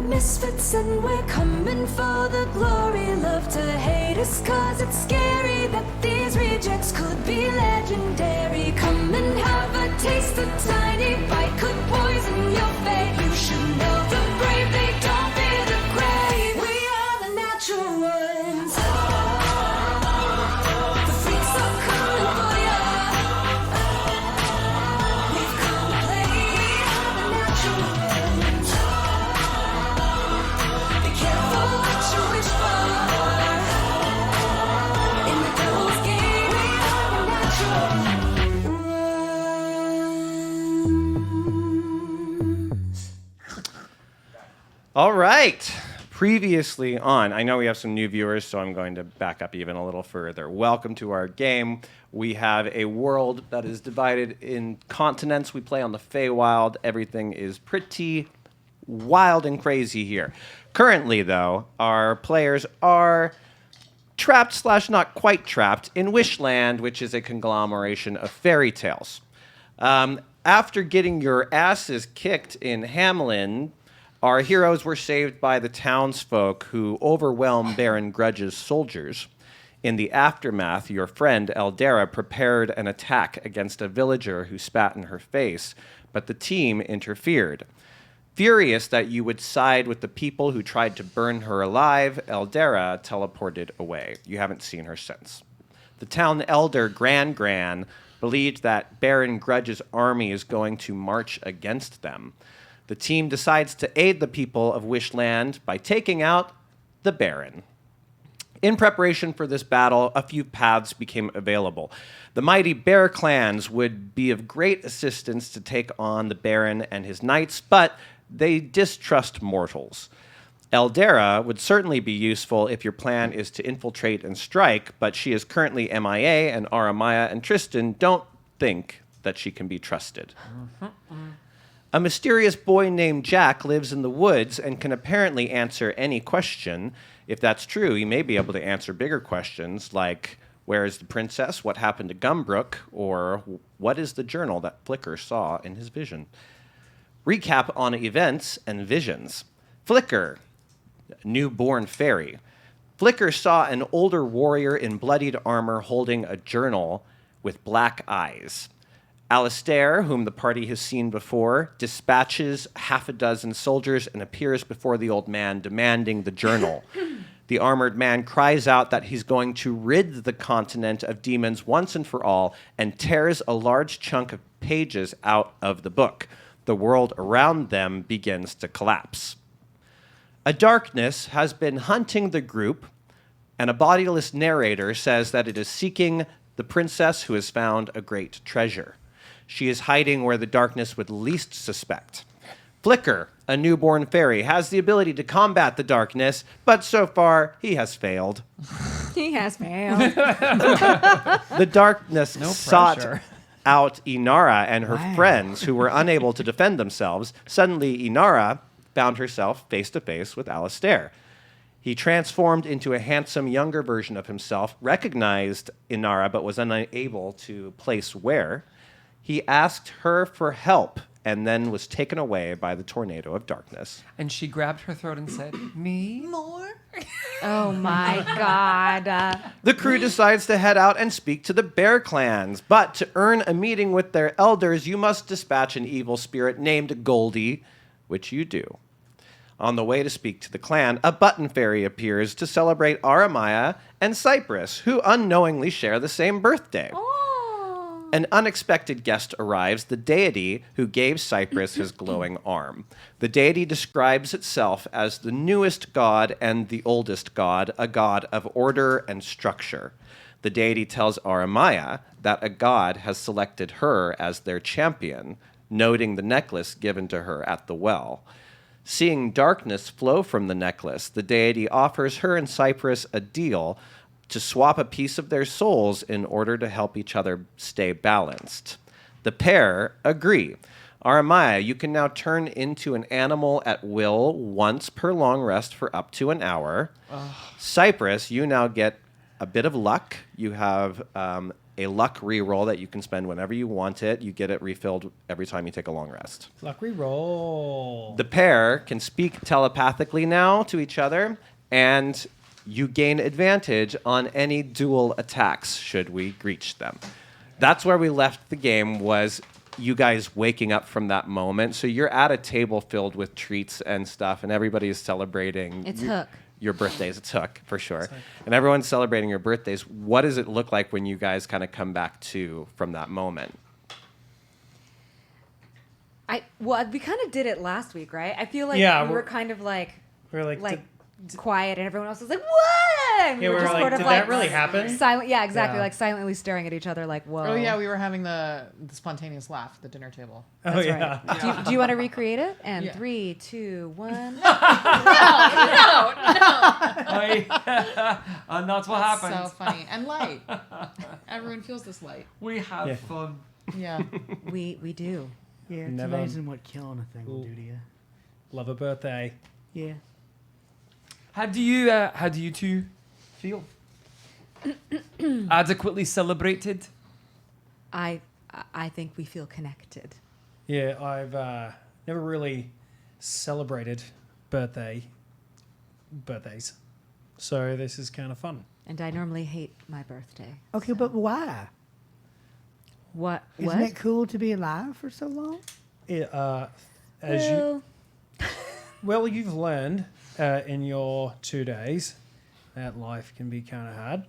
misfits and we're coming for the glory. Love to hate us cause it's scary that these rejects could be legendary. Come and have a taste, a tiny bite could poison your fate. You should know the brave, they don't fear the grave. We are the natural ones. The freaks are coming for ya. We've come to play. We are the natural ones. Be careful what you wish for. In the devil's game, we are the natural ones. All right. Previously on, I know we have some new viewers, so I'm going to back up even a little further. Welcome to our game. We have a world that is divided in continents. We play on the Feywild. Everything is pretty wild and crazy here. Currently, though, our players are trapped / not quite trapped in Wishland, which is a conglomeration of fairy tales. After getting your asses kicked in Hamlin, our heroes were saved by the townsfolk who overwhelmed Baron Grudge's soldiers. In the aftermath, your friend Eldera prepared an attack against a villager who spat in her face, but the team interfered. Furious that you would side with the people who tried to burn her alive, Eldera teleported away. You haven't seen her since. The town elder, Gran, believed that Baron Grudge's army is going to march against them. The team decides to aid the people of Wishland by taking out the Baron. In preparation for this battle, a few paths became available. The mighty bear clans would be of great assistance to take on the Baron and his knights, but they distrust mortals. Eldera would certainly be useful if your plan is to infiltrate and strike, but she is currently MIA, and Aramaya and Tristan don't think that she can be trusted. A mysterious boy named Jack lives in the woods and can apparently answer any question. If that's true, he may be able to answer bigger questions like, where is the princess, what happened to Gumbrook, or what is the journal that Flicker saw in his vision? Recap on events and visions. Flicker, newborn fairy. Flicker saw an older warrior in bloodied armor holding a journal with black eyes. Alistair, whom the party has seen before, dispatches half a dozen soldiers and appears before the old man, demanding the journal. The armored man cries out that he's going to rid the continent of demons once and for all, and tears a large chunk of pages out of the book. The world around them begins to collapse. A darkness has been hunting the group, and a bodiless narrator says that it is seeking the princess who has found a great treasure. She is hiding where the darkness would least suspect. Flicker, a newborn fairy, has the ability to combat the darkness, but so far, he has failed. He has failed. The darkness sought pressure. out Inara and her friends, who were unable to defend themselves. Suddenly, Inara found herself face-to-face with Alistair. He transformed into a handsome, younger version of himself, recognized Inara, but was unable to place where. He asked her for help and then was taken away by the tornado of darkness. And she grabbed her throat and said, "Me? More? Oh my God. The crew decides to head out and speak to the bear clans, but to earn a meeting with their elders, you must dispatch an evil spirit named Goldie, which you do. On the way to speak to the clan, a button fairy appears to celebrate Aramaya and Cypress, who unknowingly share the same birthday. An unexpected guest arrives, the deity who gave Cypress his glowing arm. The deity describes itself as the newest god and the oldest god, a god of order and structure. The deity tells Aramaya that a god has selected her as their champion, noting the necklace given to her at the well. Seeing darkness flow from the necklace, the deity offers her and Cypress a deal to swap a piece of their souls in order to help each other stay balanced. The pair agree. Aramaya, you can now turn into an animal at will once per long rest for up to an hour. Cypress, you now get a bit of luck. You have a luck reroll that you can spend whenever you want it. You get it refilled every time you take a long rest. Luck reroll. The pair can speak telepathically now to each other, and you gain advantage on any dual attacks should we reach them. That's where we left the game, was you guys waking up from that moment. So you're at a table filled with treats and stuff, and everybody is celebrating. It's Hook. Your birthdays. It's Hook, for sure. And everyone's celebrating your birthdays. What does it look like when you guys kind of come back to from that moment? We kind of did it last week, right? I feel like Yeah, we were kind of like We're like, quiet, and everyone else was like, "What?" And Yeah, we were just like, sort of "Did that really happen?" Silent. Yeah, exactly. Yeah. Like silently staring at each other, like, "Whoa." Oh yeah, we were having the spontaneous laugh at the dinner table. oh That's yeah. right. Do you want to recreate it? And Yeah. 3, 2, 1. And that's what happens. So funny and light. Everyone feels this light. We have Yeah. fun. Yeah. We do. Yeah, it's Never- amazing what killing a thing will do to you. Love a birthday. Yeah. How do you two feel? Adequately celebrated? I think we feel connected. Yeah, I've never really celebrated birthdays, so this is kind of fun. And I normally hate my birthday. Okay, but why? What? Isn't it cool to be alive for so long? Well, you've learned in your 2 days that life can be kind of hard,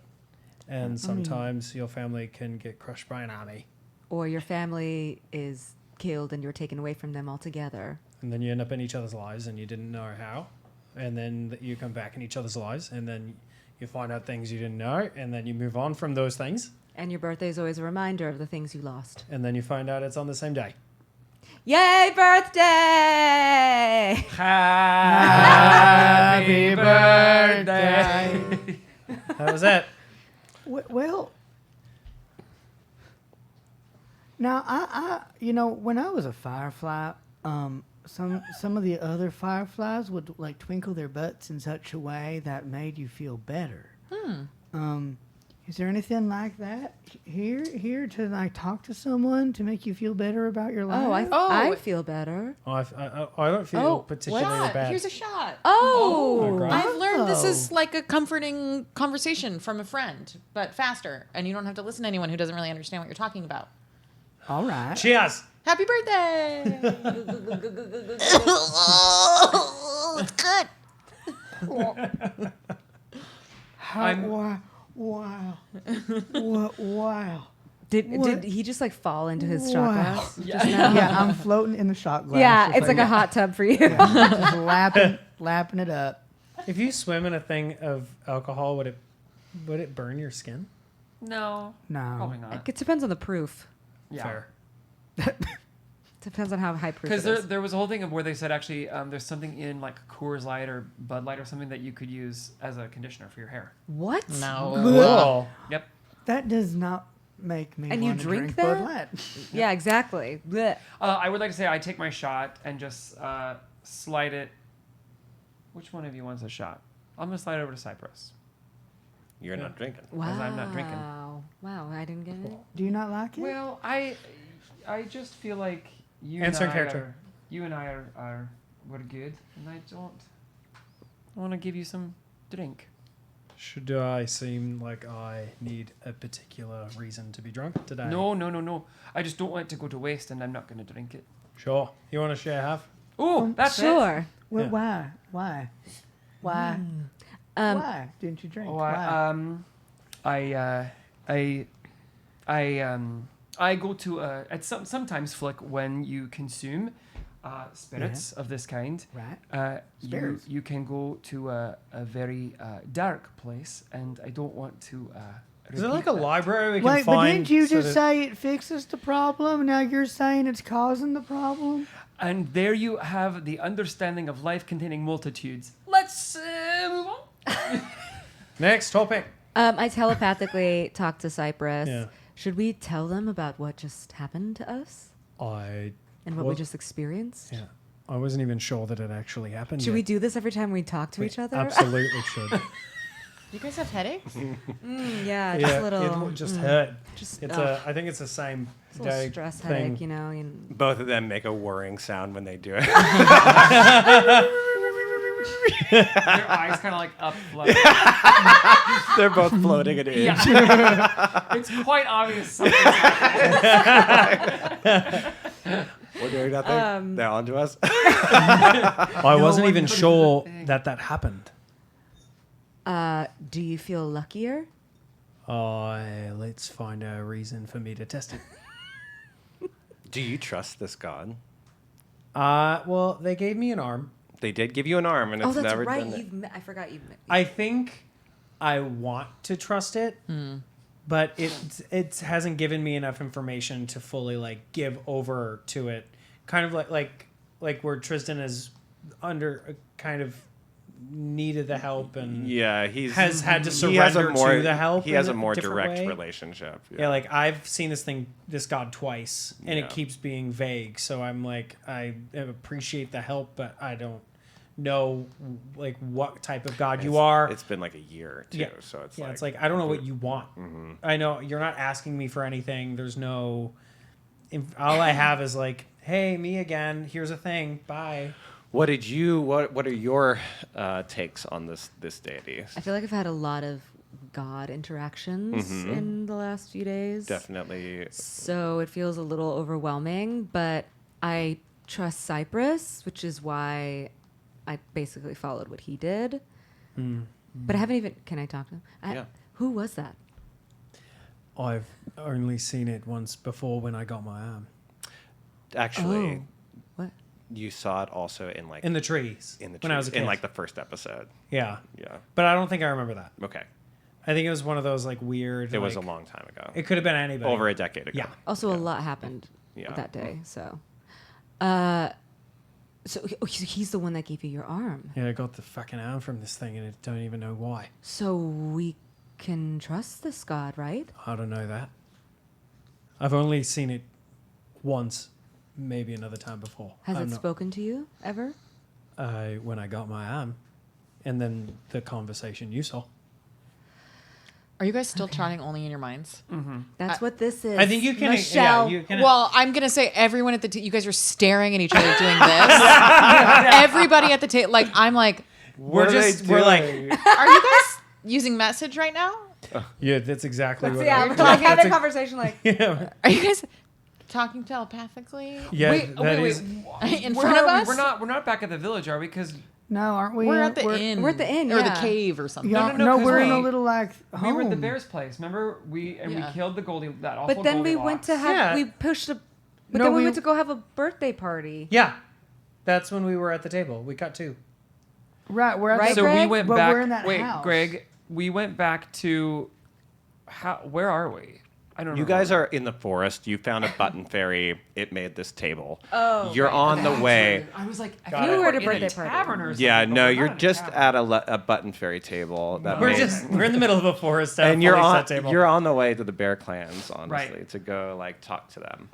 and sometimes your family can get crushed by an army, Or your family is killed and you're taken away from them altogether. and then you end up in each other's lives, and you didn't know how, and then you come back in each other's lives, and then you find out things you didn't know, and then you move on from those things, And your birthday is always a reminder of the things you lost. and then you find out it's on the same day. Yay, birthday! Happy birthday! That was it. Well, now I when I was a firefly, some of the other fireflies would like twinkle their butts in such a way that made you feel better. Is there anything like that here to like talk to someone to make you feel better about your life? I feel better. I don't feel particularly Shot. bad. Here's a shot. Oh! great. I've learned this Oh. is like a comforting conversation from a friend, but faster, and you don't have to listen to anyone who doesn't really understand what you're talking about. All right. Cheers! Happy birthday! It's good. Wow. Wow. Did he just like fall into his shot Wow. glass? Yeah, I'm floating in the shot glass. Yeah, just it's like a hot tub for you. just lapping it up. If you swim in a thing of alcohol, would it burn your skin? No, No. probably not. It depends on the proof. Yeah. Fair. Depends on how high proof Because it is. there was a whole thing of where they said actually there's something in like Coors Light or Bud Light or something that you could use as a conditioner for your hair. What? No. Cool. Yep. That does not make me And you want to drink Bud that? Light. Yeah, exactly. Blech. I would like to say I take my shot and just slide it. Which one of you wants a shot? I'm gonna slide it over to Cypress. You're not drinking. Wow. I'm not drinking. Wow, I didn't get it. Do you not like it? Well, I just feel like you Answer and I character. are, you and I are we're good, and I want to give you some drink. Should I seem like I need a particular reason to be drunk today? No. I just don't want it to go to waste, and I'm not going to drink it. Sure. You want to share half? Oh, that's it. Sure. Well, Yeah. Why? Why didn't you drink? Oh, Why? I go to at sometimes Flick when you consume spirits of this kind. Right. Spirits. You can go to a very dark place, and I don't want to. Is it like repeat a that. library we can Wait, but find? didn't you sort just of- say it fixes the problem? Now you're saying it's causing the problem? And there you have the understanding of life containing multitudes. Let's move on. Next topic. I telepathically talked to Cypress. Yeah. Should we tell them about what just happened to us I and what we just experienced? Yeah. I wasn't even sure that it actually happened. Should yet. we do this every time we talk to We each other? Absolutely should. You guys have headaches? Yeah, just a little. It just hurt. Just It's ugh, I think it's the same it's a little day stress thing. headache, you know. And Both of them make a whirring sound when they do it. Their eyes kind of like up float. They're both floating at edge. Yeah. It's quite obvious something's happening. We're doing nothing. They're onto us. I wasn't one even put it in sure the thing. that happened. do you feel luckier? Let's find a reason for me to test it. Do you trust this god? Well, they gave me an arm. They did give you an arm, and it's Oh, that's never right. done it. I forgot you've met. I think I want to trust it, but it hasn't given me enough information to fully like give over to it. Kind of like where Tristan is under kind of needed the help and Yeah, he's has had to he has a surrender more, to the help. He has in a more different direct way. relationship. Yeah, like I've seen this god twice, and Yeah. it keeps being vague. So I'm like, I appreciate the help, but I don't know like what type of god you are. It's been like a year too, Yeah. so it's Yeah, like it's like I don't know what you want. I know you're not asking me for anything. There's no. All I have is like, hey, me again. Here's a thing. Bye. What did you? What are your takes on this deity? I feel like I've had a lot of god interactions in the last few days. Definitely. So it feels a little overwhelming, but I trust Cypress, which is why I basically followed what he did. But I haven't even. Can I talk to him? Yeah. Who was that? I've only seen it once before when I got my arm Actually, Oh, what? you saw it also in like in the trees in the when I was a trees, in kid. like the first episode. Yeah, Yeah. but I don't think I remember that. Okay. I think it was one of those like weird. It was a like- long time ago. It could have been anybody. Over a decade ago. Yeah. Also, a lot happened Yeah. that day. So he's the one that gave you your arm. Yeah, I got the fucking arm from this thing, and I don't even know why. So we can trust this god, right? I don't know that. I've only seen it once, maybe another time before. Has I'm it not- spoken to you ever? When I got my arm, and then the conversation you saw. Are you guys still chatting only in your minds? That's what this is. I think you can. Michelle. Yeah, you can. Well, I'm gonna say everyone at the you guys are staring at each other doing this. Everybody at the table, like I'm like, we're like, are you guys using message right now? yeah, that's exactly what. Yeah, we're like having a conversation like. Yeah, Are you guys talking telepathically? yeah, Wait, that wait, is- wait. In Where front of are we? us? We're not back at the village, are we? Because No, aren't we? We're at the inn. we're at the inn, or yeah. the cave or something. Yeah, No, no, 'cause we're in we- a little like home. we were at the bear's place. Remember, we Yeah. killed the that awful. But then we went to have Yeah. we pushed a. But No, then we we- went to go have a birthday party. yeah. That's when we were at the table. We got two. Right, we're at Right, the, So we Greg? went but back. we're in that wait, house. Greg, we went back to. Where are we? I don't know. You guys are in the forest. You found a button fairy. It made this table. Oh, You're on the way. I was like, I Got feel it. like We were at a in birthday party. tavern or something. Yeah, but no, we're you're not in a just tavern. at a button fairy table. That We're made- we're in the middle of a forest at and a you're fully on set table. you're on the way to the bear clans, honestly, Right. to go like talk to them.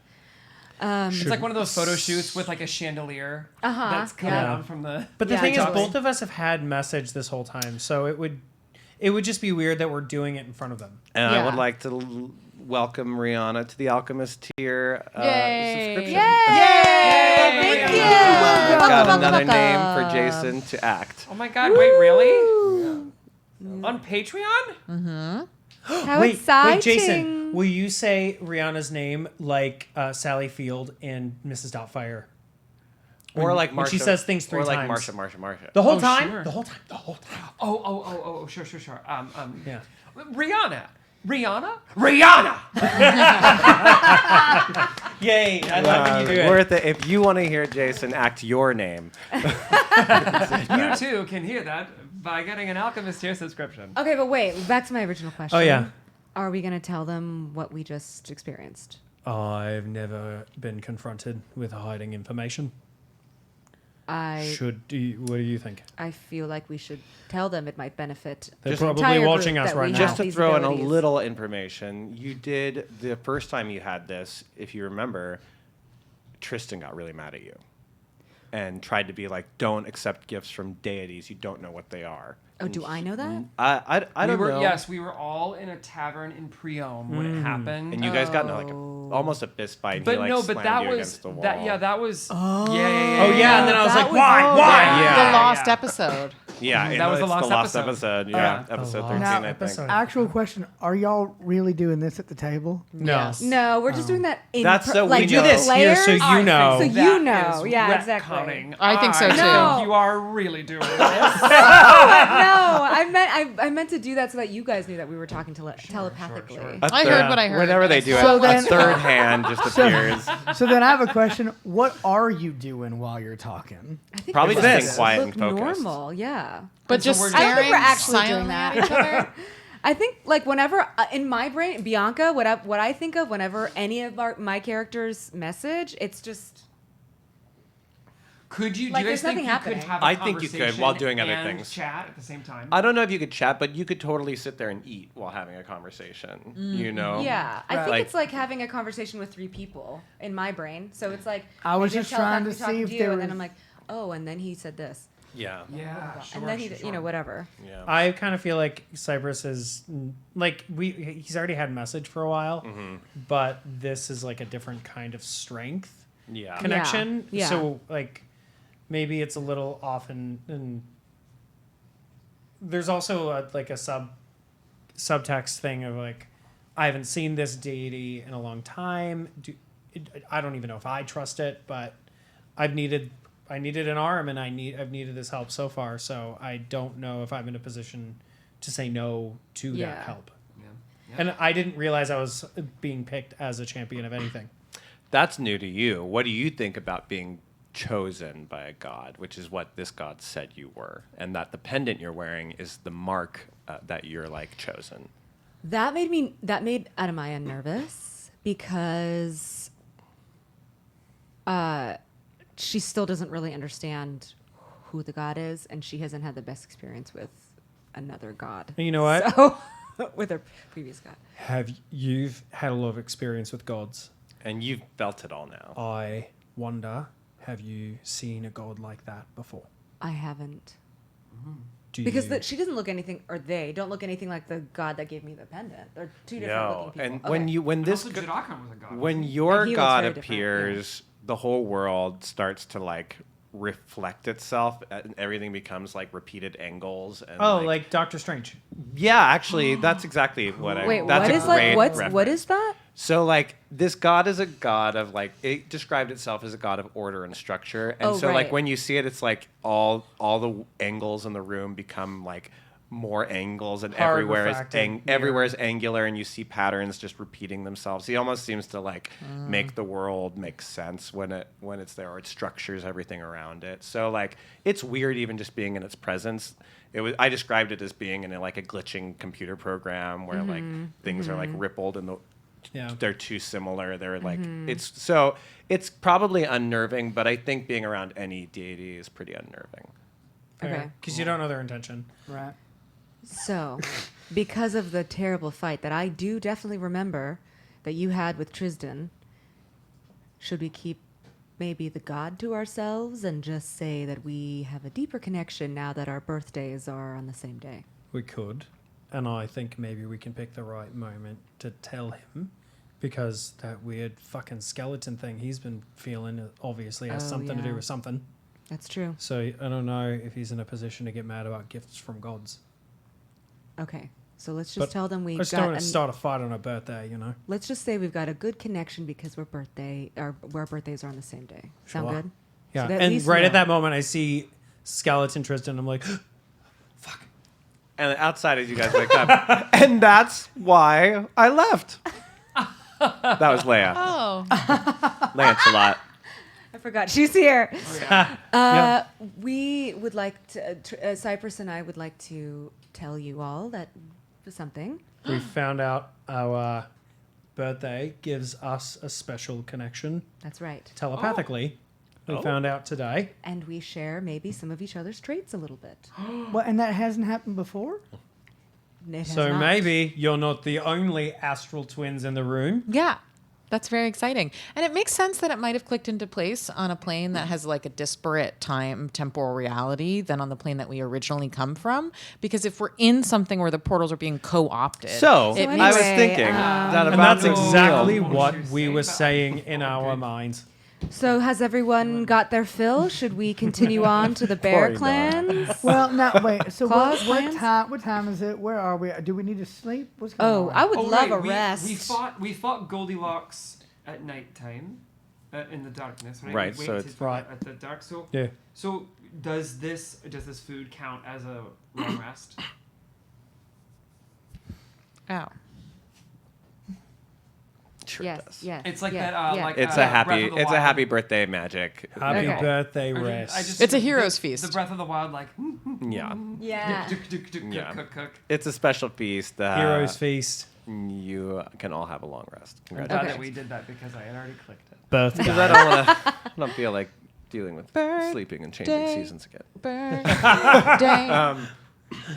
It's like one of those photo shoots with like a chandelier that's coming Yeah. down from the. But the Yeah, thing totally. is, both of us have had message this whole time, so it would just be weird that we're doing it in front of them. And I would Yeah. like to welcome Rihanna to the Alchemist tier Yay. subscription. Yay! Thank you. I've got Welcome, another welcome. name for Jason to act. Oh my God! Wait, really? On Patreon? How wait, exciting! wait, Jason, will you say Rihanna's name like Sally Field in Mrs. Doubtfire? Or like when Marsha. she says things three or like times. Marsha. The whole Oh, time? sure. The whole time. The whole time. Oh, sure. Yeah. Rihanna. Yay! I love when you do it. Worth it. If you want to hear Jason act your name, You too can hear that by getting an Alchemist tier subscription. Okay, but wait. Back to my original question. Oh, yeah. Are we gonna tell them what we just experienced? I've never been confronted with hiding information. I What do you think? I feel like we should tell them. It might benefit. They're the probably entire watching group us that right we now. have just to these throw in a abilities. little information, you did the first time you had this. If you remember, Tristan got really mad at you. and tried to be like, don't accept gifts from deities. You don't know what they are. Oh, do I know that? I don't know. Yes, we were all in a tavern in Priom when it happened. And you guys got into like almost a fist fight. And but he, like, no, but slammed that you was against the wall. that was Oh yeah, and then I was That like, was- why? oh, Why? yeah. The lost yeah. episode. Yeah, That was the it's last episode. episode. Yeah, Yeah. episode The 13, last I think. episode. Actual question: are y'all really doing this at the table? No. Yes. No, we're just doing that in That's so we like do this here layers. so you I know. think So you that know. is Yeah, exactly. retconning. I think so, I too. No. You are really doing this. No, I meant to do that so that you guys knew that we were talking telepathically. I heard what I heard. Whenever they do So it, then- a third hand just appears. So then I have a question: what are you doing while you're talking? I think Probably we're just being being quiet look and focused. normal, yeah. But And so just we're I don't think staring we're actually doing silently that. at each other. I think like whenever in my brain, Bianca, what I think of whenever any of my characters message, it's just Could you? Like, Do you guys there's think nothing you could happening. have a I think you could conversation while doing other and things. chat at the same time? I don't know if you could chat, but you could totally sit there and eat while having a conversation. You know? yeah. I think Like- it's like having a conversation with 3 people in my brain. So it's like I was maybe I'm just trying to telepathically talking see if you, there and then was- I'm like, oh, and then he said this, Yeah. Yeah, sure, and then he, sure, you know, whatever. Yeah. I kind of feel like Cypress is like he's already had message for a while, but this is like a different kind of strength Yeah. connection. Yeah. So like maybe it's a little off and there's also like a subtext thing of like I haven't seen this deity in a long time. I don't even know if I trust it, but I needed an arm and I've needed this help so far, so I don't know if I'm in a position to say no to Yeah. that help. Yeah. And I didn't realize I was being picked as a champion of anything. That's new to you. What do you think about being chosen by a god, which is what this god said you were, and that the pendant you're wearing is the mark that you're like chosen? That made Adamaya nervous because she still doesn't really understand who the god is, and she hasn't had the best experience with another god. And you know what? So, with her previous god. You've had a lot of experience with gods. And you've felt it all now. I wonder, have you seen a god like that before? I haven't. Do Because you? she doesn't look anything, or they don't look anything like the god that gave me the pendant. They're two different No, looking people. and Okay. when this Also, Jirakan was a god. when wasn't he? your And he looks god very different, appears, the whole world starts to like reflect itself, and everything becomes like repeated angles. And Oh, like Doctor Strange. yeah, actually, that's exactly what I. Wait, That's what a is great like what reference. is that? So like this god is a god of like it described itself as a god of order and structure, and Oh, so like right. when you see it, it's like all the angles in the room become like more angles, and Hard everywhere is refracted everywhere is mirror. angular, and you see patterns just repeating themselves. He almost seems to like make the world make sense when it's there, or it structures everything around it. So like it's weird even just being in its presence. I described it as being in like a glitching computer program where like things are like rippled and Yeah. they're too similar. They're like it's probably unnerving, but I think being around any deity is pretty unnerving. Okay. Because you don't know their intention. Right. So, because of the terrible fight that I do definitely remember that you had with Tristan, should we keep maybe the god to ourselves and just say that we have a deeper connection now that our birthdays are on the same day? We could. And I think maybe we can pick the right moment to tell him. Because that weird fucking skeleton thing he's been feeling obviously has Oh, something to do yeah. with something. That's true. So I don't know if he's in a position to get mad about gifts from gods. Okay. So let's just But tell them we I just got don't want an- to start a fight on a birthday, you know? let's just say we've got a good connection because our birthdays are on the same day. Sound Sure. good? Yeah. So that at And least right know. at that moment, I see skeleton Tristan. I'm like, fuck. And then outside as you guys wake up, and that's why I left. That was Leia. Oh. Lancelot. I forgot she's here. Yeah. We would like to, Cypress and I would like to tell you all that something. We found out our birthday gives us a special connection That's right. telepathically. We Oh. found out today. And we share maybe some of each other's traits a little bit. Well, and that hasn't happened before. It has So not. maybe you're not the only astral twins in the room. Yeah. That's very exciting. And it makes sense that it might have clicked into place on a plane that has like a disparate temporal reality than on the plane that we originally come from. Because if we're in something where the portals are being co-opted. So, it I was anyway, thinking that And about that's the exactly meal- what you we say were about- saying in our minds. So has everyone got their fill? Should we continue on to the bear Course clans? Well, now wait. So Claws, what clans? time? What time is it? Where are we? Do we need to sleep? What's going Oh, on? I would love right, a rest. We fought Goldilocks at night time, in the darkness, right? Right, We so waited it's- Right. at the dark. So Yeah. So does this food count as a long rest? Oh. Sure yes, it does. yes. It's like yes, that. yes. Like It's Breath a of the happy Wild. birthday magic. Happy Okay. birthday, I rest. just- It's a the- hero's The feast. Breath of the Wild, like Yeah. Yeah. Yeah. cook. It's a special feast that Heroes feast. you can all have a long rest. I'm glad Congratulations. that we did that because I had already clicked it. Birthday. Because I don't feel like dealing with Birthday. sleeping and changing seasons again. Birthday.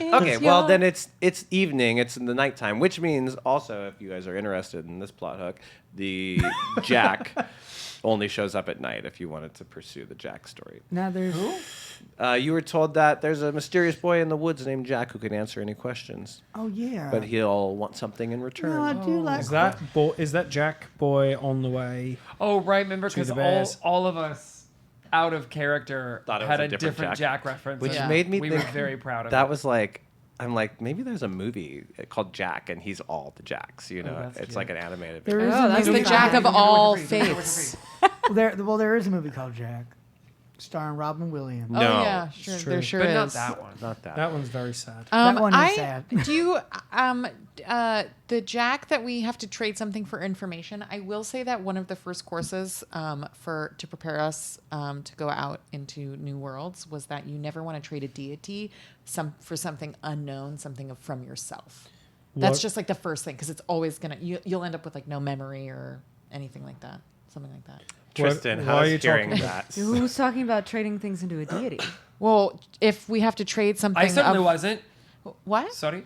Okay, well then it's evening, it's in the nighttime, which means also if you guys are interested in this plot hook, the Jack only shows up at night if you wanted to pursue the Jack story. Now there's You were told that there's a mysterious boy in the woods named Jack who can answer any questions, Oh yeah. but he'll want something in return. No, I do like. Is that Jack boy on the way? Oh right, remember To because the bears. all of us out of character Thought it had was a a different different Jack. Jack reference, Which and made me we think were very proud of that it. was like, I'm like, maybe there's a movie called Jack and he's all the Jacks, you know? that's it's cute. like an animated There video. is Oh, a that's movie the Jack called- of all Wait, wait, wait, wait, faiths. Well, there is a movie called Jack, starring Robin Williams. No. Oh yeah, sure. It's true. There sure but is. not that one. Not that. That one's very sad. That one is sad. Do you the Jack that we have to trade something for information? I will say that one of the first courses to prepare us to go out into new worlds was that you never want to trade a deity for something unknown, something from yourself. That's What- just like the first thing because it's always you'll end up with like no memory or anything like that, something like that. Tristan, Why how's are you hearing talking that? Who's talking about trading things into a deity? Well, if we have to trade something, I certainly of- wasn't. What? Sorry.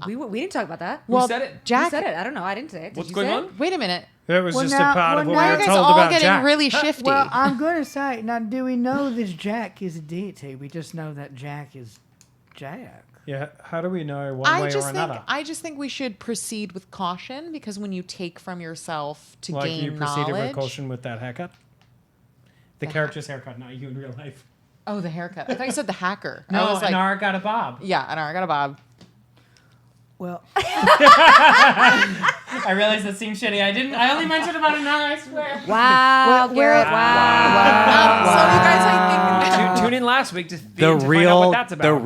We didn't talk about that. Well, said it? Jack Who said it? I don't know. I didn't say it. Did What's you going say on? it? Wait a minute. That was Well, just now- a part of well, what now- Why we are were you guys told all about getting Jack. really shifty? Well, I'm going to say now. Do we know this Jack is a deity? We just know that Jack is Jack. Yeah, how do we know one way or another? I just think we should proceed with caution because when you take from yourself to Like gain you proceeded knowledge. with caution with that haircut? The character's haircut, not you in real life. Oh, the haircut. I thought you said the hacker. No, I was like, Anara got a bob. yeah, I got a bob. Well, I realized that seemed shitty. I only mentioned about Anara, I swear. Wow, Garrett. Wow. So you guys, I think. Tune in last week to The find out real, what that's about.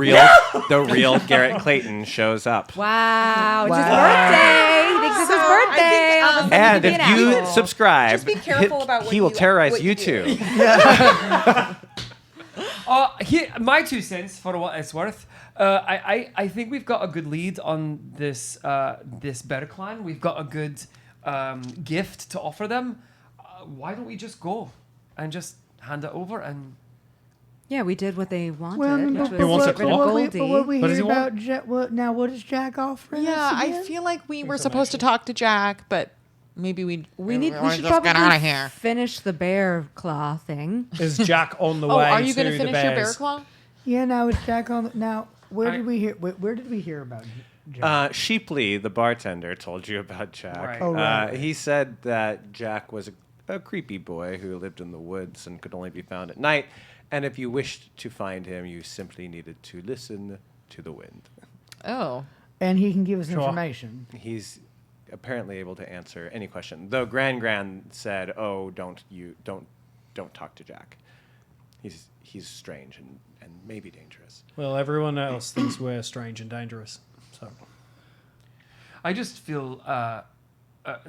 the real Garrett Clayton shows up. Wow. It's his Wow. birthday. He thinks it's his So, birthday. I think, All of a sudden And he if can be an you asshole. subscribe, Just be careful about what he will you- terrorize what you you do. too. My 2 cents for what it's worth. I think we've got a good lead on this this bear clan. We've got a good gift to offer them. Why don't we just go and just hand it over and Yeah, we did what they wanted. well, which but, was He wants a get rid of clock. Goldie. But what we What does hear he want? about Jack? Now, what is Jack offering? Yeah, us I again? feel like we were supposed to talk to Jack, but maybe we We should just probably get out of here. finish the bear claw thing. Is Jack on the Oh, way are you going going to to finish your bear bears? claw? Yeah, now it's Jack on. Now, where I- did we hear? Where did we hear about Jack? Sheepley, the bartender, told you about Jack. Right. Oh, right. He said that Jack was a creepy boy who lived in the woods and could only be found at night. And if you wished to find him, you simply needed to listen to the wind. Oh. And he can give us Sure. information. He's apparently able to answer any question. Though Gran said, "Oh, don't talk to Jack. He's strange and maybe dangerous." Well, everyone else thinks we're strange and dangerous. So I just feel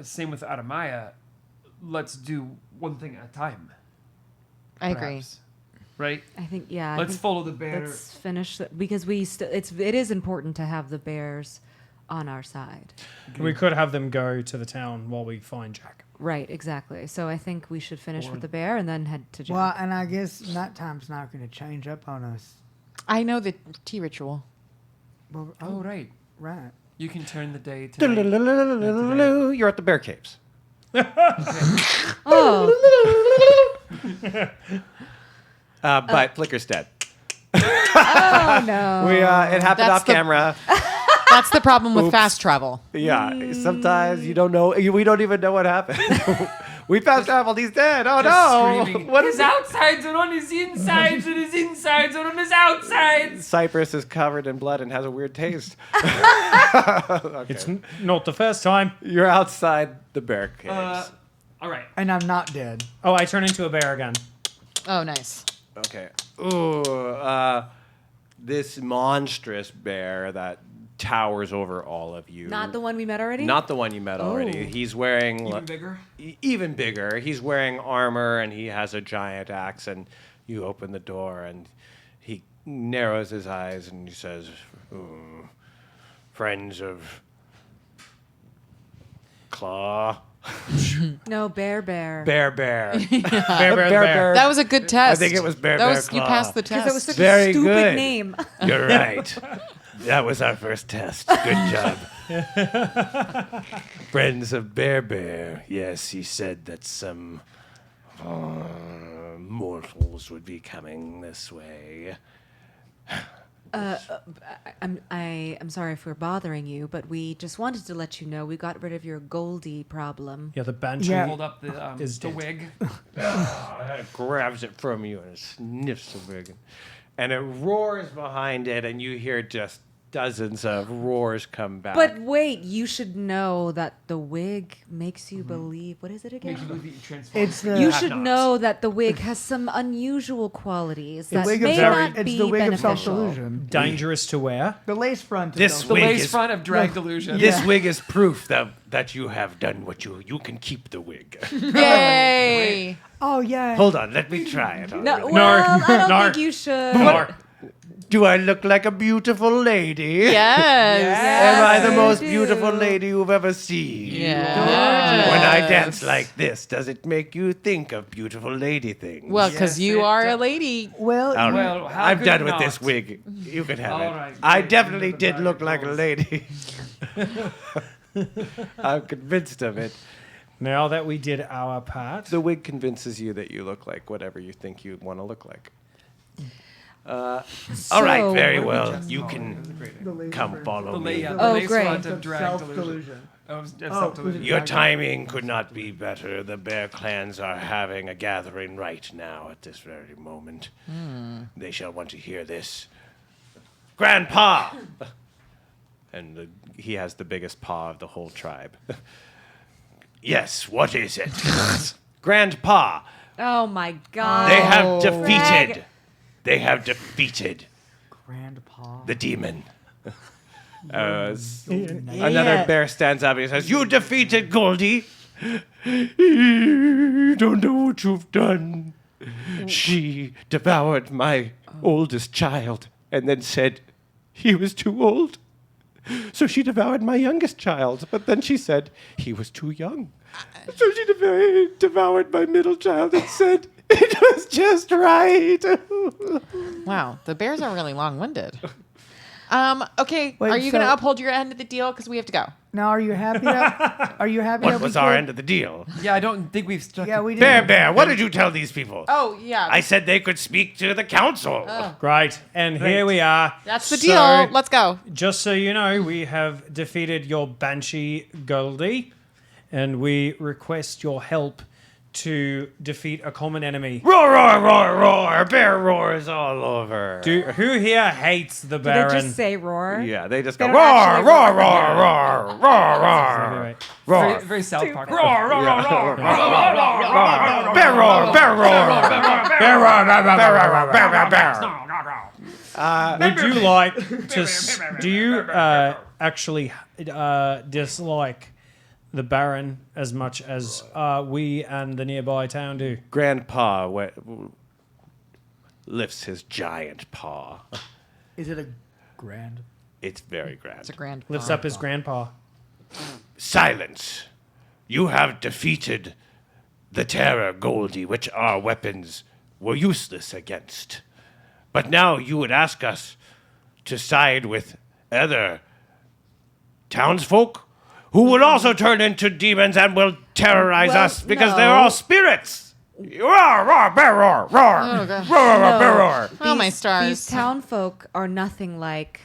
same with Aramaya. Let's do one thing at a time. I agree. perhaps. Right? I think yeah. I Let's think follow the bear. Let's finish because it is important to have the bears on our side. we could have them go to the town while we find Jack. Right, exactly. So I think we should finish with the bear and then head to Jack. Well, and I guess nighttime's not going to change up on us. I know the tea ritual. Well, Oh, right. right. You can turn the day to night. You're at the bear caves. Oh, But Flicker's dead. oh no. It happened That's off the- camera. That's the problem with fast travel. Yeah, sometimes you don't know. We don't even know what happened. We fast traveled. He's dead. Oh no! Screaming. What His is outsides are on his insides, and his insides are on his outsides. Cypress is covered in blood and has a weird taste. It's not the first time. You're outside the bear cage. All right. And I'm not dead. Oh, I turn into a bear again. Oh, nice. Okay. Ooh, this monstrous bear that towers over all of you. Not the one we met already? Not the one you met already. Oh. He's wearing Even bigger. even bigger. He's wearing armor and he has a giant axe. And you open the door and he narrows his eyes and he says, "Friends of Claw, No, Bear Bear. Bear." Bear, bear, bear. That was a good test. I think it was Bear That Bear was, you Claw. passed the Because test. it was such Very a stupid good. name. You're right. That was our first test. Good job. Friends of Bear Bear. Yes, he said that some mortals would be coming this way. I'm sorry if we're bothering you, but we just wanted to let you know we got rid of your Goldie problem. Yeah, the banshee. Yeah. Hold up Is the dead. wig. Grabs it from you and sniffs the wig. And it roars behind it, and you hear just dozens of roars come back. But wait, you should know that the wig makes you believe. What is it again? Makes you believe that you transform. It's the You should know that the wig has some unusual qualities that wig may of not it's be the wig of beneficial. self-delusion. Dangerous to wear. The lace front. Of This self-delusion. the wig lace is- front of drag delusion. This wig is proof that you have done what you can keep the wig. Yay! Oh yeah. Hold on, let me try it. No, already. well, I don't Nar. think you should. Nar. Do I look like a beautiful lady? Yes. Am I the you most do. beautiful lady you've ever seen? Yes. When I dance like this, does it make you think of beautiful lady things? Well, because Yes, you it are a does. lady. Well, All right. Well, how I'm could done it with this not? wig. You can have All it. right, I great. definitely Into the did look like a barnacles. lady. I'm convinced of it. Now that we did our part, The wig convinces you that you look like whatever you think you want to look like. All right, So- very well. Just You call it. can It was a great name. the lace come front. follow The me. layout. Oh, The lace great. front of drag delusion. Self-delusion. Of Oh, self-delusion. Your timing could not be better. The bear clans are having a gathering right now at this very moment. They shall want to hear this. Grandpa! And he has the biggest paw of the whole tribe. Yes, what is it? Grandpa, Oh my God. they have defeated. Greg. They have defeated Grandpa. the demon. Another bear stands up and he says, "You defeated Goldie. You don't know what you've done. She devoured my oldest child and then said he was too old. So she devoured my youngest child, but then she said he was too young. So she devoured my middle child and said it was just right." Wow, the bears are really long-winded. Okay, Wait, are you going to so- uphold your end of the deal? Because we have to go. Now, are you happy? That, are you happy? What that we was our killed- end of the deal? Yeah, I don't think we've struck. Yeah, we did. Bear, what did you tell these people? Oh, yeah. I said they could speak to the council. right, and here we are. That's the So, deal. Let's go. Just so you know, we have defeated your banshee Goldie, and we request your help to defeat a common enemy. Roar, roar, roar, roar. Bear roars all over. Who here hates the Did Baron? they just say roar? Yeah, they just They go don't roar, actually roar, roar. roar, roar, roar, roar, Anyway, roar. Very, very South Park. Bear roar, bear roar, bear roar, bear roar, bear roar, bear roar. would you like to? Do you actually dislike the Baron as much as we and the nearby town do? Grandpa lifts his giant paw. Is it a grand? It's very grand. It's a grand. Lifts up his grandpa. Silence. You have defeated the terror, Goldie, which our weapons were useless against. But now you would ask us to side with other townsfolk who will also turn into demons and will terrorize Well, us because no. they're all spirits. Roar, roar, bear, roar, roar, Oh, gosh. roar, roar, bear, roar. Oh, my These stars. townfolk are nothing like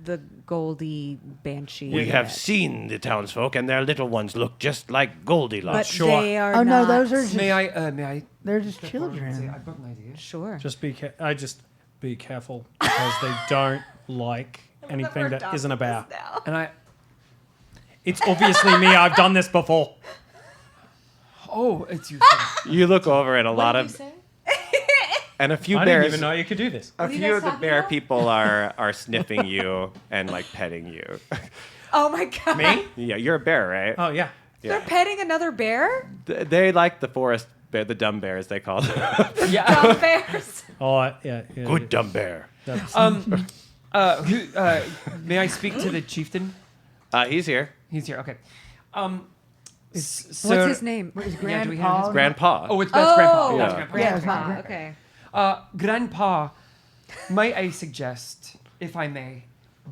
the Goldie Banshee. We have yet. seen the townsfolk, and their little ones look just like Goldilocks. But they are Oh no, not. those are just May I? they're just step forward and say, children. I've got an idea. Sure. Just be careful because they don't like anything that isn't a bear. And It's obviously me. I've done this before. oh, it's you. You look over at a lot What did of, you say? and a few I bears. didn't even know you could do this. A few of the bear people are sniffing you and like petting you. Oh my god. Me? Yeah, you're a bear, right? Oh yeah. They're petting another bear? They like the forest bear, the dumb bears they call them. Yeah. Dumb bears. Oh yeah. Good dumb bear. May I speak to the chieftain? He's here. He's here. Okay. What's his name? Is Yeah, do we have his Grandpa? Grandpa. Oh, that's Grandpa. Oh. That's Yeah. Grandpa. Yeah, it's not Grandpa. Grandpa. Okay. Grandpa, might I suggest, if I may,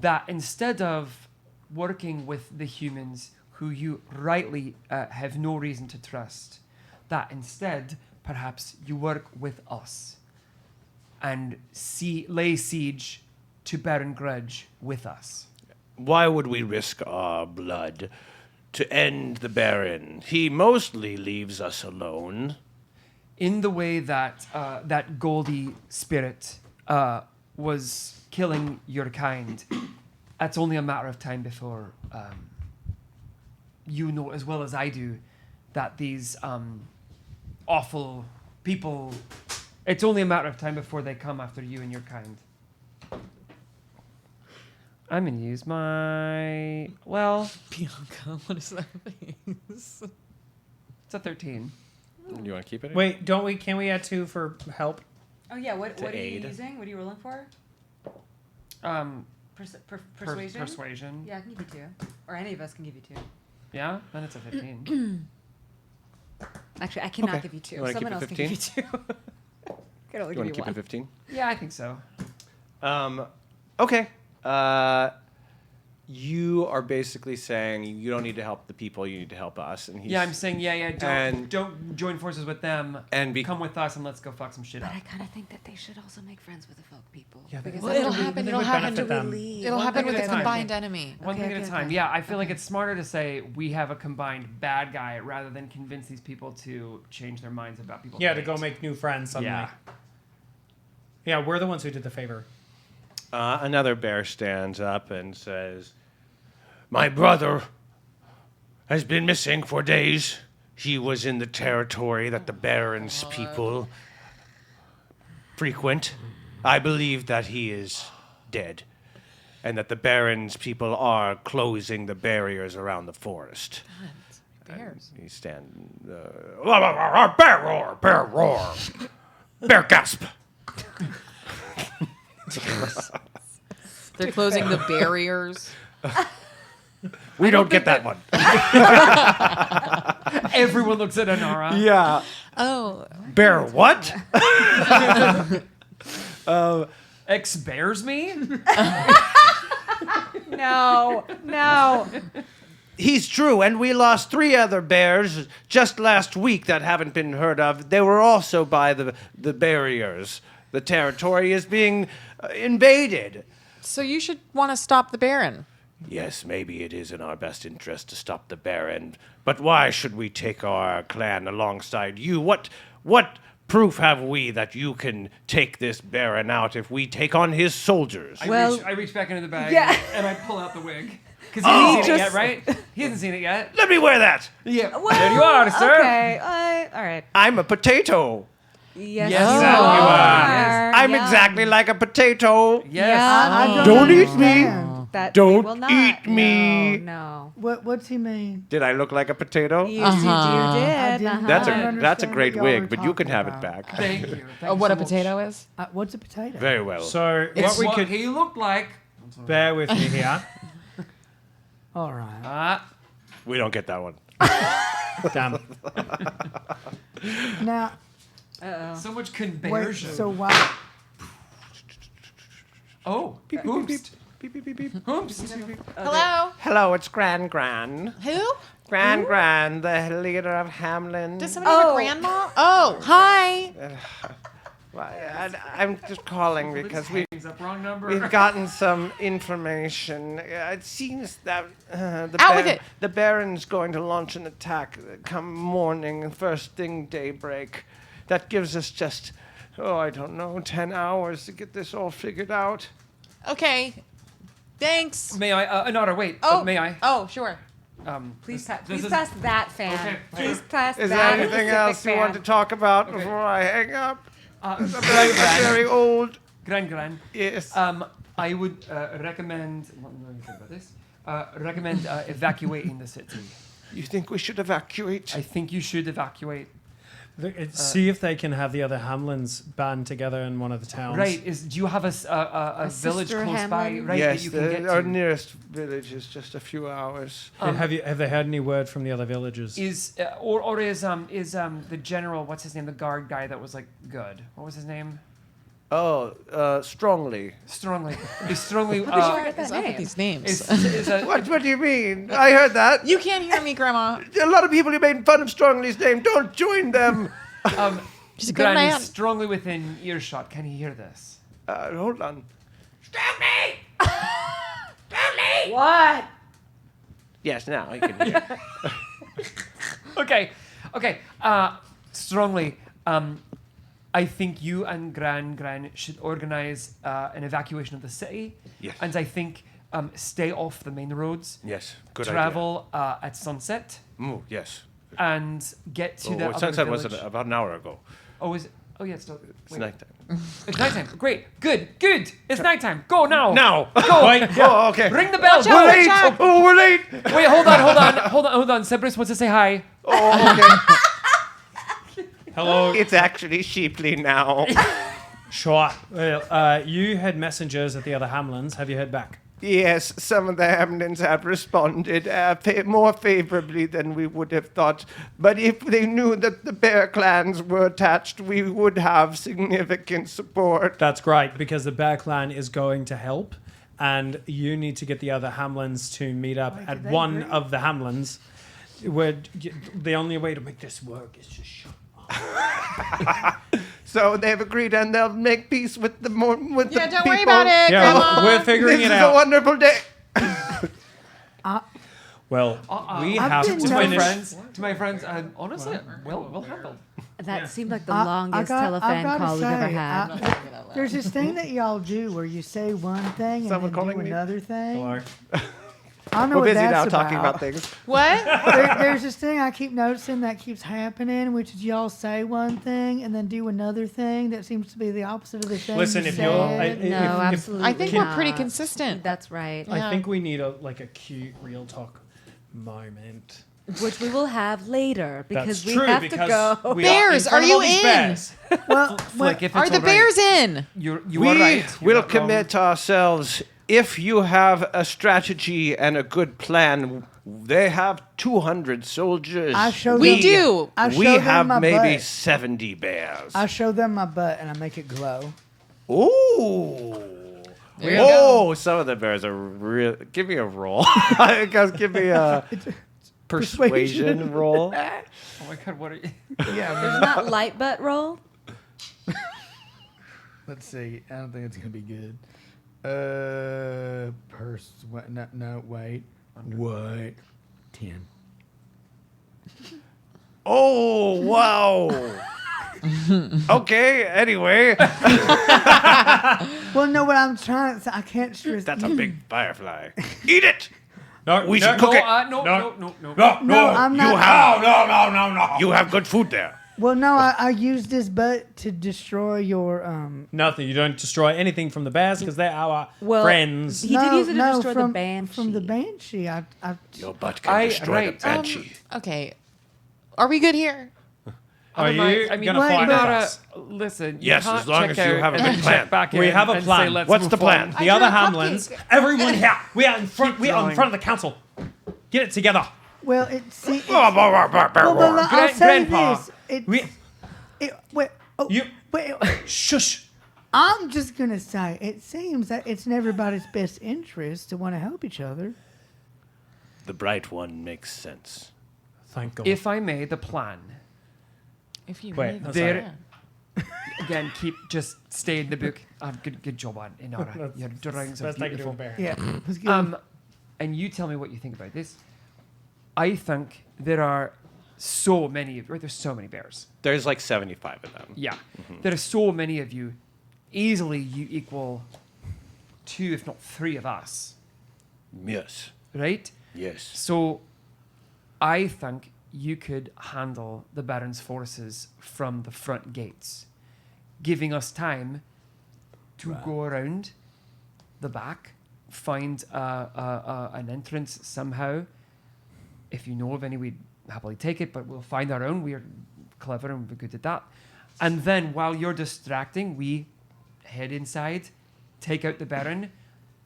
that instead of working with the humans who you rightly have no reason to trust, that instead, perhaps you work with us and lay siege to Baron Grudge with us. Why would we risk our blood to end the Baron? He mostly leaves us alone. In the way that that Goldie spirit was killing your kind, it's only a matter of time before you know as well as I do that these awful people. It's only a matter of time before they come after you and your kind. I'm gonna use my Bianca, what is that face? It's a 13. You want to keep it? Wait, don't we? Can we add 2 for help? Oh yeah, what are aid. you using? What are you rolling for? Persuasion? Persuasion. Yeah, I can give you 2. Or any of us can give you 2. Yeah, then it's a 15. Actually, I cannot Okay. give you 2. You wanna Someone keep else it can give you 2. Can only You want give to you keep it 15? Yeah, I think so. Okay. You are basically saying you don't need to help the people, you need to help us. And he's, Yeah, I'm saying And- don't join forces with them. And Come with us and let's go fuck some shit But up. I kind of think that they should also make friends with the folk people. Yeah, because Well, that's it'll what we- happen. they It'll would happen. benefit them. It'll One happen thing with at a a time. combined enemy. One thing at a time. okay. Yeah, I feel like it's smarter to say we have a combined bad guy rather than convince these people to change their minds about people. Yeah, they to go hate. make new friends suddenly. Yeah. Yeah, we're the ones who did the favor. Another bear stands up and says, "My brother has been missing for days. He was in the territory that the Baron's people frequent. I believe that he is dead, and that the Baron's people are closing the barriers around the forest." Bears. He stands, bear roar, bear roar, bear gasp. They're closing the barriers. We don't get that one. Everyone looks at Anara. Yeah. Oh, Bear what? X bears me? No. He's true, and we lost 3 other bears just last week that haven't been heard of. They were also by the barriers. The territory is being invaded. so you should want to stop the Baron. Yes, maybe it is in our best interest to stop the Baron, but why should we take our clan alongside you? What proof have we that you can take this Baron out if we take on his soldiers? I reach back into the bag Yeah. and I pull out the wig. Because he hasn't seen it yet, right? He hasn't seen it yet. Let me wear that. Yeah. Well, there you are, sir. Okay. All right. I'm a potato. Yes, Yes, you you are. I'm Yum. exactly like a potato. Yes. Yum. Don't eat me. understand. That Don't we will not. eat me. No. What's he mean? Did I look like a potato? You, Uh-huh. you I did. didn't- That's I a don't that's a understand great what y'all wig, are but you can talking have it about. back. Thank you. Thank What you a so much. potato is? What's a potato? Very well. So It's what we could he looked like. bear with me here. All right. We don't get that one. Damn. Now, So much wait. conversion. So why? Oh, oops. Oops. Hello? Hello, it's Gran. Who? Gran, the leader of Hamlin. Does somebody have a grandma? Oh, hi. I'm just calling because Hangs up, wrong number. we've gotten some information. It seems that Out with it. the Baron's going to launch an attack come morning, first thing daybreak. That gives us just, I don't know, 10 hours to get this all figured out. Okay. Thanks. May I? Nara, wait. Oh, May I? Oh, sure. Please, this please is- pass that fan. Okay. Please pass Is that. there anything specific else you want to fan. talk about before I hang up? I'm Gran, very old. Gran. Yes. I would recommend. Let me think about this. Recommend evacuating the city. You think we should evacuate? I think you should evacuate. See if they can have the other Hamlins band together in one of the towns. Right? Do you have a village sister close by? Hamlin? Right, Yes, that you can get our to? nearest village is just a few hours. Have they heard any word from the other villagers? Is the general? What's his name? The guard guy that was like good. What was his name? Strongly. Strongly. Is strongly. How did you get What's that up with name? these names? Is a, What do you mean? I heard that. You can't hear me, Grandma. A lot of people who made fun of Strongly's name. Don't join them. She's a good Gran man. is strongly within earshot. Can he hear this? Hold on. What? Yes, now I can hear. Okay. Strongly. I think you and Gran should organize an evacuation of the city. Yes. And I think stay off the main roads. Yes, good Travel at sunset idea. Yes. and get to the other sunset village. was about an hour ago. Oh, is it? Oh, yeah, it's still. It's wait. nighttime. It's nighttime. Great. Good. It's nighttime. Go now. Now. Go. Oh, okay. Ring the bell. Watch Go. out. We're late. Jack. Oh, we're late. Wait, hold on. Cerberus wants to say hi. Oh, okay. Hello. It's actually Sheeply now. Sure. Well, you had messengers at the other Hamlins. Have you heard back? Yes, some of the Hamlins have responded more favorably than we would have thought. But if they knew that the Bear clans were attached, we would have significant support. That's great, because the Bear Clan is going to help, and you need to get the other Hamlins to meet up Wait, at did they one agree? of the Hamlins. Where the only way to make this work is just shut up. So they've agreed, and they'll make peace with the with Yeah, the don't people. worry about it, Yeah, Grandma. we're figuring This it is out. a wonderful day. Well, we I've have been to To my finish. friends, honestly, well handled. That seemed like the I longest I've telefan gotta call we've ever say, had. There's this thing that y'all do where you say one thing and Someone then do calling me? another thing. Hello. I don't know We're what busy now that's talking about things. What? There's this thing I keep noticing that keeps happening, which is y'all say one thing and then do another thing that seems to be the opposite of the thing. Listen, you if you're- said. I- No, if- absolutely I think not. we're pretty consistent. That's right. I think we need a cute real talk moment. Which we will have later because That's we true, have because to go. we Bears, in front are of you all these in? bears. Well, Flick, if Are it's the all right. bears in? You We are right. You're will not wrong. commit ourselves. If you have a strategy and a good plan, they have 200 soldiers. I show We them, do. I We show them have my maybe butt. 70 bears. I show them my butt and I make it glow. Ooh. There you Oh, some of the bears are real. Give me a roll. Guys, give me a persuasion roll. Oh my god, what are you? There's not light butt roll. Let's see. I don't think it's gonna be good. No, wait. What? 10. Oh, wow. Okay, anyway. Well, no, what I'm trying to say, I can't stress. That's a big firefly. Eat it. No, We no, should cook No, it. no. No, I'm not. You have good food there. Well, no, I used this butt to destroy your Nothing. You don't destroy anything from the bears because they're our Well, friends. He did use it to destroy the from, banshee. From the banshee, I Your butt can destroy right, the banshee. Okay. Are we good here? Are you I mean, gonna wait, find but- us? Listen. Yes, you can't as long check as you out have a and good then plan. check back We in have a and say, plan. "Let's What's move the plan?" forward." The I other drew a Hamlins, cupcake. everyone here. We are in front. We are in drawing. front of the council. Get it together. well, it see. It, Oh, well, but I'll say Grandpa, this. It, We, wait, oh, you, wait. shush. I'm just gonna say, it seems that it's in everybody's best interest to want to help each other. The bright one makes sense. Thank God. If I may, the plan. If you Wait, made that's the there- plan. Again, just stay in the book. Good job on Inara. That's- Your drawings are Best I can do beautiful. with Bear. Yeah. Let's get And you tell me what you think about this. I think there are so many of you. There's so many bears. There's like 75 of them. Yeah. There are so many of you. Easily you equal 2, if not 3 of us. Yes. Right? Yes. So I think you could handle the Baron's forces from the front gates, giving us time to go around the back, find an entrance somehow. If you know of any, we'd happily take it, but we'll find our own. We're clever and we're good at that. And then while you're distracting, we head inside, take out the Baron,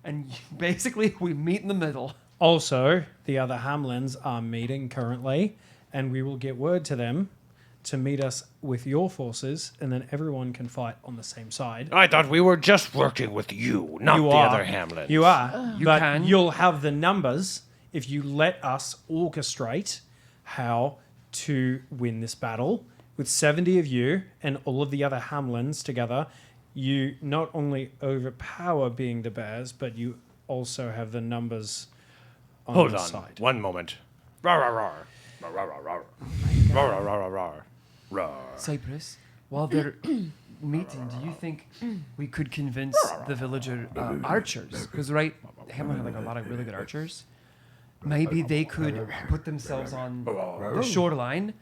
and basically we meet in the middle. Also, the other Hamlins are meeting currently, and we will get word to them to meet us with your forces, and then everyone can fight on the same side. I thought we were just working with you, not You the are. other Hamlins. You are, You but can. you'll have the numbers if you let us orchestrate how to win this battle. With 70 of you and all of the other Hamlins together, you not only overpower being the bears, but you also have the numbers on Hold your on. side. One moment. Rar, rar, rar. Rar, rar, rar, rar. Rar, rar, rar, rar, rar. Rar. Cypress, while they're meeting, do you think we could convince the villager archers? Because Hamlin had like a lot of really good archers. Maybe they could put themselves on the shoreline,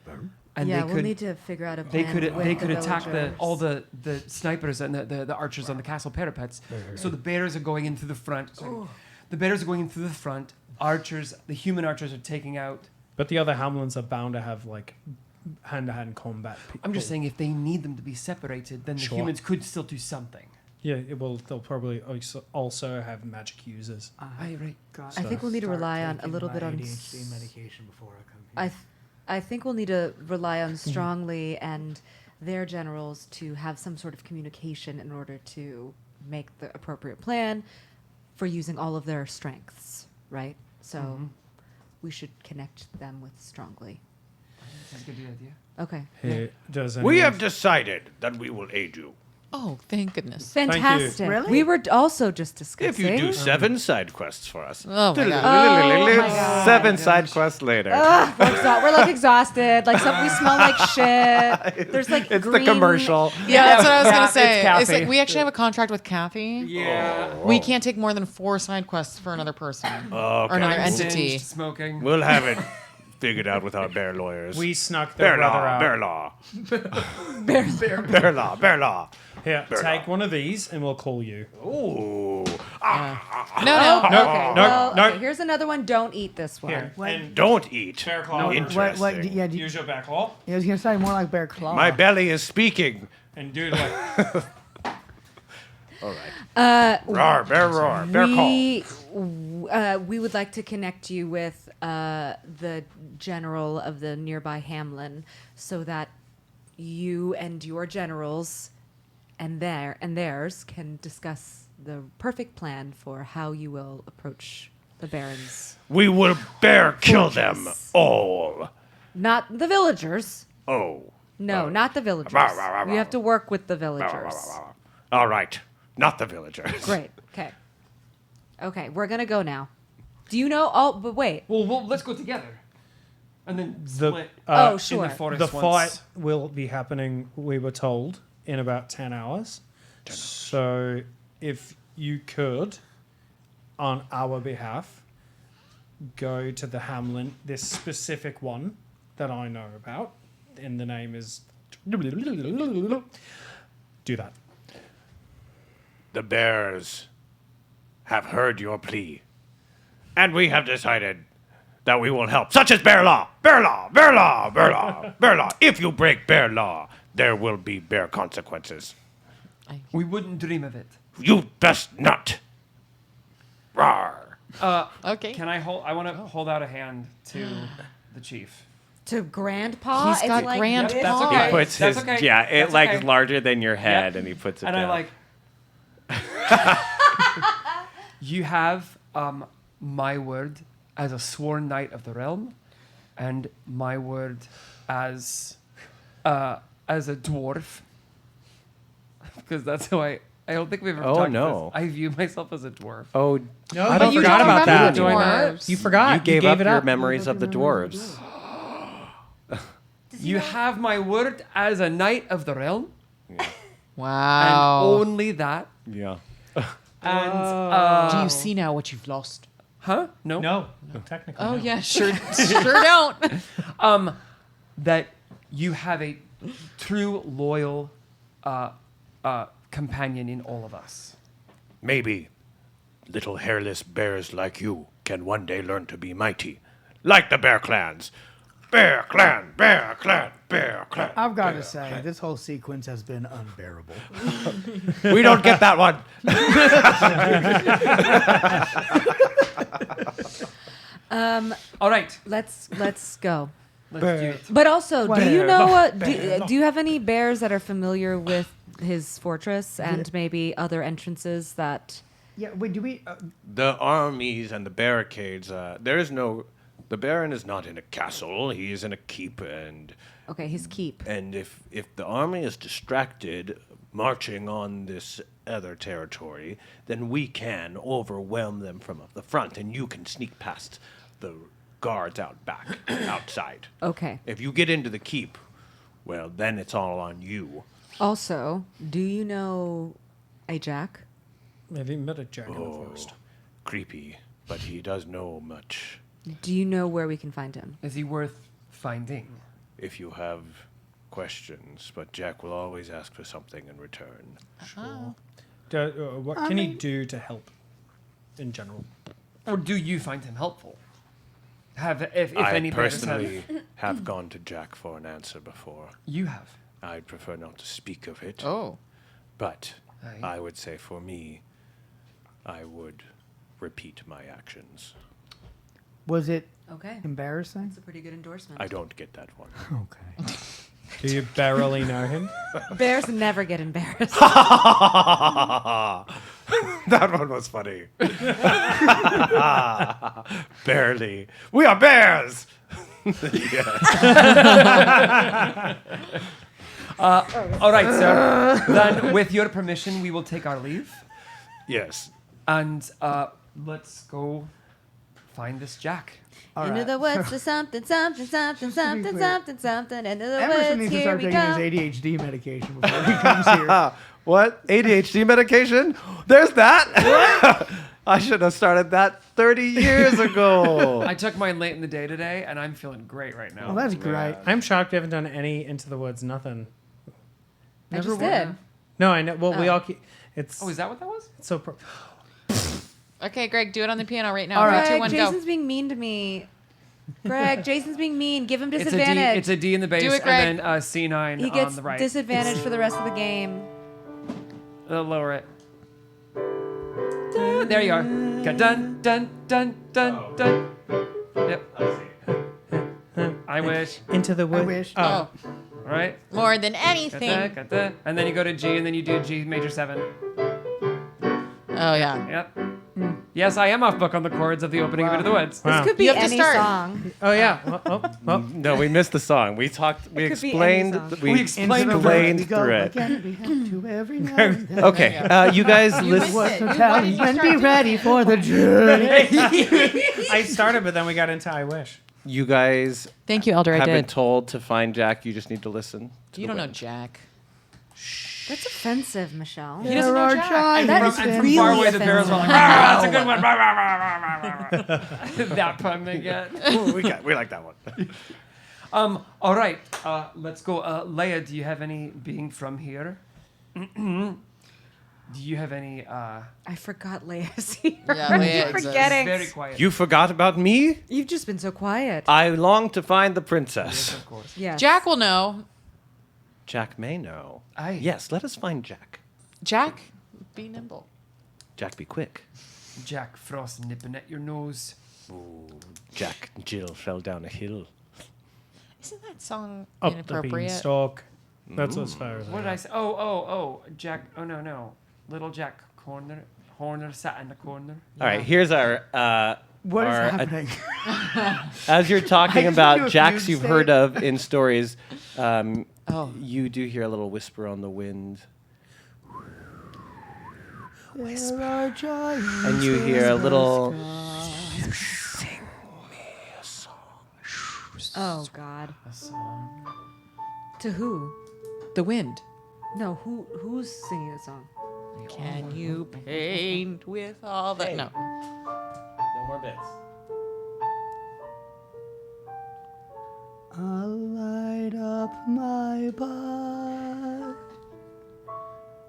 and yeah, they we'll could need to figure out a they plan. could with they the could attack villagers. all the snipers and the archers on the castle parapets. So the bears are going in through the front. The bears are going in through the front. Archers, the human archers, are taking out. But the other Hamlins are bound to have like hand-to-hand combat. I'm just saying, if they need them to be separated, then the Sure. humans could still do something. Yeah, they'll probably also have magic users. Right. I think we'll need to rely on a little bit on ADHD medication before I come here. I think we'll need to rely on Strongly and their generals to have some sort of communication in order to make the appropriate plan for using all of their strengths, right? So we should connect them with Strongly. That's a good idea. Okay. Here, does We anyone- have decided that we will aid you. Oh, thank goodness. you. Fantastic. Really? We were also just discussing. If you do 7 side quests for us. Oh my god. Oh my God. 7 side quests later. We're like exhausted. Like we smell like shit. There's like It's green. the commercial. Yeah, that's what I was Yeah, gonna it's say. It's Kathy. like we actually have a contract with Kathy. Yeah. We can't take more than 4 side quests for another person or another entity. Singed, smoking. We'll have it figured out with our bear lawyers. We snuck their bear brother law, out. bear law. Bear law, bear law. Here, Bear take law. one of these and we'll call you. Ooh. No, Oh, no. okay. no, Well, no. okay, here's another one. Don't eat this one. Here, What? and Don't eat. bear claw. Interesting. Yeah, do you- Use your back claw I was gonna say more like bear claw. My belly is speaking. and do like All right. Roar, bear roar, bear call. We would like to connect you with the general of the nearby Hamlin, so that you and your generals and theirs can discuss the perfect plan for how you will approach the barons. We will bear kill them Fortress. all. Not the villagers. Oh. No, not the villagers. Rah, rah, rah, We rah. have to work with the Rah, rah, villagers. rah, rah. All right. Not the villagers. Great. Okay. Okay, we're gonna go now. Do you know all? But wait. Well, let's go together, and then split. Oh, In sure. the forest the once. fight will be happening, we were told, in about 10 hours. So if you could, on our behalf, go to the Hamlin, this specific one that I know about, and the name is... Do that. The bears have heard your plea, and we have decided that we will help, such as bear law, bear law, bear law, bear law, bear law. If you break bear law, there will be bear consequences. We wouldn't dream of it. You best not. Rawr. Okay. Can I hold? I want to hold out a hand to the chief. To Grandpa. He's got Grandpa. this That's He okay. puts That's his okay. yeah, it That's like okay. is larger than your head, and he puts it And down. I like. You have my word as a sworn knight of the realm And my word as a dwarf, because that's how I don't think we've ever Oh, talked no. about this. I view myself as a dwarf. Oh, No, I don't you forgot don't about that. remember Do I not? dwarves. You forgot. You gave gave up it your up. memories of the dwarves. You have my word as a knight of the realm, Wow. and only that. Yeah. And Do you see now what you've lost? huh? No. No, technically. Oh no. yeah, sure don't. That you have a true loyal companion in all of us. Maybe little hairless bears like you can one day learn to be mighty, like the bear clans. Bear clan, bear clan, bear clan. I've got to say, this whole sequence has been unbearable. We don't get that one. All right. Let's go. Let's do it. But also, do you Whatever. know? Do you have any bears that are familiar with his fortress and maybe other entrances that? Yeah, wait, do we... The armies and the barricades, there is no... The Baron is not in a castle, he is in a keep, and Okay, his keep. if the army is distracted marching on this other territory, then we can overwhelm them from the front, and you can sneak past the guards out back, outside. Okay. If you get into the keep, well, then it's all on you. Also, do you know a Jack? Have you met a Jack in the Oh, Forest? creepy, but he does know much. Do you know where we can find him? Is he worth finding? If you have questions, but Jack will always ask for something in return. What can he do to help in general? Or do you find him helpful? If I any bears personally have gone to Jack for an answer before. you have. I'd prefer not to speak of it, Oh. but Aye. I would say for me, I would repeat my actions. Was it Okay. embarrassing? That's a pretty good endorsement. I don't get that one. Okay. Do you barely know him? Bears never get embarrassed. That one was funny. Barely. We are bears! All right, sir. Then, with your permission, we will take our leave Yes. and let's go find this Jack. Into the woods to something, something, something, something, clear. something, something. Into the Emerson woods, needs to here start we taking his come. ADHD medication before he comes here. What? ADHD medication? There's that? I should have started that 30 years ago. I took mine late in the day today, and I'm feeling great right now. Well, that's great. I'm shocked we haven't done any Into the Woods, nothing. I just did. No, I know. Well, we Oh. all keep. It's, Oh, is that what that was? it's so. Okay, Greg, do it on the piano right now. All Three, right, two, one, go. Jason's being mean to me. Greg, Jason's being mean. Give him It's disadvantage. a D in the bass, Do it, Greg. and then C9 He on gets the right. disadvantage for the rest of the game. Lower it. There you are. Dun dun dun dun dun dun. Yep. I wish. Into the Woods. wish. Oh, Right. more than anything. And then you go to G, and then you do G major 7. Oh yeah. Yep. Yes, I am off book on the chords of the opening of Into the Woods. Wow. This could be You have to any start. song. Oh yeah. Well. No, we missed the song. We talked. We It could be any explained. song. We We explained Into the explained woods we go through it. again, we have to every now and then. Okay, you guys listen. What's You- the why tally? did you And start be doing ready that? for the journey. I started, but then we got into I Wish. You guys Thank you, Elder. I have been did. told to find Jack. You just need to listen. To You the don't know wind. Jack. That's offensive, Michelle. He doesn't know There are Jack. giants That is And from really far away, the bears were like, offensive. "Rah, that's a good one." Rah, rah, rah, rah, rah, rah, rah." That pun they get. We like that one. All right. Let's go. Leia, do you have any being from here? Do you have any? I forgot Leia's here. Yeah, I Leia keep exists. forgetting. Very quiet. You forgot about me? You've just been so quiet. I long to find the Yes, princess. of course. Yes. Jack will know. Jack may know. Aye. Yes, let us find Jack. Jack, be nimble. Jack, be quick. Jack Frost nipping at your nose. Ooh, Jack and Jill fell down a hill. Isn't that song Up the inappropriate? beanstalk. That's as far as What did I say? Oh, Jack. Oh, no. Little Jack Horner sat in the corner. All right, here's our What is are happening? as you're I talking just about do a jacks fugue you've state. heard of in stories, Oh. you do hear a little whisper on the wind, There are giants and you hear a in the little. sky. Oh God. A song. To who? The wind. No, who's singing the song? Can you paint with all the... Hey. No. No more bits. I'll light up my butt.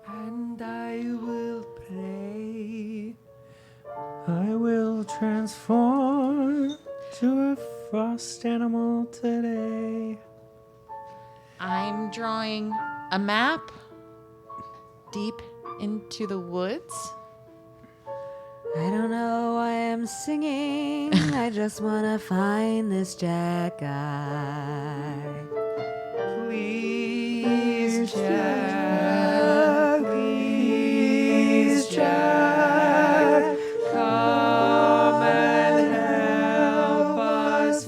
And I will play. I will transform to a frost animal today. I'm drawing a map deep into the woods. I don't know why I'm singing. I just wanna find this Jack guy. Please, Jack. Please, Jack. Come and help us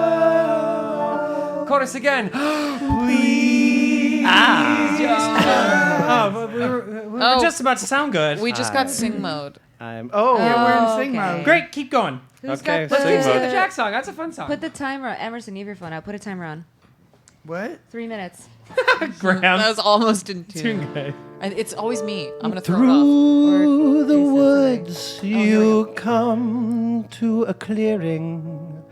now. Chorus again. Please. Oh, but we were Oh. just about to sound good. We just got sing mode. Yeah, We're in sing okay. mode. Great, keep going. Who's Okay, got sing Keep singing mode. the Jack song. That's a fun song. Put the timer on. Emerson, you have your phone out. Put a timer on. What? 3 minutes. Graham. That was almost in Doing tune. good. And it's always me. I'm gonna throw it off. Through the Jason, woods here we you come to a clearing.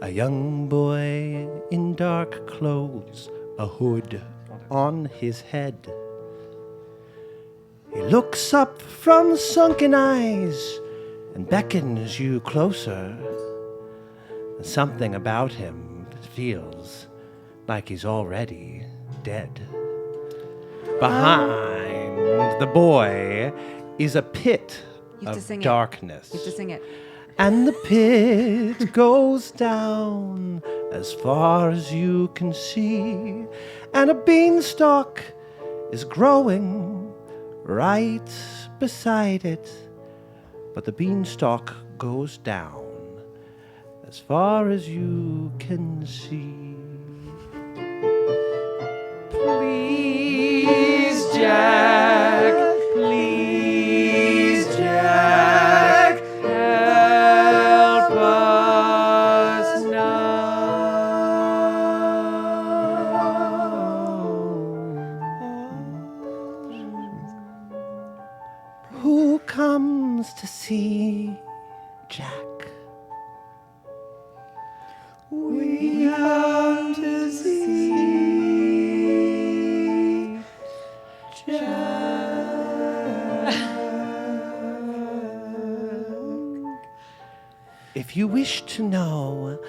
A young boy in dark clothes, a hood on his head. He looks up from sunken eyes and beckons you closer. Something about him feels like he's already dead. Behind the boy is a pit You have to of sing it. darkness. You have to sing it. And the pit goes down as far as you can see. And a beanstalk is growing right beside it. But the beanstalk goes down as far as you can see. Please, Jack. Please, Jack. Help us now. Who comes to see Jack? We come to see If you wish to know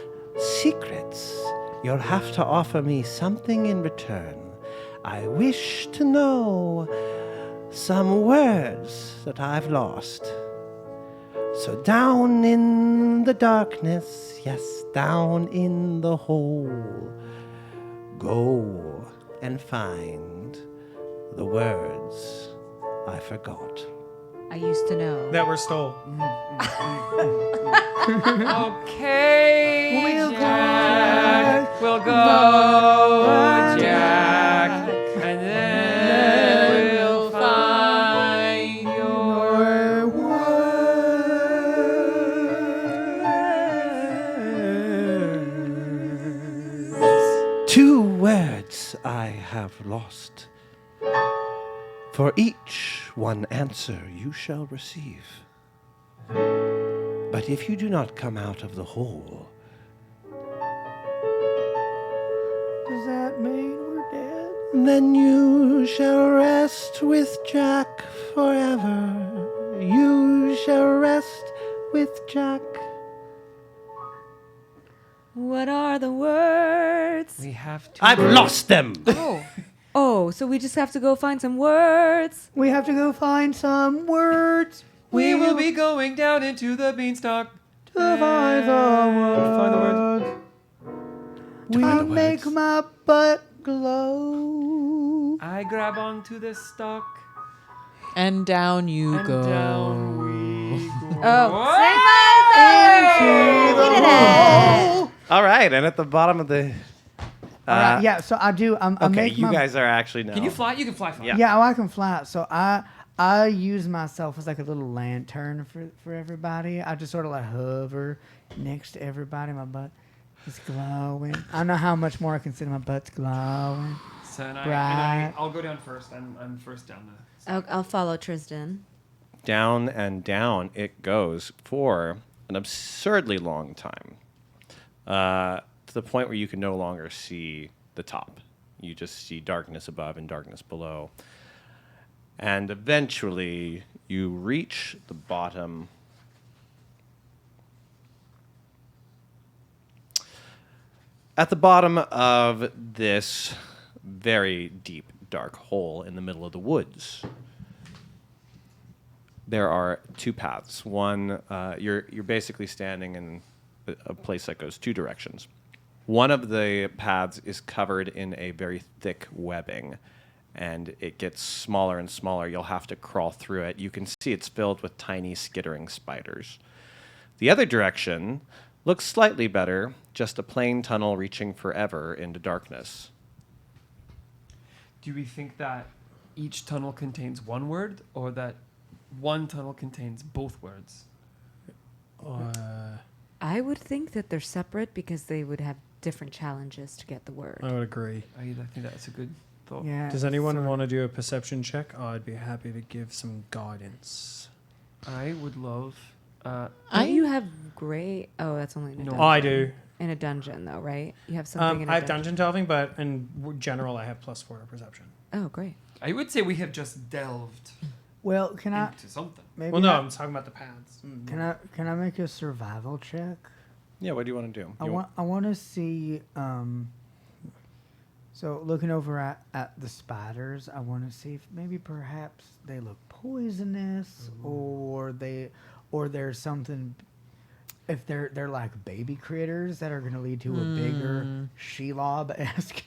secrets, you'll have to offer me something in return. I wish to know some words that I've lost. So down in the darkness, yes, down in the hole, go and find the words I forgot. I used to know. that were stole. Okay, We'll Jack. We'll go, Jack. And then we'll find your words. 2 words I have lost. For each one answer you shall receive. But if you do not come out of the hole, Does that mean we're dead? then you shall rest with Jack forever. You shall rest with Jack. What are the words? We have to. I've lost them. Oh, so we just have to go find some words. We have to go find some words. We will be going down into the beanstalk to find the words. find the words. I'll make my butt glow. I grab onto the stalk And down you and go. down we go. All right, and at the bottom of the. All right, yeah, so I do. I Okay, make you my, guys are actually now. Can you fly? You can fly. Yeah. Yeah, oh, I can fly. So I use myself as like a little lantern for everybody. I just sort of like hover next to everybody. My butt is glowing. I don't know how much more I can see. My butt's glowing. So Right. I'll go down first. I'm first down the. I'll follow Tristan. Down and down it goes for an absurdly long time, to the point where you can no longer see the top. You just see darkness above and darkness below. And eventually, you reach the bottom. At the bottom of this very deep, dark hole in the middle of the woods, there are two paths. One, you're basically standing in a place that goes two directions. One of the paths is covered in a very thick webbing, and it gets smaller and smaller. You'll have to crawl through it. You can see it's filled with tiny skittering spiders. The other direction looks slightly better, just a plain tunnel reaching forever into darkness. Do we think that each tunnel contains one word, or that one tunnel contains both words? I would think that they're separate because they would have different challenges to get the word. I would agree. I think that's a good thought. Yeah. Does anyone want to do a perception check? I'd be happy to give some guidance. I would love. Don't you have great? Oh, that's only in a No. dungeon. Oh, I do. In a dungeon, though, right? You have something in a I have dungeon delving, but in general, I have +4 to perception. Oh, great. I would say we have just delved Well, can I into something. maybe Well, no, I- I'm talking about the paths. can I make a survival check? Yeah, what do you want to do? I want to see. So looking over at the spiders, I want to see if maybe perhaps they look poisonous, or there's something. If they're like baby critters that are going to lead to a bigger Shelob-esque.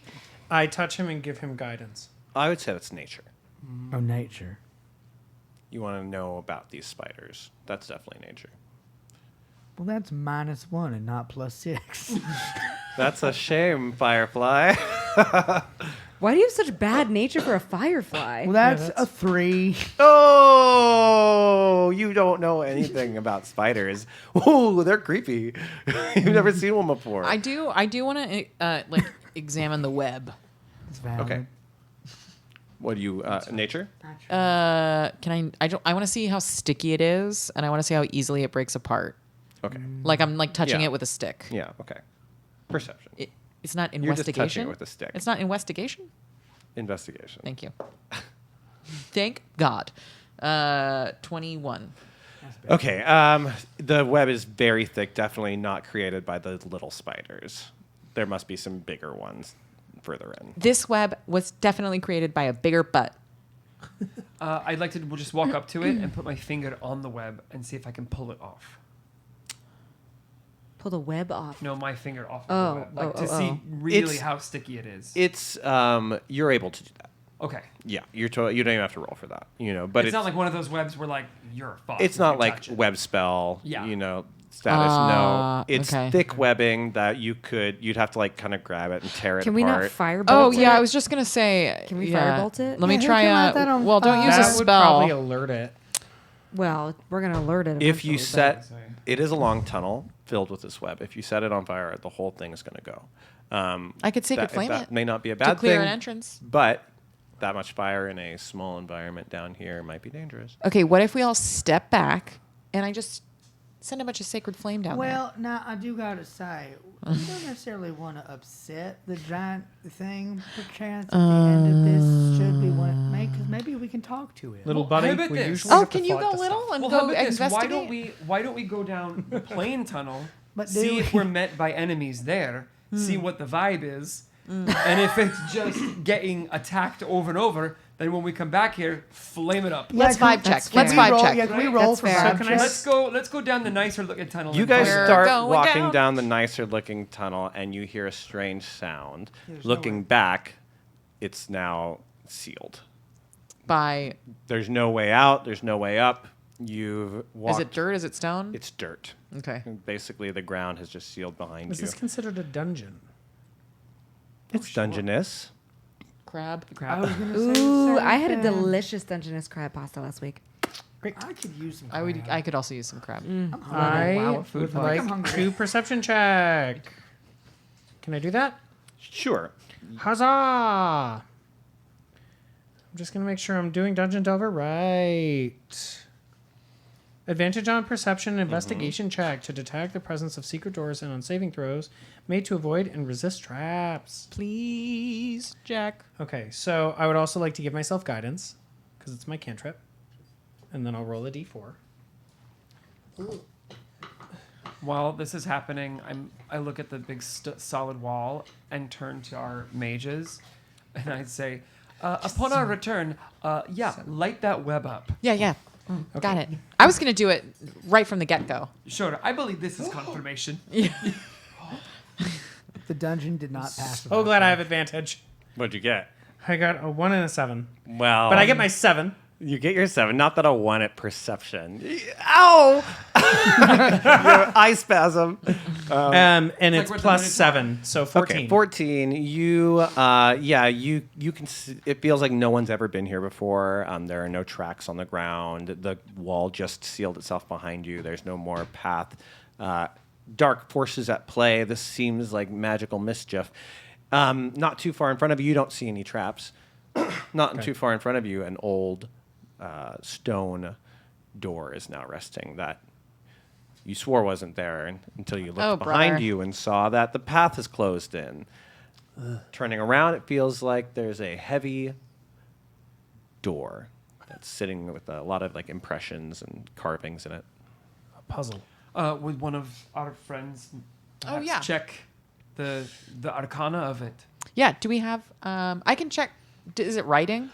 I touch him and give him guidance. I would say that's nature. Oh, nature. You want to know about these spiders. That's definitely nature. Well, that's -1 and not +6. That's a shame, Firefly. Why do you have such bad nature for a firefly? Well, that's a 3. Oh, you don't know anything about spiders. Oh, they're creepy. You've never seen one before. I do want to like examine the web. It's valid. Okay. What do you, nature? Can I want to see how sticky it is, and I want to see how easily it breaks apart. Okay. Like I'm like touching Yeah. it with a stick. Yeah, okay. Perception. It's not You're just touching investigation. it with a stick. It's not investigation. Investigation. Thank you. Thank God. 21. Okay. The web is very thick, definitely not created by the little spiders. There must be some bigger ones further in. This web was definitely created by a bigger butt. I'd like to just walk up to it and put my finger on the web and see if I can pull it off. Pull the web off. No, my finger off Oh, of the web. Like oh, to oh, see oh. really It's- how sticky it is. It's you're able to do that. Okay. Yeah, you don't even have to roll for that. But It's not like one of those webs where like you're fucked. it's if not you like touch it. web spell. Yeah. Status. No, it's okay. thick webbing that you'd have to like kind of grab it and tear it Can we apart. not firebolt Oh it? yeah, I was just gonna say. Can we yeah. firebolt it? Let me Yeah, who try. can light that on Well, don't use a That would probably spell. alert it. Well, we're going to alert it. If you eventually, but- set, it is a long tunnel filled with this web. If you set it on fire, the whole thing is going to go. I could sacred flame that it may not be a to bad clear thing, an entrance. but that much fire in a small environment down here might be dangerous. Okay, what if we all step back and I just send a bunch of sacred flame down there? Well, now I do gotta say, we don't necessarily want to upset the giant thing. Perchance at the end of this, should we want to make? Because maybe we can talk to it. Little Well, buddy, how about we this? usually Oh, have to can you fight go the little stuff. and Well, go how about this? investigate? Why don't we go down the plain tunnel, But see do if we- we're met by enemies there, see what the vibe is, and if it's just getting attacked over and over, then when we come back here, flame it up. Let's can- vibe check. that's Let's fair. vibe roll, check. Yeah, can we Right? roll That's for fair. vibe So can I check? Let's go down the nicer looking tunnel. You and guys find- We're start going walking down. down the nicer looking tunnel, and you hear a strange sound. There's Looking nowhere. back, it's now sealed. By There's no way out. There's no way up. You've walked. Is it dirt? Is it stone? It's dirt. Okay. Basically, the ground has just sealed behind Is you. this considered a dungeon? It's dungeness. Crab. I was gonna say the Ooh, same I had a thing. delicious Dungeness crab pasta last week. I could use some. I could also use some crab. I'm I hungry. Wow, food would fight. like I'm hungry. to perception check. Can I do that? Sure. Huzzah! I'm just gonna make sure I'm doing Dungeon Delver right. Advantage on perception and investigation check to detect the presence of secret doors and on saving throws made to avoid and resist traps. Please, Jack. Okay, so I would also like to give myself guidance because it's my cantrip, and then I'll roll a d4. While this is happening, I look at the big solid wall and turn to our mages, and I say, upon our return, light that web up. Yeah. Got it. I was going to do it right from the get-go. Sure, I believe this is confirmation. The dungeon did not pass. Oh, glad I have advantage. What'd you get? I got a 1 and a 7, Well, but I get my 7. You get your 7. Not that I won at perception. Ow! Your eye spasm. And like it's we're at the plus Minotaur. 7, so 14. Okay, 14. You, you can. It feels like no one's ever been here before. There are no tracks on the ground. The wall just sealed itself behind you. There's no more path. Dark forces at play. This seems like magical mischief. Not too far in front of you, you don't see any traps. Not too far in front of you, an old stone door is now resting that you swore wasn't there until you looked Oh, behind brother. you and saw that the path is closed in. Turning around, it feels like there's a heavy door that's sitting with a lot of like impressions and carvings in it. A puzzle. Would one of our friends perhaps yeah. check the arcana of it? Yeah, do we have... I can check... Is it writing?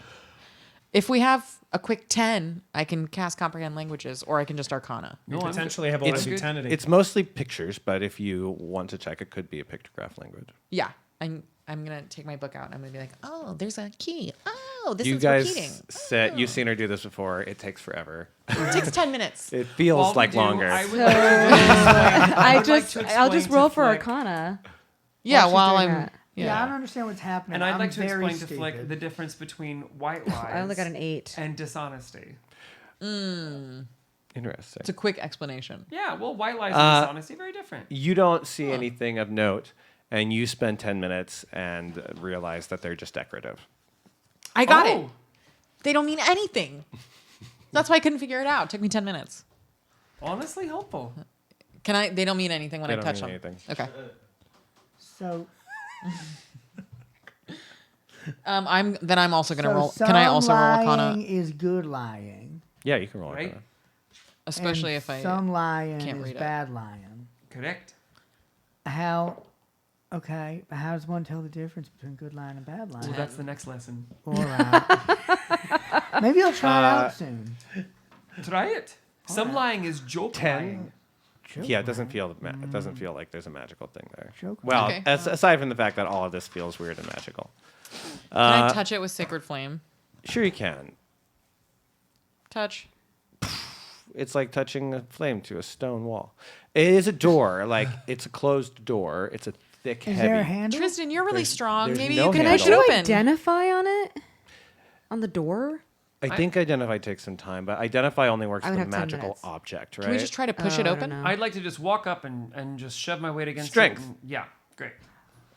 If we have a quick 10, I can cast Comprehend Languages, or I can just Arcana. You No, I'm potentially good. have a It's level good. 10 at It's mostly pictures, but if you want to check, it could be a pictograph language. Yeah, I'm going to take my book out, and I'm going to be like, oh, there's a key. Oh, this You is guys repeating. said you've seen her do this before. It takes forever. It takes 10 minutes. It feels While we like do, longer. I would like to explain- I'll just to roll for Flick- Arcana. Yeah, she's while doing I'm... that. Yeah, I don't understand what's happening. And I'd I'm like to very explain to stupid. Flick the difference between white lies I only got an 8. and dishonesty. Interesting. It's a quick explanation. Yeah, well, white lies and dishonesty very different. You don't see anything of note, and you spend 10 minutes and realize that they're just decorative. I got it. Oh, They don't mean anything. That's why I couldn't figure it out. It took me 10 minutes. honestly helpful. Can I? They don't mean anything when They I don't touch mean them. anything. Okay. So, I'm also gonna so roll. Can I also roll lying Arcana? is good lying. Yeah, you can roll Right? Arcana. Especially and if I. some lying can't is read it. bad lying. Correct. How? Okay, how does one tell the difference between good lying and bad lying? Well, that's the next lesson. All right. Maybe I'll try it out soon. Try it. Some lying is joke 10. lying. Joke Yeah, it doesn't lying. feel it doesn't feel like there's a magical thing there. Joke Well, Okay. aside from the fact that all of this feels weird and magical. Can I touch it with Sacred Flame? Sure you can. Touch. It's like touching a flame to a stone wall. It is a door, like it's a closed door. It's a thick, Is heavy. there a handle? Tristan, you're really There's- strong. there's Maybe no you can handle. push Can I it do open. identify on it? On the door? I think identify takes some time, but identify only works I would with a have 10 magical minutes. object, right? Can we just try to push it I don't open? know. I'd like to just walk up and just shove my weight against Strength. it. and- yeah, great.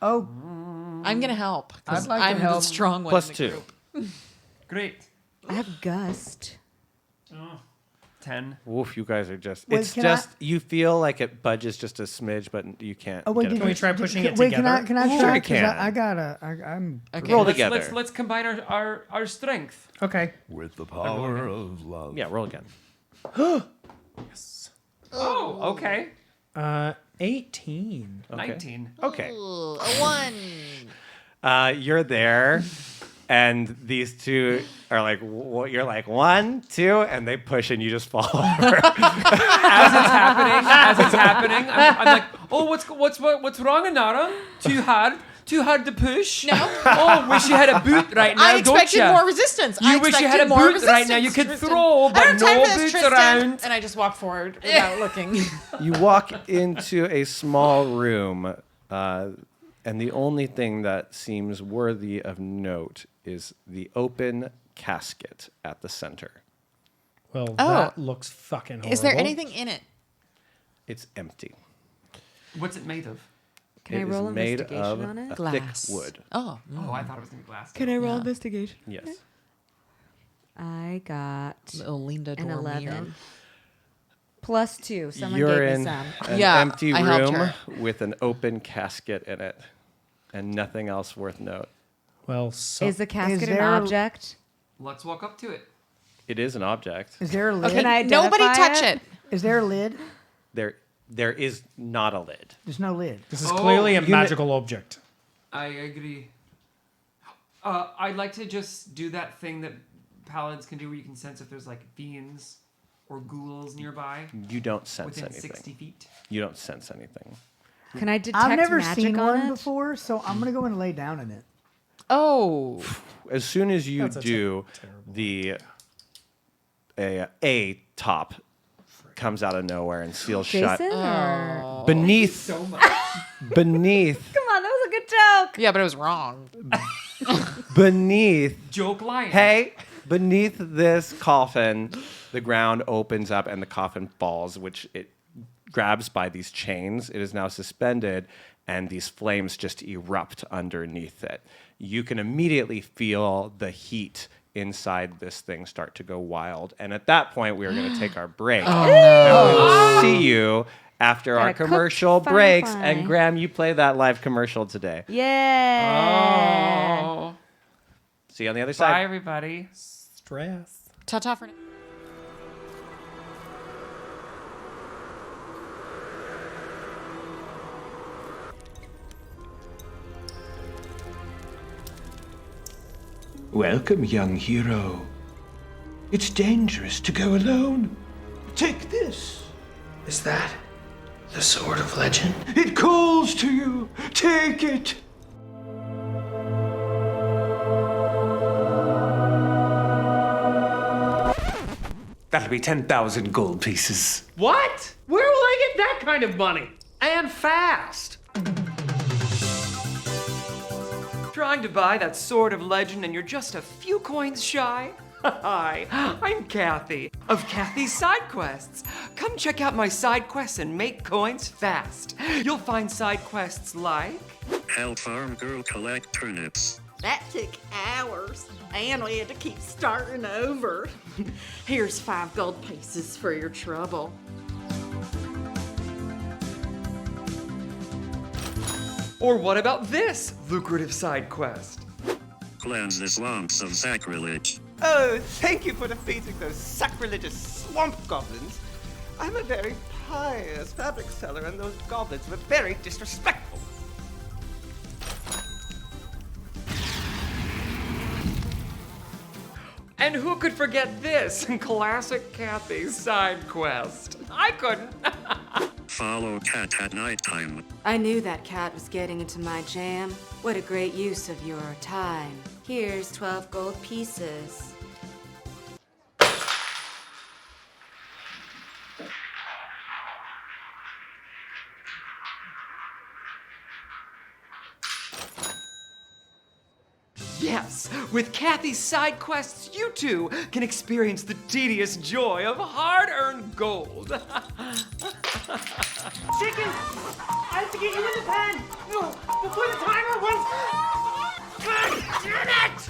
Oh, I'm gonna help. 'cause I'd like to I'm help. the strong one. Plus in the 2. group. Great. I have Gust. 10. Oof, you guys are just. Wait, it's can just you feel like it budges just a smidge, but you can't. oh wait, get it Can we back. try pushing it wait, together? Can I Sure try? you 'Cause can. I gotta. I'm. Okay. Roll let's- together. Let's combine our strength. Okay. With the power of love. Yeah, roll again. Oh, okay. 18. Okay. 19. Okay. Ooh, a 1. You're there, and these two are like, you're like 1, 2, and they push, and you just fall over. As it's happening, I'm like, oh, what's wrong, Anara? Too too hard to push? No. Oh, wish you had a boot right now, I expected don't more you? resistance. You I wish you expected had a more boot right now. You resistance, could Tristan. throw, I but don't have time no for this, boots Tristan. around. And I just walk forward without looking. You walk into a small room, and the only thing that seems worthy of note is the open casket at the center. Well, that looks fucking horrible. Is there anything in it? It's empty. What's it made of? Can I It is roll made investigation of on it? a Glass. thick wood. Oh. Oh, I thought it was going to be glass. Can I roll Yeah. investigation? Yes. I got Little Linda an Dormier. 11. Plus 2. Someone You're gave in me some. an Yeah, empty I helped room her. with an open casket in it, and nothing else worth note. Well, so Is the casket an there- object? Let's walk up to it. It is an object. Is there a lid? Can I Nobody identify touch it. Is there a lid? There is not a lid. There's no lid. this is clearly a you magical object. I agree. I'd like to just do that thing that paladins can do where you can sense if there's like fiends or ghouls nearby You don't sense within anything. 60 feet. You don't sense anything. Can I detect I've never magic seen on one it? before, so I'm gonna go and lay down in it. Oh. As soon as you That's a do, terrible a top comes out of nowhere and seals shut. Jason? Or... Beneath, So much. beneath, Come on, that was a good joke. Yeah, but it was wrong. beneath. Joke lion. Hey, beneath this coffin, the ground opens up and the coffin falls, which it grabs by these chains. It is now suspended, and these flames just erupt underneath it. You can immediately feel the heat inside this thing start to go wild. And at that point, we are going to take our break. And we will see you after our Gotta cook commercial breaks. firefly. And Graham, you play that live commercial today. Yeah. Oh. See you on the other Bye, side. everybody. Stress. Ta-ta for now. Welcome, young hero. It's dangerous to go alone. Take this. Is that the Sword of Legend? It calls to you. Take it. That'll be 10,000 gold pieces. What? Where will I get that kind of money? And fast. Trying to buy that Sword of Legend and you're just a few coins shy? Hi, I'm Kathy of Kathy's Side Quests. Come check out my side quests and make coins fast. You'll find side quests like Help farm girl collect turnips. That took hours, and we had to keep starting over. Here's 5 gold pieces for your trouble. Or what about this lucrative side quest? Cleanse the swamps of sacrilege. Oh, thank you for defeating those sacrilegious swamp goblins. I'm a very pious fabric seller, and those goblins were very disrespectful. And who could forget this? Classic Kathy's side quest. I couldn't. Follow cat at nighttime. I knew that cat was getting into my jam. What a great use of your time. Here's 12 gold pieces. Yes, with Kathy's side quests, you too can experience the tedious joy of hard-earned gold. Chicken! I have to get you in the pen! No, before the timer runs... God damn it!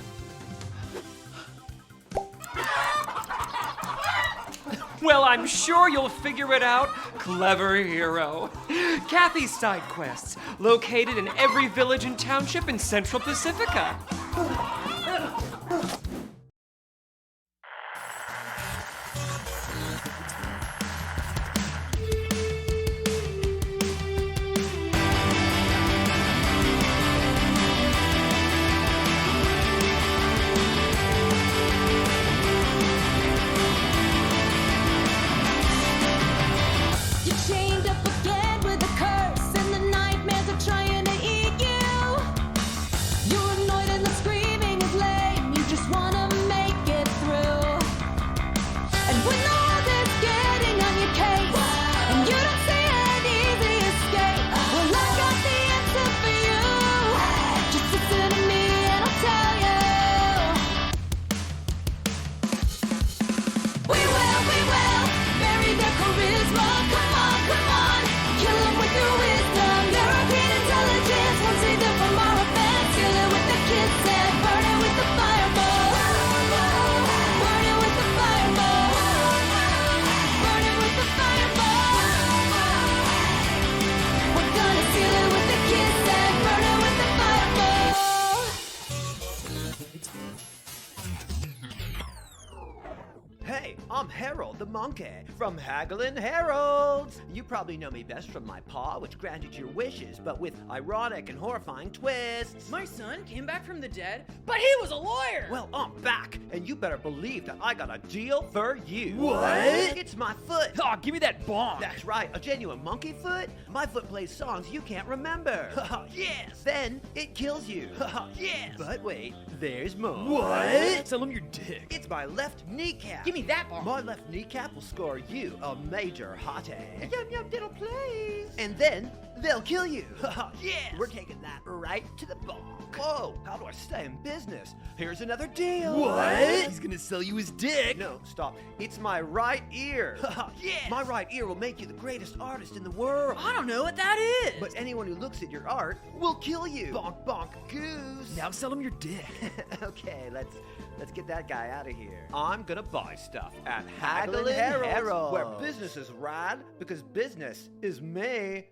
Well, I'm sure you'll figure it out, clever hero. Kathy's side quests, located in every village and township in Central Pacifica. You're chained up again with a curse, and the nightmares are trying to eat you. the monkey from Haggling Heralds. You probably know me best from my paw, which granted your wishes, but with ironic and horrifying twists. My son came back from the dead, but he was a lawyer! Well, I'm back, and you better believe that I got a deal for you. What? It's my foot. Oh, give me that bomb! That's right, a genuine monkey foot. My foot plays songs you can't remember. Yes! Then it kills you. Yes! But wait, there's more. What? Sell him your dick. It's my left kneecap. Give me that bomb. My left kneecap will score you a major hottie. Yum yum diddle please. And then they'll kill you. Yes! We're taking that right to the bonk. Whoa, how do I stay in business? Here's another deal. What? He's gonna sell you his dick. No, stop. It's my right ear. Yes! My right ear will make you the greatest artist in the world. I don't know what that is. But anyone who looks at your art will kill you. Bonk bonk goose. Now sell him your dick. Okay, let's get that guy out of here. I'm gonna buy stuff at Haggling Haggling Heralds, Heralds, where business is rad because business is me.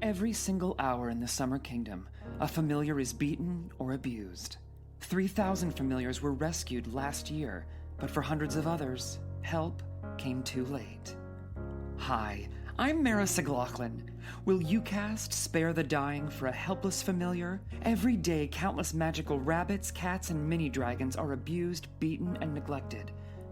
Every single hour in the Summer Kingdom, a familiar is beaten or abused. 3,000 familiars were rescued last year, but for hundreds of others, help came too late. Hi, I'm Mara Siglochlin. Will you cast Spare the Dying for a helpless familiar? Every day, countless magical rabbits, cats, and mini-dragons are abused, beaten, and neglected,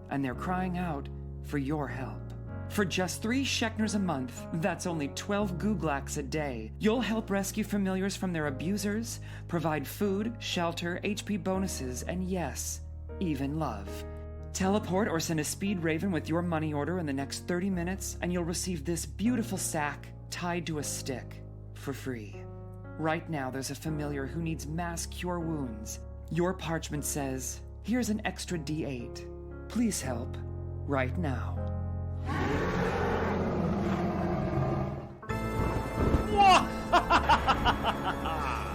and they're crying out for your help. For just 3 Shekners a month, that's only 12 Googlax a day, you'll help rescue familiars from their abusers, provide food, shelter, HP bonuses, and yes, even love. Teleport or send a speed raven with your money order in the next 30 minutes, and you'll receive this beautiful sack tied to a stick for free. Right now, there's a familiar who needs mass cure wounds. Your parchment says, here's an extra D8. Please help right now.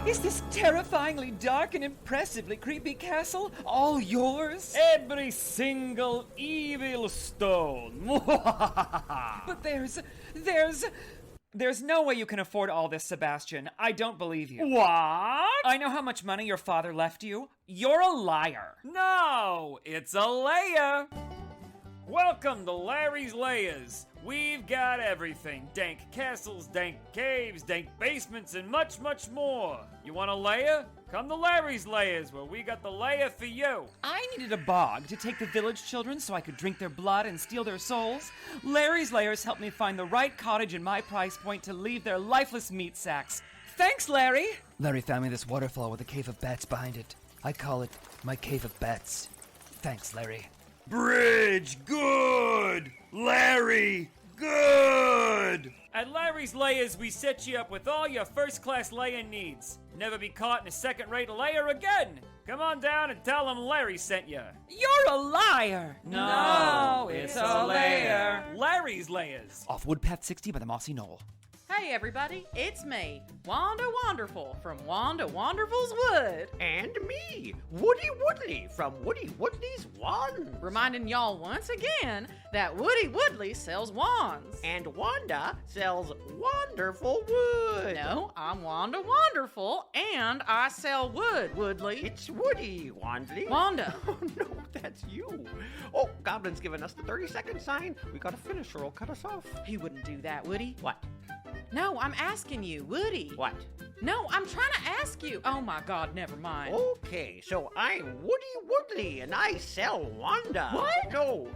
Is this terrifyingly dark and impressively creepy castle all yours? Every single evil stone. But there's no way you can afford all this, Sebastian. I don't believe you. What? I know how much money your father left you. You're a liar. No, it's a layer. Welcome to Larry's Layers. We've got everything. Dank castles, dank caves, dank basements, and much, much more. You want a layer? Come to Larry's Layers, where we got the layer for you. I needed a bog to take the village children so I could drink their blood and steal their souls. Larry's Layers helped me find the right cottage in my price point to leave their lifeless meat sacks. Thanks, Larry! Larry found me this waterfall with a cave of bats behind it. I call it my cave of bats. Thanks, Larry. Bridge, good! Larry, good! At Larry's Layers, we set you up with all your first-class layer needs. Never be caught in a second-rate layer again. Come on down and tell them Larry sent you. You're a liar! No, it's a layer. Larry's Layers. Off Woodpath 60 by the Mossy Knoll. Hey everybody, it's me, Wanda Wonderful from Wanda Wonderful's Wood. And me, Woody Woodley from Woody Woodley's Wands. Reminding y'all once again that Woody Woodley sells wands. And Wanda sells wonderful wood. No, I'm Wanda Wonderful and I sell wood, Woodley. It's Woody, Wandley. Wanda. Oh no, that's you. Oh, Goblin's giving us the 30-second sign. We gotta finish or he'll cut us off. He wouldn't do that, Woody. What? No, I'm asking you, Woody. What? No, I'm trying to ask you. Oh my God, never mind. Okay, so I'm Woody Woodley and I sell Wanda. What? No,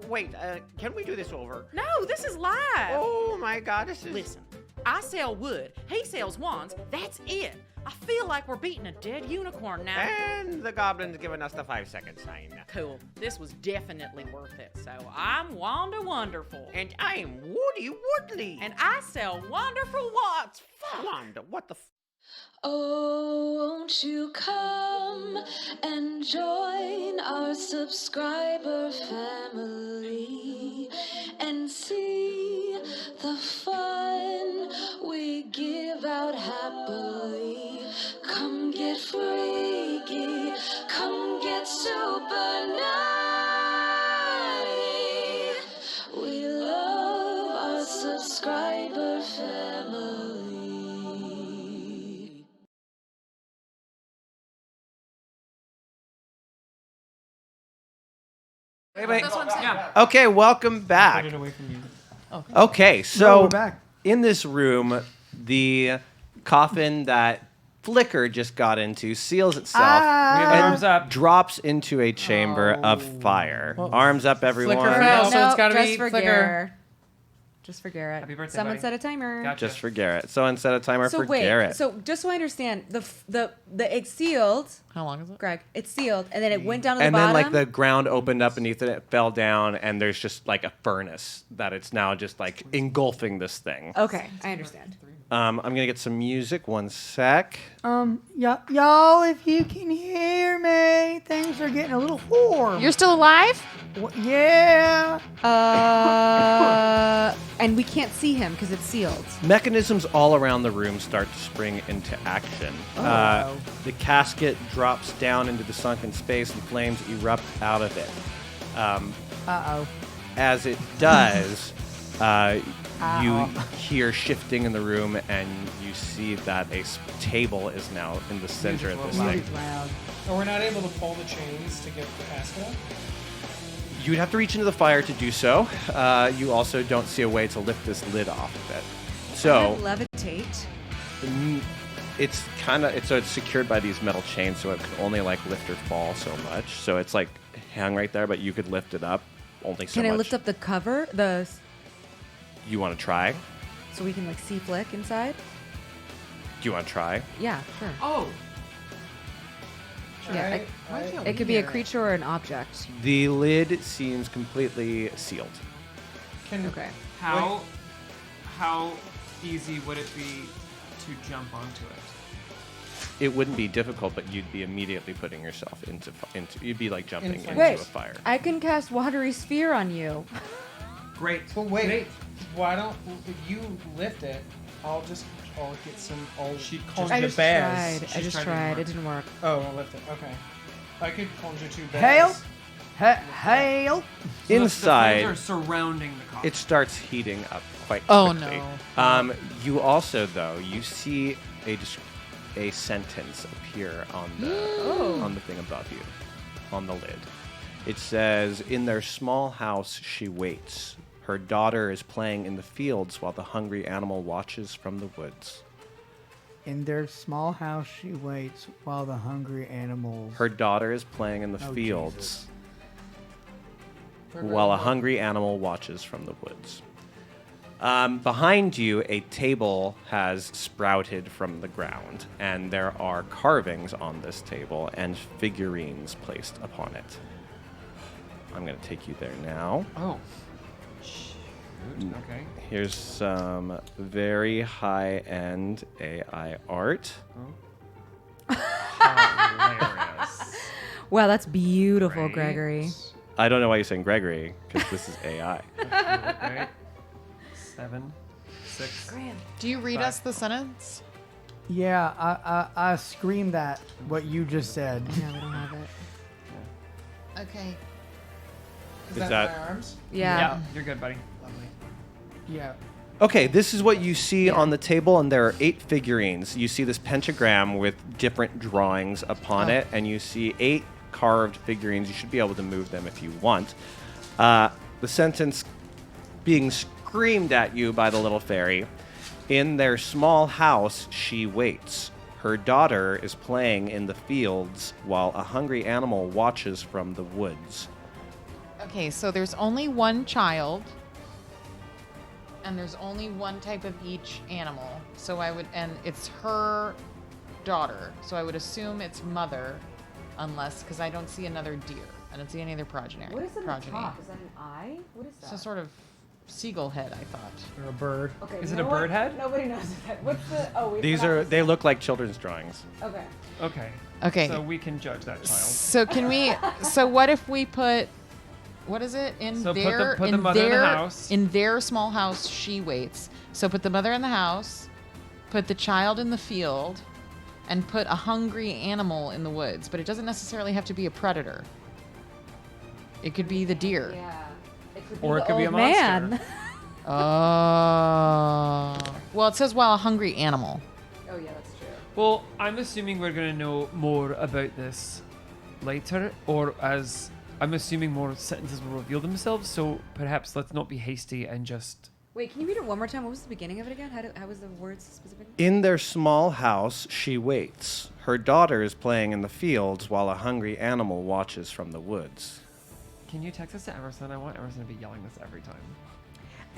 wait, can we do this over? No, this is live. Oh my God, this is... Listen, I sell wood, he sells wands, that's it. I feel like we're beating a dead unicorn now. And the Goblin's giving us the 5-second sign. Cool, this was definitely worth it. So I'm Wanda Wonderful. And I'm Woody Woodley. And I sell wonderful wands. Fuck. Wanda, what the Oh, won't you come and join our subscriber family and see the fun we give out happily. Come get freaky, come get super naughty. We love our subscriber family. wait. That's what I'm saying. Yeah. Okay, welcome back. Put it away from you. Oh. Okay, so No, we're back. in this room, the coffin that Flicker just got into seals itself We have and arms up. drops into a chamber of fire. Arms up, everyone. Flicker fell, so it's gotta just be for Flicker. Garrett. Just for Garrett. Happy birthday, Someone buddy. set a timer. Gotcha. Just for Garrett. Someone set a timer So for wait, Garrett. so just so I understand, the it's sealed. How long is it? Greg, it's sealed, and then it went down to the and then bottom. like the ground opened up beneath it, it fell down, and there's just like a furnace that it's now just like engulfing this thing. Okay, I understand. I'm gonna get some music. One sec. Y'all, if you can hear me, things are getting a little warm. You're still alive? Yeah. And we can't see him because it's sealed. Mechanisms all around the room start to spring into action. Oh. The casket drops down into the sunken space, and flames erupt out of it. Uh-oh. As it does, you Ow. hear shifting in the room, and you see that a table is now in the center of this thing. So we're not able to pull the chains to get the casket up? You would have to reach into the fire to do so. You also don't see a way to lift this lid off of it. So levitate. it's kind of so it's secured by these metal chains, so it can only like lift or fall so much. So it's like hung right there, but you could lift it up only so Can much. I lift up the cover, You want to try? so we can like see Flick inside? Do you want to try? Yeah, sure. Oh. Yeah, it could be a creature or an object. The lid seems completely sealed. Okay. How easy would it be to jump onto it? It wouldn't be difficult, but you'd be immediately putting yourself into you'd be like jumping into Wait, a fire. I can cast Watery Sphere on you. Great. Well, wait. Why don't if you lift it? I'll get some. I'll conjure I the just bears. tried. I just tried. It didn't work. Oh, I'll lift it. Okay. I could conjure 2 bears. Hail. Inside, The flames are surrounding the coffin. it starts heating up quite Oh, quickly. no. You also, though, you see a sentence appear on the thing above you, on the lid. It says, "In their small house she waits. Her daughter is playing in the fields while the hungry animal watches from the woods." In their small house, she waits while the hungry animals. Her daughter is playing in the Oh, fields Jesus. while a hungry animal watches from the woods. Behind you, a table has sprouted from the ground, and there are carvings on this table and figurines placed upon it. I'm going to take you there now. Oh. Shoot. Okay. Here's some very high-end AI art. Hilarious. Wow, that's beautiful, Gregory. I don't know why you're saying Gregory, because this is AI. Okay. 7, 6. Do you read us the sentence? Yeah, I screamed that what you just said. Yeah, we don't have it. Okay. Is Is that that- my arms? Yeah. You're good, buddy. Lovely. Yeah. Okay, this is what you see on the table, and there are 8 figurines. You see this pentagram with different drawings upon it, and you see 8 carved figurines. You should be able to move them if you want. The sentence being screamed at you by the little fairy: "In their small house she waits. Her daughter is playing in the fields while a hungry animal watches from the woods." Okay, so there's only one child, and there's only one type of each animal. So and it's her daughter. So I would assume it's mother, unless, because I don't see another deer. I don't see any other progeny. What is in the top? Is that an eye? What is that? Some sort of seagull head, I thought. Or a bird. Okay, Is you it a know what? bird head? Nobody knows that. What's the? Oh, wait. They look like children's drawings. Okay. Okay. Okay. So we can judge that child. So can we? So what if we put? What is it in So put their the mother in the house. In their small house, she waits. So put the mother in the house, put the child in the field, and put a hungry animal in the woods. But it doesn't necessarily have to be a predator. It could be the deer. Yeah. Or it could be a man. monster. Oh. Well, it says while a hungry animal. Oh yeah, that's true. Well, I'm assuming we're going to know more about this later, or as I'm assuming more sentences will reveal themselves, so perhaps let's not be hasty and just... Wait, can you read it one more time? What was the beginning of it again? How was the words specifically? In their small house, she waits. Her daughter is playing in the fields while a hungry animal watches from the woods. Can you text this to Emerson? I want Emerson to be yelling this every time.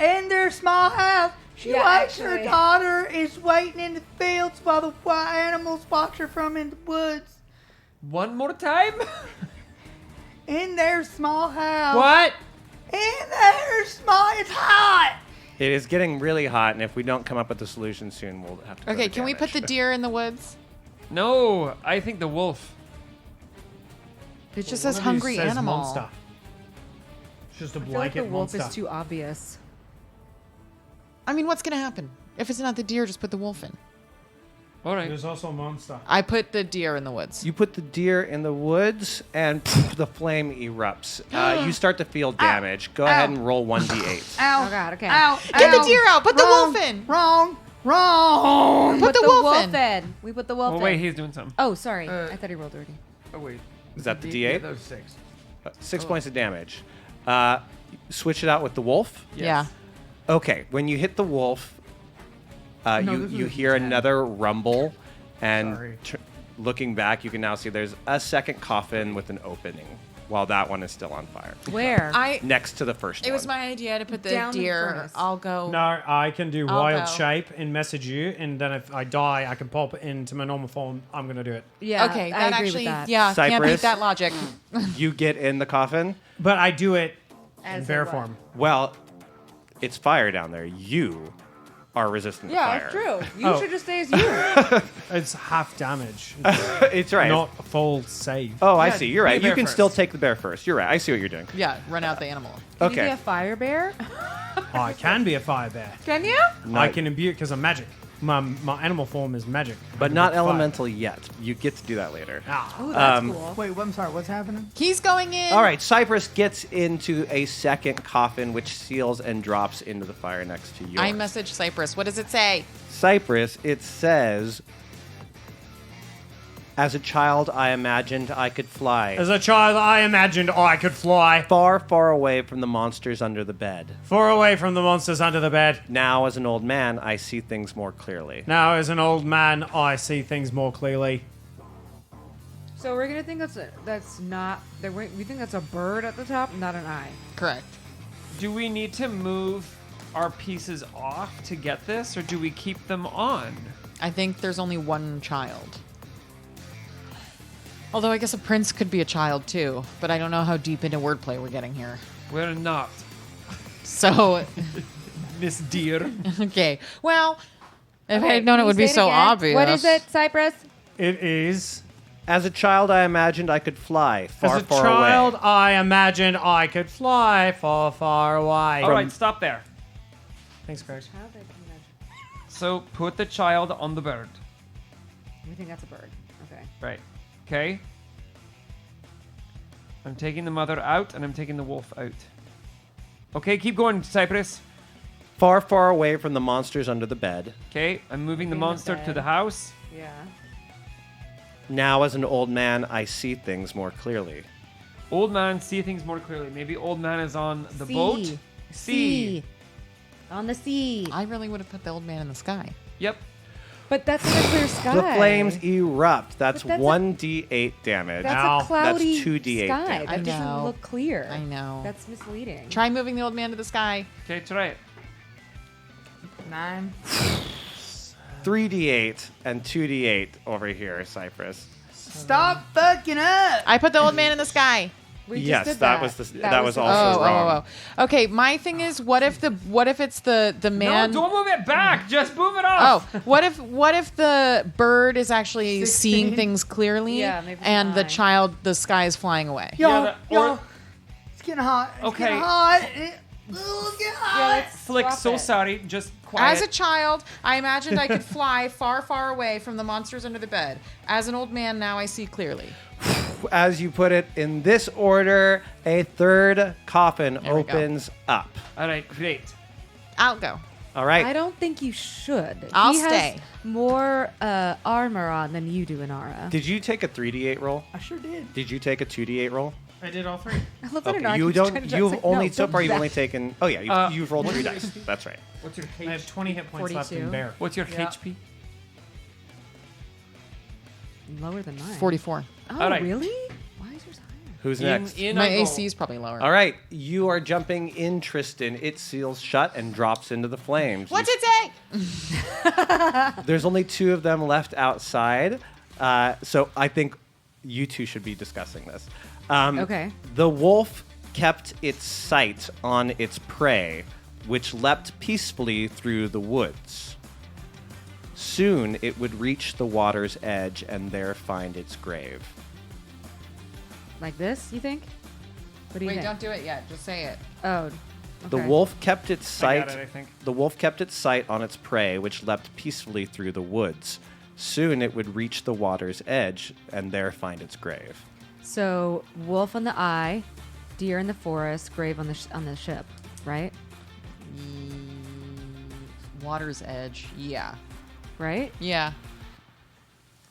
In their small house, she Yeah, waits. Her actually. daughter is waiting in the fields while the wild animals watch her from in the woods. One more time? In their small house. What? In their small... It's hot! It is getting really hot, and if we don't come up with a solution soon, we'll have to go Okay, to can we put the damage. deer in the woods? No, I think the wolf. It just One says of these hungry says animal. monster. It's just a I feel like blanket the wolf monster. is too obvious. I mean, what's gonna happen? If it's not the deer, just put the wolf in. All right. There's also a monster. I put the deer in the woods. You put the deer in the woods, and the flame erupts. You start to feel damage. Go ahead and roll 1d8. Ow. Oh, God, okay. Ow. Get ow. the deer out. Put the Wrong, wolf in. Wrong. Wrong. Put the wolf in. We put the wolf Oh, in. wait, he's doing something. Oh, sorry. I thought he rolled already. Oh, wait. Is that the Yeah, d8? those 6. 6 points of damage. Switch it out with the wolf. Yeah. Okay, when you hit the wolf, you hear another rumble, and looking back, you can now see there's a second coffin with an opening, while that one is still on fire. Where? Next to the first It one. was my idea to put the Down in the deer. furnace. I'll go. No, I can do I'll wild go. shape and message you, and then if I die, I can pop it into my normal form. I'm gonna do it. Yeah, Okay, I that agree actually, with that. yeah, can't beat Cypress. that logic. You get in the coffin. But I do it in As bear a what? form. Well, it's fire down there. You are resistant to Yeah, fire. it's true. You Oh. should just stay as you. It's half damage. It's right. Not a full save. Oh, I Yeah, see. You're right. be You bear can first. still take the bear first. You're right. I see what you're doing. Yeah, run out the animal. Can you be Okay. a fire bear? I can be a fire bear. Can you? I can imbue it because I'm magic. My animal form is magic. But not elemental yet. You get to do that later. Ah. Oh, that's cool. Wait, I'm sorry. What's happening? He's going in. All right, Cypress gets into a second coffin, which seals and drops into the fire next to yours. I message Cypress. What does it say? Cypress, it says, as a child, I imagined I could fly. As a child, I imagined I could fly far, far away from the monsters under the bed. far away from the monsters under the bed. Now, as an old man, I see things more clearly. Now, as an old man, I see things more clearly. So we're gonna think that's not. We think that's a bird at the top, not an eye. Correct. Do we need to move our pieces off to get this, or do we keep them on? I think there's only one child. Although I guess a prince could be a child too, but I don't know how deep into wordplay we're getting here. We're not. So, Miss Deer. okay. Well, if I Okay, had known can it you would be say so again? obvious. What is it, Cypress? It is. As a child, I imagined I could fly far, As a far child, away. I imagined I could fly far, far away. All right, stop there. Thanks, Grace. So put the child on the bird. We think that's a bird. Okay. Right. Okay. I'm taking the mother out, and I'm taking the wolf out. Okay, keep going, Cypress. Far, far away from the monsters under the bed. Okay, I'm moving the In the monster to bed. the house. Yeah. Now, as an old man, I see things more clearly. Old man, see things more clearly. Maybe old man is on the Sea. boat. Sea. On the sea. I really would have put the old man in the sky. Yep. But that's in a clear sky. The flames erupt. That's But that's 1d8 damage. That's Ow. a cloudy That's 2d8 sky. damage. That I doesn't know. look clear. I know. That's misleading. Try moving the old man to the sky. Okay, try it. 9. 3d8 and 2d8 over here, Cypress. Stop fucking up. I put the old man in the sky. We just Yes, did that was that was also wrong. Okay, my thing is, what if it's the man? No, don't move it back. Just move it off. Oh, what if the bird is actually 16? seeing things clearly, Yeah, maybe and the nine. child, the sky is flying away? Yo, or- yo. It's getting hot. It's Okay. getting hot. It's getting hot. Yeah, let's Flick, swap so it. sorry. Just quiet. As a child, I imagined I could fly far, far away from the monsters under the bed. As an old man, now I see clearly. As you put it in this order, a third coffin There we go. opens up. All right, great. I'll go. All right. I don't think you should. I'll he stay. has more armor on than you do, Inara. Did you take a 3d8 roll? I sure did. Did you take a 2d8 roll? I did all 3. I love that Okay, you don't. You've only so far. You've only taken. Oh yeah, you've rolled 3 dice. That's right. What's your I have 20 hit points left in bear. What's your HP? Lower than mine. 44. Oh, All right. really? Why is yours higher? Who's next? My AC is probably lower. All right, you are jumping in, Tristan. It seals shut and drops into the flames. What's it say? There's only 2 of them left outside, so I think you two should be discussing this. Okay. The wolf kept its sight on its prey, which leapt peacefully through the woods. Soon it would reach the water's edge and there find its grave. Like this, you think? What do you Wait, think? don't do it yet. Just say it. Oh. The okay. wolf kept its sight. I think. The wolf kept its sight on its prey, which leapt peacefully through the woods. Soon it would reach the water's edge and there find its grave. So, wolf on the eye, deer in the forest, grave on the ship, right? Water's edge. Yeah. Right? Yeah.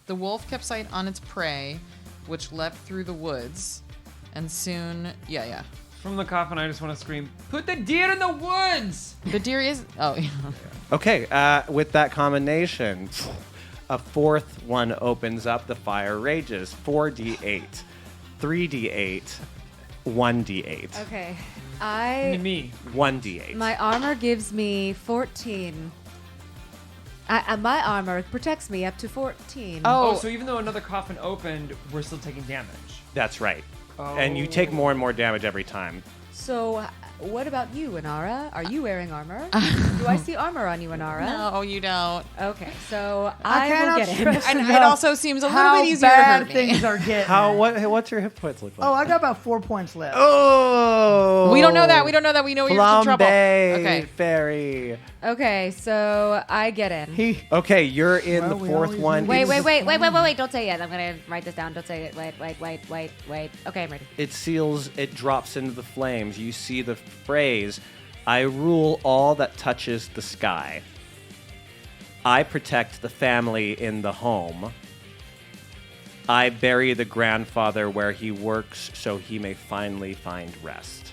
The wolf kept sight on its prey, which leapt through the woods, and soon. Yeah. From the coffin, I just want to scream, "Put the deer in the woods!" The deer is. Oh, yeah. Okay, with that combination, a 4th one opens up. The fire rages. 4d8, 3d8, 1d8. Okay. Me. 1d8. My armor gives me 14. My armor protects me up to 14. Oh, so even though another coffin opened, we're still taking damage. That's right. And you take more and more damage every time. So, what about you, Inara? Are you wearing armor? Do I see armor on you, Inara? No, you don't. Okay, so I I will cannot get in. stress And enough it also seems a little how bit easier to bad hurt me. things are getting. What's your hit points look like? Oh, I got about 4 points left. Oh! We don't know that. We don't know that. We know you're in trouble. Flambe Okay. Fairy. Okay, so I get in. Okay, you're in Well, the we 4th always one. Wait, It's- wait. Don't say it. I'm going to write this down. Don't say it. Wait. Okay, I'm ready. It seals, it drops into the flames. You see the phrase, I rule all that touches the sky. I protect the family in the home. I bury the grandfather where he works so he may finally find rest.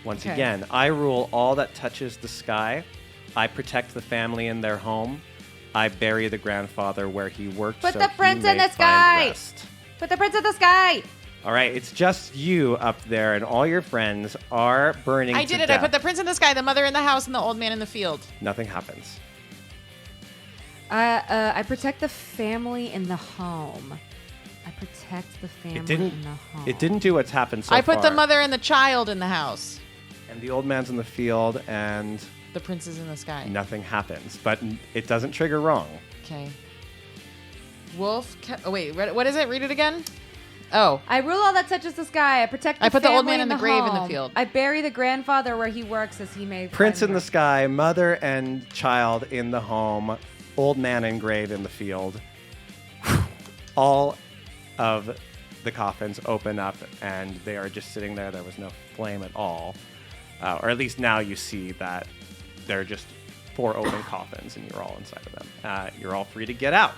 Once Okay. again, I rule all that touches the sky. I protect the family in their home. I bury the grandfather where he worked Put so the he prince may in the find sky! rest. Put the prince in the sky! All right, it's just you up there, and all your friends are burning I to did it. death. I put the prince in the sky, the mother in the house, and the old man in the field. Nothing happens. I protect the family in the home. I protect the family It didn't. in the home. It didn't do what's happened so I put far. the mother and the child in the house. And the old man's in the field, and The prince is in the sky. nothing happens. But it doesn't trigger wrong. Okay. Wolf. Oh wait. What is it? Read it again. Oh. I rule all that touches the sky. I protect the I put the old family man in the grave in the home. field. I bury the grandfather where he works as he may. Prince find in the rest. sky, mother and child in the home, old man and grave in the field. All of the coffins open up, and they are just sitting there. There was no flame at all. Or at least now you see that there are just 4 open coffins, and you're all inside of them. You're all free to get out.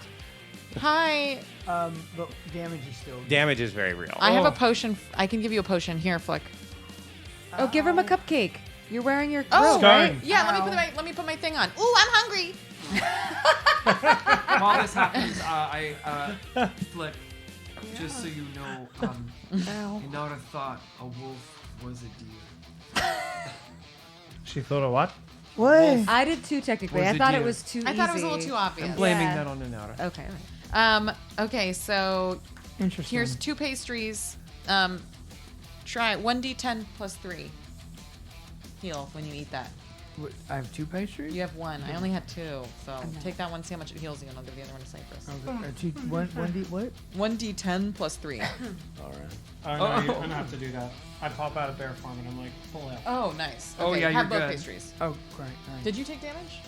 Hi. But damage is still. Damage is very real. I have a potion. I can give you a potion here, Flick. Oh, give him a cupcake. You're wearing your Oh, robe, right? yeah. Let me put my thing on. Ooh, I'm hungry. While this happens, I Flick, just so you know, Inara thought a wolf was a deer. She thought of what? What? I did too technically. Was I it thought deer? it was too easy. I thought it was a little too obvious. I'm blaming Yeah. that on Inara. Okay. Right. Okay, so Interesting. here's 2 pastries. Try 1d10 plus 3. Heal when you eat that. I have 2 pastries? You have 1. I only had 2, so take that one, see how much it heals you, and I'll give the other one to Cypress. One D what? 1d10 plus 3. All right. Oh, no, you're gonna have to do that. I pop out of bear farm and I'm like, pull out. Oh, nice. Okay, Oh, yeah, have you're both good. pastries. Oh, great. Nice. Did you take damage?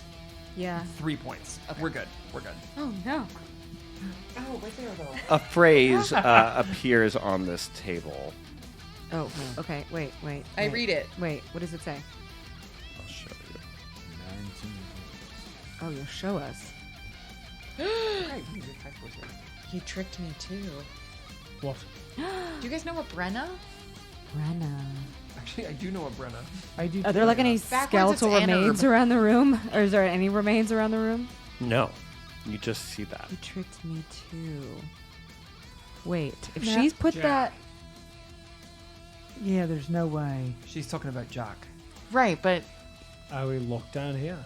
Yeah. 3 points. We're good. We're good. Oh no. Oh, right there though. A phrase appears on this table. Oh. Okay. Wait. I read it. Wait. What does it say? I'll show you. Oh, you'll show us. He tricked me too. What? Do you guys know what Brenna? Brenna. Actually, I do know a Brenna. I do. Are there like any Backwards, it's skeletal remains Anurb. around the room? Or is there any remains around the room? No, you just see that. You tricked me too. Wait, if Nah. she's put Jack. that... Yeah, there's no way. She's talking about Jack. Right, but We look down here.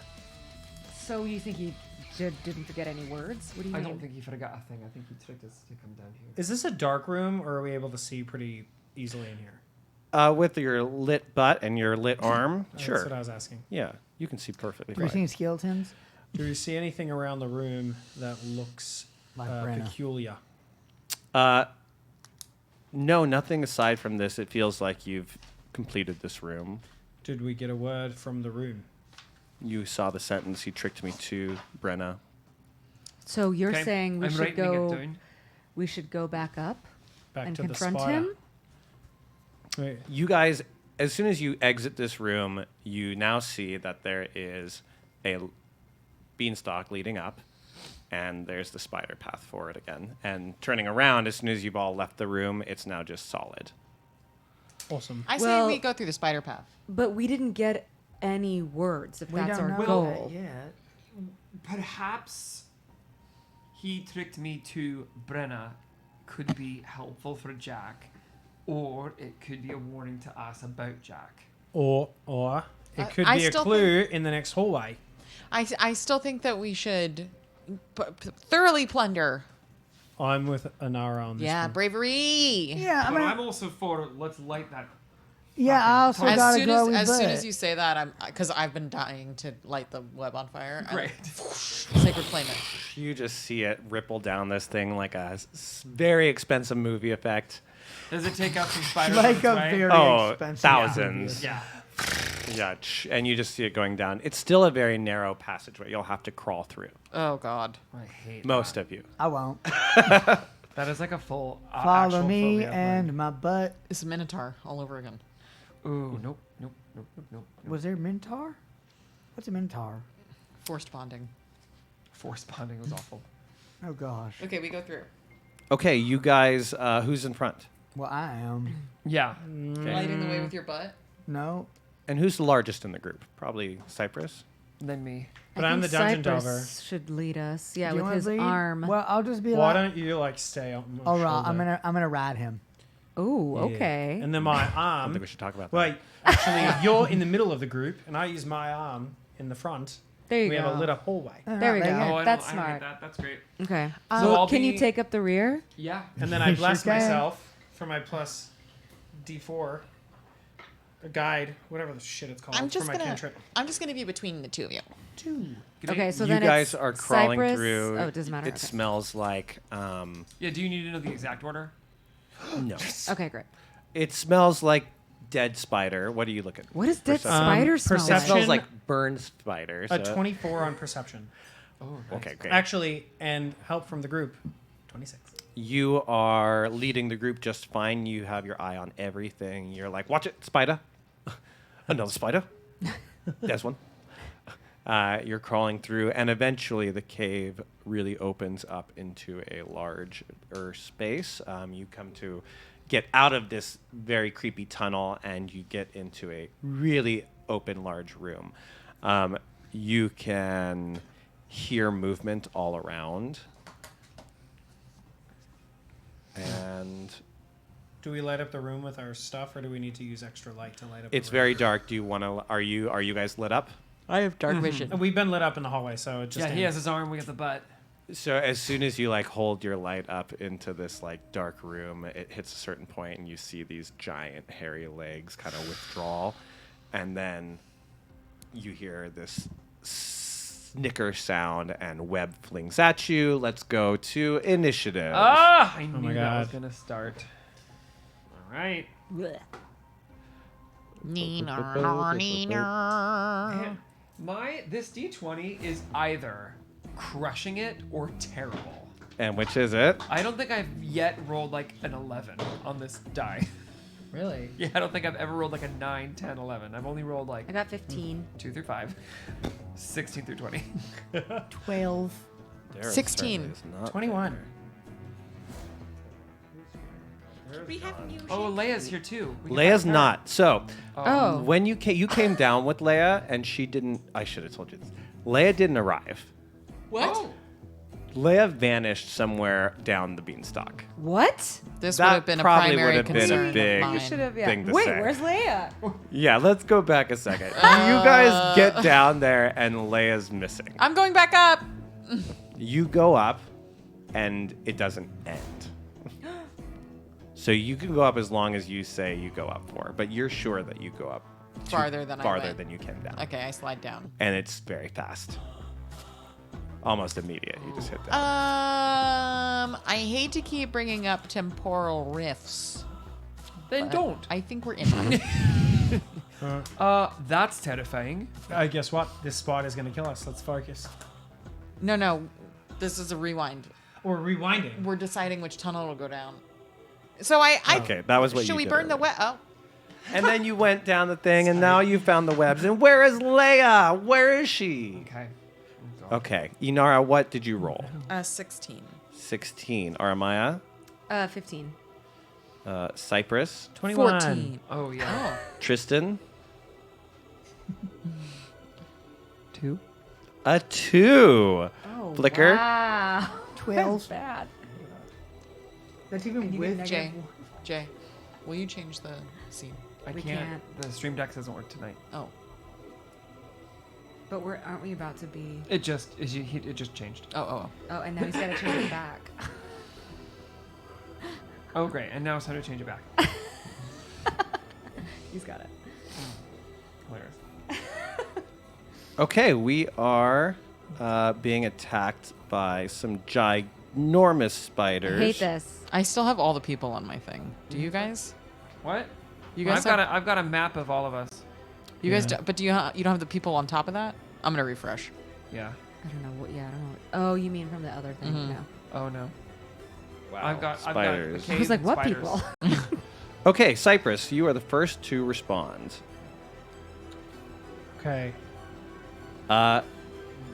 So you think he didn't forget any words? What do you I mean? don't think he forgot a thing. I think he tricked us to come down here. Is this a dark room, or are we able to see pretty easily in here? With your lit butt and your lit arm, sure. That's what I was asking. Yeah, you can see perfectly Have you fine. seen skeletons? Do we see anything around the room that looks Like Brenna. peculiar? No, nothing aside from this. It feels like you've completed this room. Did we get a word from the room? You saw the sentence, he tricked me to Brenna. So you're Okay, saying we I'm should writing it go... down. We should go back up Back and to the confront spider. him? Wait, You guys, as soon as you exit this room, you now see that there is a beanstalk leading up, and there's the spider path forward again. And turning around, as soon as you've all left the room, it's now just solid. awesome. I say Well- we go through the spider path. But we didn't get any words, if We that's don't our know goal. that yet. Perhaps he tricked me to Brenna could be helpful for Jack, or it could be a warning to us about Jack. Or it could I be a still clue in the next hallway. I still think that we should thoroughly plunder. I'm with Anara on this Yeah, one. bravery. Yeah, I But mean, I'm also for let's light that. yeah, I also As gotta soon go as, with as soon butt. as you say that, because I've been dying to light the web on fire. Great. Sacred flame it. You just see it ripple down this thing like a very expensive movie effect. Does it take out some spider Like webs, a right? very Oh, expensive thousands. Yeah. Yeah, and you just see it going down. It's still a very narrow passageway. You'll have to crawl through. Oh God. I hate Most of you. I won't. that. Is like a full. Follow actual me phobia of and mine. my butt. It's a minotaur all over again. Ooh, nope, nope, nope, nope, nope. Was there Minotaur? What's a Minotaur? Forced bonding. Force bonding was awful. Oh gosh. Okay, we go through. Okay, you guys, who's in front? Well, I am. Yeah. Lighting the way with your butt. No. And who's the largest in the group? Probably Cypress. Then me. But I I'm the think dungeon Cypress delver. should lead us. Yeah, Do you with wanna his lead? arm. Well, I'll just be Why like. don't you like stay on my All right, shoulder? I'm gonna ride him. Ooh, Yeah. okay. And then my I arm. think we should talk about that. Wait, actually, you're in the middle of the group, and I use my arm in the front. There you we go. have a lit up hallway. There we go. Oh, I That's don't, I don't hate smart. that. That's great. Okay. So So I'll can you be- take up the rear? Yeah. And then I bless Sure can. myself for my plus D4. A guide, whatever the shit it's called, I'm just for my gonna. cantrip. I'm just gonna be between the two of you. Okay, so you then guys it's are crawling Cypress. through. Oh, it doesn't matter. It Okay. smells like Yeah. Do you need to know the exact order? no. Okay, great. It smells like dead spider. What are you looking? What does dead Perception. spider smell It perception- smells like burned spider. A so- 24 on perception. Oh. Okay, great. Actually, and help from the group, 26. You are leading the group just fine. You have your eye on everything. You're like, watch it, spider. Another spider. There's one. You're crawling through, and eventually the cave really opens up into a larger space. You come to get out of this very creepy tunnel, and you get into a really open, large room. You can hear movement all around. And Do we light up the room with our stuff, or do we need to use extra light to light up? it's the room? very dark. Do you want to? Are you guys lit up? I have dark vision. And we've been lit up in the hallway, so it just. Yeah. He has his arm. We got the butt. So as soon as you like hold your light up into this like dark room, it hits a certain point, and you see these giant hairy legs kind of withdraw, and then you hear this snicker sound, and web flings at you. Let's go to initiative. Ah! I my knew that was God. gonna start. All right. Man, this D20 is either crushing it or terrible. And which is it? I don't think I've yet rolled like an 11 on this die. Really? Yeah, I don't think I've ever rolled like a 9, 10, 11. I've only rolled like I got 15. 2 through 5, 16 through 20. 12. Dara 16. certainly is not 21. We have music. Oh, Leia's here too. We can Leia's talk to her. not. So, Oh. when you came down with Leia, and she didn't. I should have told you this. Leia didn't arrive. What? Oh. Leia vanished somewhere down the beanstalk. What? This That would have been a probably primary would have been a concern big- of mine. You should have. Yeah. Thing to Wait, say. where's Leia? Yeah, let's go back a second. You guys get down there, and Leia's missing. I'm going back up. You go up, and it doesn't end. So you can go up as long as you say you go up for, but you're sure that you go up Farther than I farther went. than you came down. Okay, I slide down. And it's very fast. Almost immediate. You just hit that. I hate to keep bringing up temporal rifts. Then but don't. I think we're in one. That's terrifying. Guess what? This spot is going to kill us. Let's focus. No. This is a rewind. We're rewinding. We're deciding which tunnel will go down. So I Okay, that was what should you we did burn the web? Oh. And then you went down the thing, and now you found the webs. And where is Leia? Where is she? Okay. Okay. Inara, what did you roll? 16. 16. Aramaya? 15. Cypress? 21. 14. Oh yeah. Tristan? 2. A 2. Oh, Flicker? Wow. 12. That's bad. That's even with Jay, will you change the scene? I We can't. can't. The stream deck doesn't work tonight. Oh. But aren't we about to be? It just changed. Oh. Oh, and now he's got to change it back. Oh great, and now it's time to change it back. He's got it. Hilarious. Okay, we are being attacked by some ginormous spiders. I hate this. I still have all the people on my thing. Do you guys? What? You Well, guys I've got a map of all of us. You guys, but do you don't have the people on top of that? I'm gonna refresh. Yeah. I don't know what. Yeah, I don't know. Oh, you mean from the other thing? Mhm. No. Oh no. Wow. I've got spiders. a cave I was like, and what spiders. people? Okay, Cypress, you are the first to respond. Okay.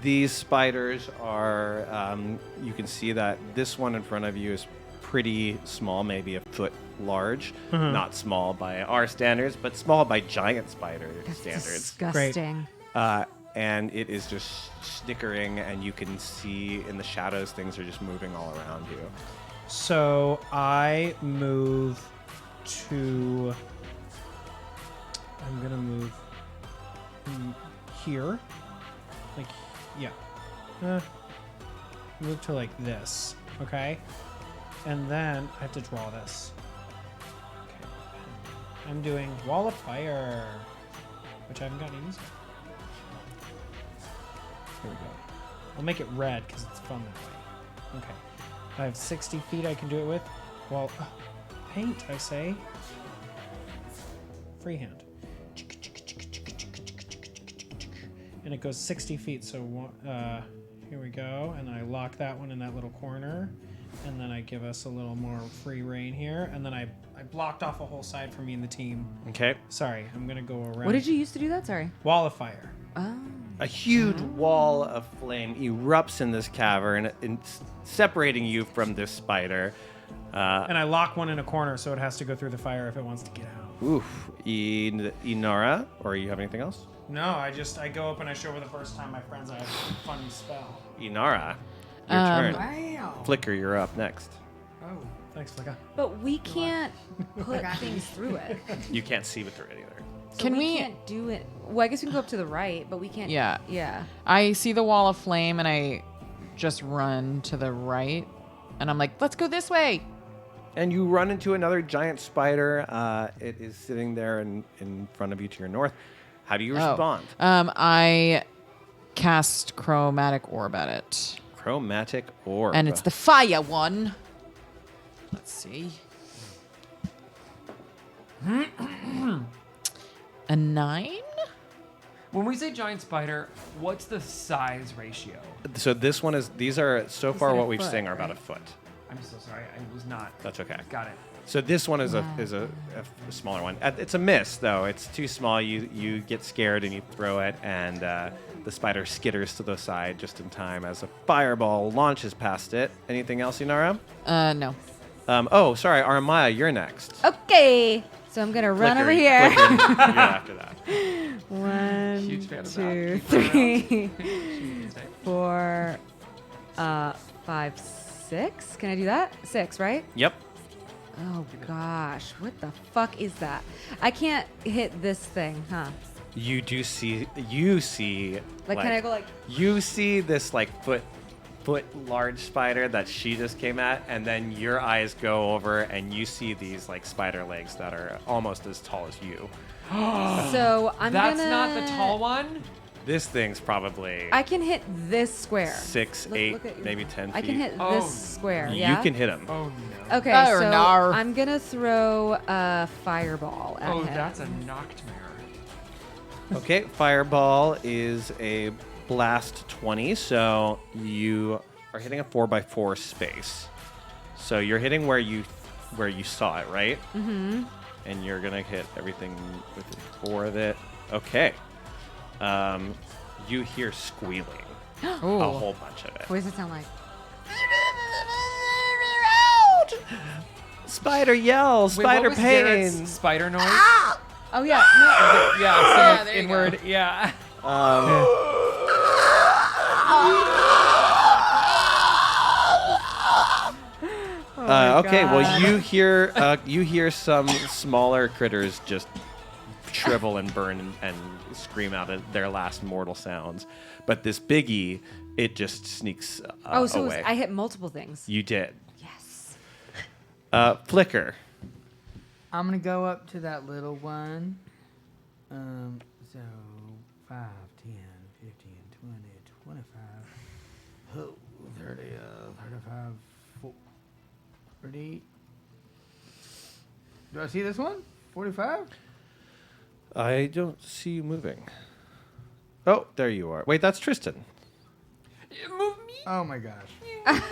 These spiders are, you can see that this one in front of you is pretty small, maybe a foot large. Mhm. Not small by our standards, but small by giant spider That's standards. disgusting. And it is just snickering, and you can see in the shadows things are just moving all around you. So I move to. I'm gonna move here. Like, yeah. Move to like this. Okay. And then I have to draw this. Okay. I'm doing Wall of Fire, which I haven't gotten to use yet. Here we go. I'll make it red because it's fun that way. Okay. I have 60 feet I can do it with. Well, paint, I say. Freehand. And it goes 60 feet, so here we go. And I lock that one in that little corner. And then I give us a little more free reign here. And then I blocked off a whole side for me and the team. Okay. Sorry, I'm going to go around. What did you use to do that? Sorry. Wall of Fire. Oh. A huge wall of flame erupts in this cavern, separating you from this spider. And I lock one in a corner, so it has to go through the fire if it wants to get out. Oof. Inara, or you have anything else? No, I go up and I show for the first time my friends I have a fun spell. Inara, your turn. Wow. Flicker, you're up next. Oh, thanks, Flicka. But we can't put things through it. You can't see through it either. So Can we we- can't do it. Well, I guess we can go up to the right, but we can't. Yeah. Yeah. I see the wall of flame and I just run to the right. And I'm like, let's go this way. And you run into another giant spider. It is sitting there in front of you to your north. How do you respond? I cast Chromatic Orb at it. Chromatic Orb. And it's the fire one. Let's see. A 9? When we say giant spider, what's the size ratio? So this one is, these are, so far said a what we've foot, seen are about a right? foot. I'm so sorry. I was not. That's okay. Got it. So this one is a smaller one. It's a miss though. It's too small. You get scared and you throw it, and the spider skitters to the side just in time as a fireball launches past it. Anything else, Inara? No. Oh, sorry, Armaya, you're next. Okay. So I'm gonna run over Flicker, here. Flicker, you're after that. 1, fan of 2, that. 3, 4, 5, 6. Can I do that? 6, right? Yep. Oh gosh, what the fuck is that? I can't hit this thing, huh? You see. Like, can I go like? You see this like foot large spider that she just came at, and then your eyes go over and you see these like spider legs that are almost as tall as you. So I'm That's gonna. not the tall one. This thing's probably I can hit this square. 6, Look- 8, look at you. maybe 10 feet. I can hit this square. You Yeah. can hit him. Oh no. Okay, Oh, so no. I'm gonna throw a fireball at Oh, him. that's a nightmare. Okay, fireball is a blast 20, so you are hitting a 4x4 space. So you're hitting where you saw it, right? Mm-hmm. And you're gonna hit everything with 4 of it. Okay. You hear squealing. A whole bunch of it. What does it sound like? Spider yells, Wait, spider what was Garrett's pain. spider noise? Oh yeah, no. Yeah, so like there you inward. Yeah. Okay, well you hear some smaller critters just shrivel and burn and scream out their last mortal sounds, but this biggie, it just sneaks So away. I hit multiple things. You did. Yes. Flicker. I'm gonna go up to that little one. So 5, 10, 15, 20, 25, 30, 35, 40. Do I see this one? 45? I don't see you moving. Oh, there you are. Wait, that's Tristan. Move me. Oh my gosh. I'm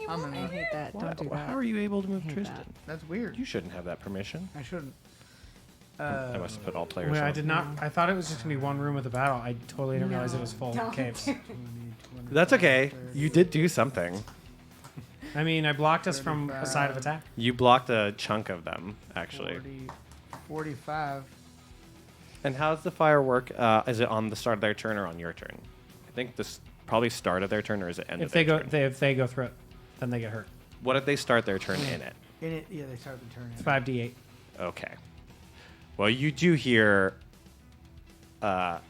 I gonna. hate that. Don't do that. How are you able to move hate Tristan? that. That's weird. You shouldn't have that permission. I shouldn't. I must have put all players Wait, on. I did not. I thought it was just gonna be one room with a battle. I totally didn't realize it was full Don't. caves. That's okay. You did do something. I mean, I blocked us from a side of attack. You blocked a chunk of them, actually. 40, 45. And how's the firework? Is it on the start of their turn or on your turn? I think this probably start of their turn, or is it end If of they their go, turn? if they go through it, then they get hurt. What if they start their turn in it? In it, yeah, they start the turn. It's 5d8. Okay. Well, you do hear. On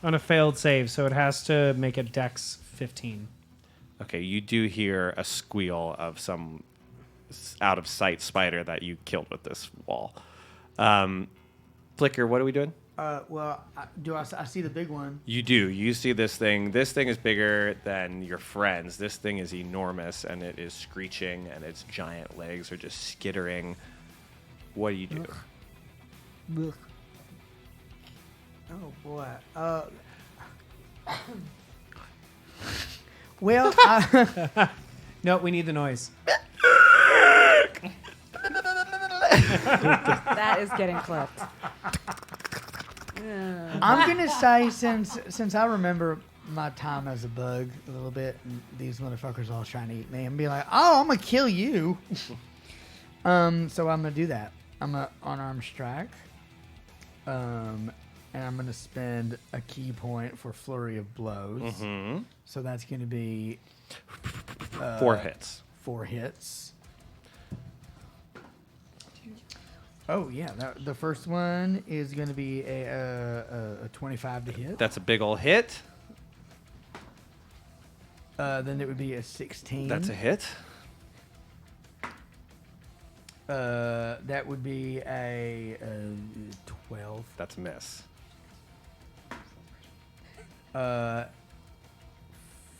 a failed save, so it has to make a Dex 15. Okay, you do hear a squeal of some out of sight spider that you killed with this wall. Flicker, what are we doing? Well, I see the big one. You do. You see this thing. This thing is bigger than your friends. This thing is enormous, and it is screeching, and its giant legs are just skittering. What do you do? Ugh. Oh boy. Well, No, we need the noise. That is getting clipped. I'm gonna say since I remember my time as a bug a little bit, and these motherfuckers all trying to eat me, and be like, "Oh, I'm gonna kill you." So I'm gonna do that. I'm gonna unarmed strike. And I'm gonna spend a key point for flurry of blows. Mm-hmm. So that's gonna be 4 hits. 4 hits. Oh yeah, the first one is going to be a 25 to hit. That's a big old hit. Then it would be a 16. That's a hit. That would be a 12. That's a miss.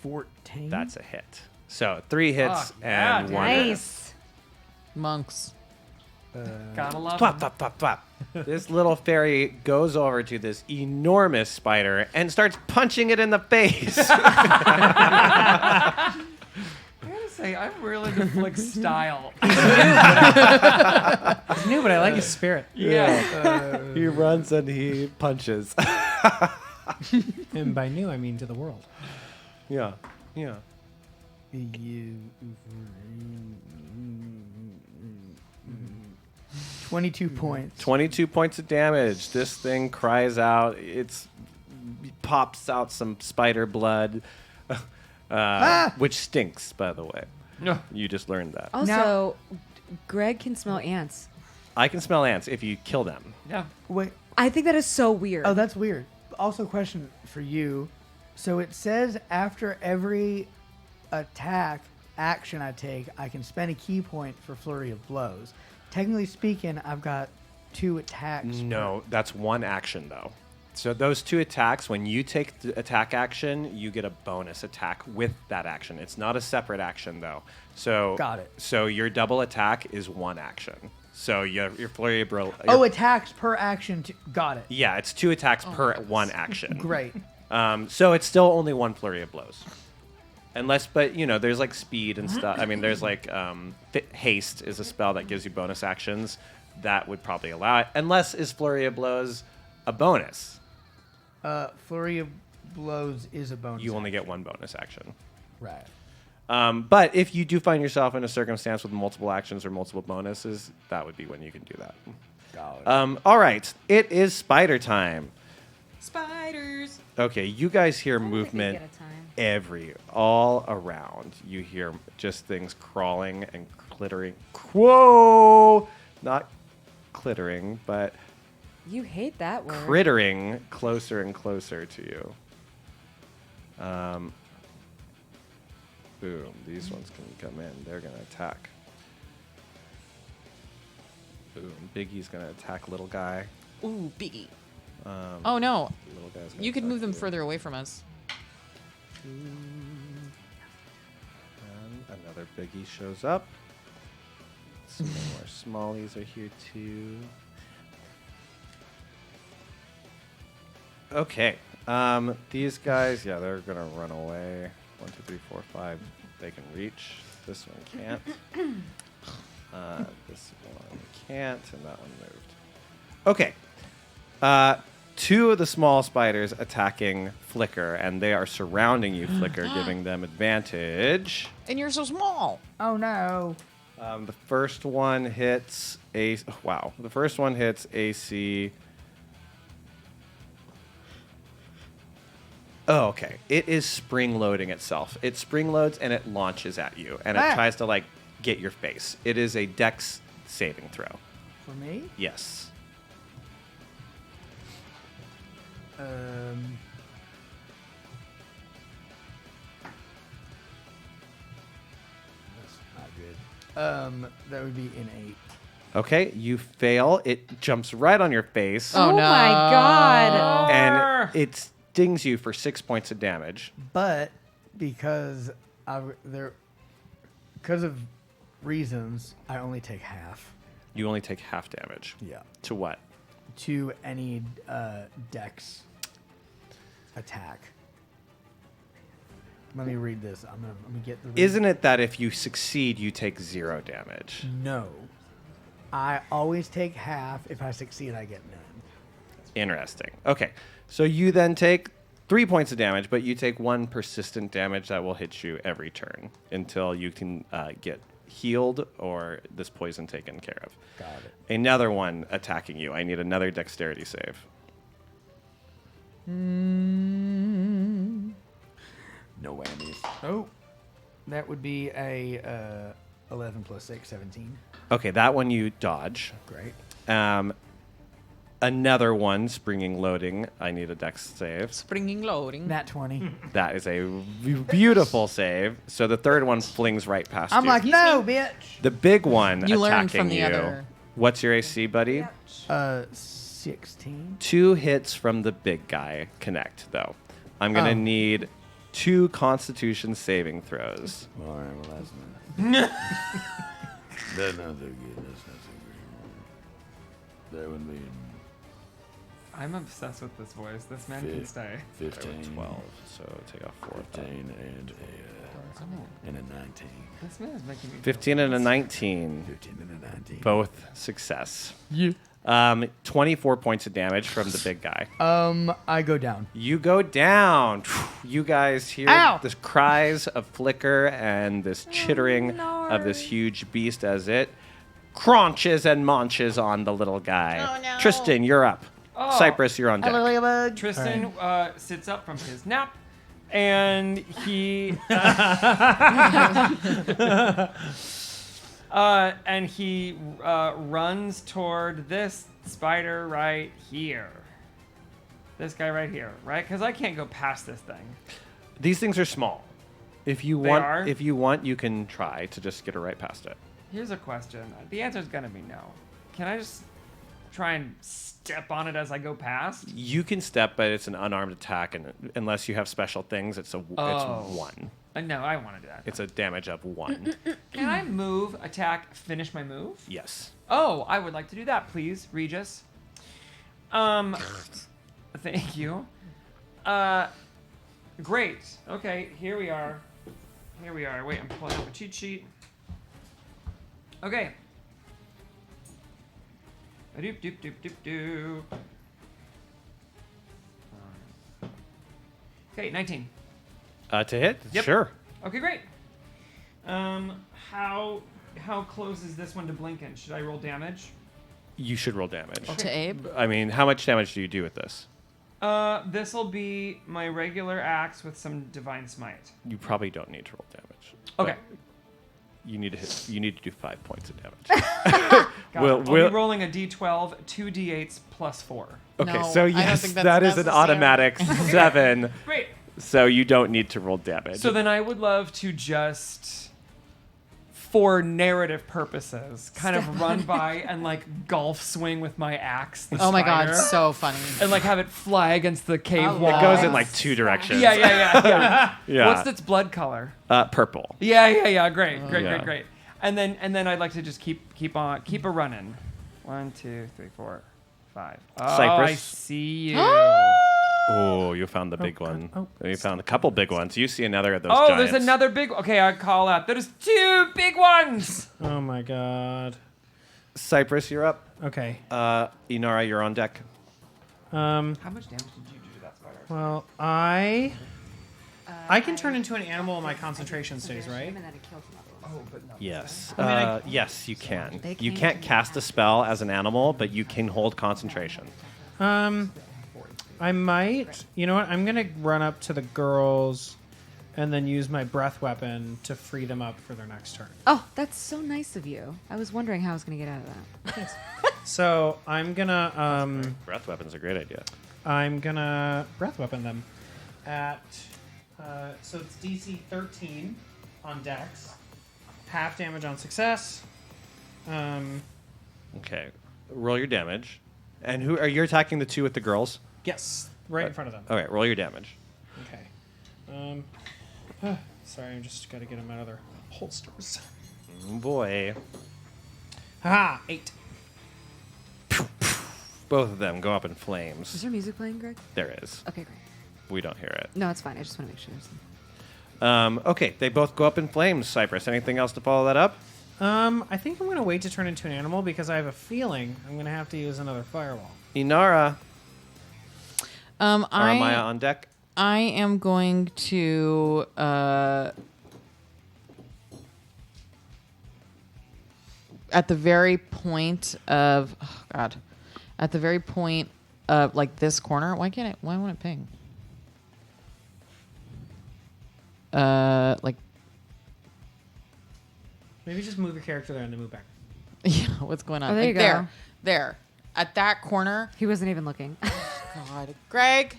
14. That's a hit. So 3 hits Fuck yeah, and dude. 1 Nice. Monks. Gotta love Flap, them. flap, flap, flap. This little fairy goes over to this enormous spider and starts punching it in the face. I gotta say, say, I'm really into Flick's style. He's new, but I like his spirit. Yeah. He runs and he punches. And by new, I mean to the world. Yeah. Yeah. 22 points. 22 points of damage. This thing cries out. It pops out some spider blood, which stinks, by the way. No. You just learned that. Also, Greg can smell ants. I can smell ants if you kill them. Yeah. Wait. I think that is so weird. Oh, that's weird. Also, question for you. So it says after every attack action I take, I can spend a key point for Flurry of Blows. Technically speaking, I've got 2 attacks. No, that's one action, though. So those 2 attacks, when you take the attack action, you get a bonus attack with that action. It's not a separate action, though. So Got it. So your double attack is one action. So your Flurry of Blows... Attacks per action. Got it. Yeah, it's 2 attacks per one action. Great. So it's still only 1 Flurry of Blows. But, there's like speed and stuff. I mean, there's like haste is a spell that gives you bonus actions. That would probably allow it. Unless is Flurry of Blows a bonus? Flurry of Blows is a bonus. You only get 1 bonus action. Right. But if you do find yourself in a circumstance with multiple actions or multiple bonuses, that would be when you can do that. All right. It is spider time. Spiders. Okay, you guys hear movement all around. You hear just things crawling and clittering. Whoa! Not clittering, but You hate that word. crittering closer and closer to you. Boom. These ones can come in. They're going to attack. Boom. Biggie's going to attack little guy. Ooh, Biggie. Oh no. Little guy's gonna You could attack move them you. further away from us. And another Biggie shows up. Some more smallies are here too. Okay. These guys, yeah, they're going to run away. 1, 2, 3, 4, 5. They can reach. This one can't. This one can't, and that one moved. Okay. 2 of the small spiders attacking Flicker, and they are surrounding you, Flicker, giving them advantage. And you're so small. Oh no. The first one hits The first one hits AC. Oh, okay. It is spring loading itself. It spring loads and it launches at you, and it tries to get your face. It is a Dex saving throw. For me? Yes. That's not good. That would be an 8. Okay, you fail. It jumps right on your face. Oh, my God. And it stings you for 6 points of damage. But because of reasons, I only take half. You only take half damage. Yeah. To what? To any Dex attack. Let me read this. I'm gonna get the. Isn't it that if you succeed, you take 0 damage? No. I always take half. If I succeed, I get none. Interesting. Okay, so you then take 3 points of damage, but you take 1 persistent damage that will hit you every turn until you can get healed or this poison taken care of. Got it. Another one attacking you. I need another dexterity save. No whammies. Oh, that would be a 11 plus 6, 17. Okay, that one you dodge. Great. Another one, springing loading. I need a dex save. Springing loading. Nat 20. That is a beautiful save. So the third one flings right past I'm you. like, no, bitch. The big one You learned attacking from the you. other. What's your AC, buddy? 16. 2 hits from the big guy connect, though. I'm going to need 2 Constitution saving throws. All right, well, that's not. That's not so good. That's not so good. That would be I'm obsessed with this voice. This man can stay. 15. 12, so take off 4. 15 and And a 19. This man is making me 15 and a 19. 15 and a 19. Both success. Yeah. 24 points of damage from the big guy. I go down. You go down. You guys hear this cries of Flicker and this chittering of this huge beast as it crunches and munches on the little guy. Oh, no. Tristan, you're up. Oh. Cypress, you're on deck. Tristan sits up from his nap, and he runs toward this spider right here. This guy right here, right? Because I can't go past this thing. These things are small. If you They want, are? if you want, you can try to just get right past it. Here's a question. The answer is gonna be no. Can I just try and step on it as I go past? You can step, but it's an unarmed attack, and unless you have special things, it's Oh. 1. No, I want to do that. It's a damage of 1. Can I move, attack, finish my move? Yes. Oh, I would like to do that, please, Regis. Thank you. Great. Okay, here we are. Wait, I'm pulling up a cheat sheet. Okay. Doop doop doop doop doop. Okay, 19. To hit? Yep. Sure. Okay, great. How close is this one to Blinken? Should I roll damage? You should roll damage. Okay. To Abe? I mean, how much damage do you do with this? This will be my regular axe with some divine smite. You probably don't need to roll damage. Okay. But you need to hit. You need to do 5 points of damage. Got it. I'll be rolling a d12, 2 d8s plus 4. Okay, No, so I don't yes, think that's that is an necessary. automatic 7. Great. So you don't need to roll damage. So then I would love to just, for narrative purposes, kind of run by and like golf swing with my axe. The Oh my God, spider, so funny. And like have it fly against the cave wall. It goes in like 2 directions. Yeah. Yeah. What's its blood color? Purple. Yeah. Great. Yeah. Great. And then I'd like to just keep a running. 1, 2, 3, 4, 5. Oh, Cypress. I see you. Oh, you found the big one. You found a couple big ones. You see another of those Oh, giants. there's another big. Okay, I call out. There's 2 big ones. Oh my God. Cypress, you're up. Okay. Inara, you're on deck. How much damage did you do to that spider? Well, I can turn into an animal when my concentration stays, right? Oh, but no. Yes. I mean, yes, you can. They You can't can't cast a spell as an animal, but you can hold concentration. I might. You know what? I'm gonna run up to the girls, and then use my breath weapon to free them up for their next turn. Oh, that's so nice of you. I was wondering how I was going to get out of that. So I'm gonna Breath weapon's a great idea. I'm gonna breath weapon them at so it's DC 13 on Dex, half damage on success. Okay. Roll your damage. And who are you attacking the 2 with the girls? Yes, right in front of them. Okay, roll your damage. Okay. Sorry, I'm just gotta get them out of their holsters. Oh boy. Haha, 8. Both of them go up in flames. Is there music playing, Greg? There is. Okay, great. We don't hear it. No, it's fine. I just want to make sure. Okay, they both go up in flames, Cypress. Anything else to follow that up? I think I'm gonna wait to turn into an animal because I have a feeling I'm gonna have to use another firewall. Inara. I Aramaya on deck. I am going to at the very point of at the very point of like this corner. Why won't it ping? Like Maybe just move your character there and then move back. yeah, what's going on? Oh, there Like, you go. there, at that corner. He wasn't even looking. God, Greg,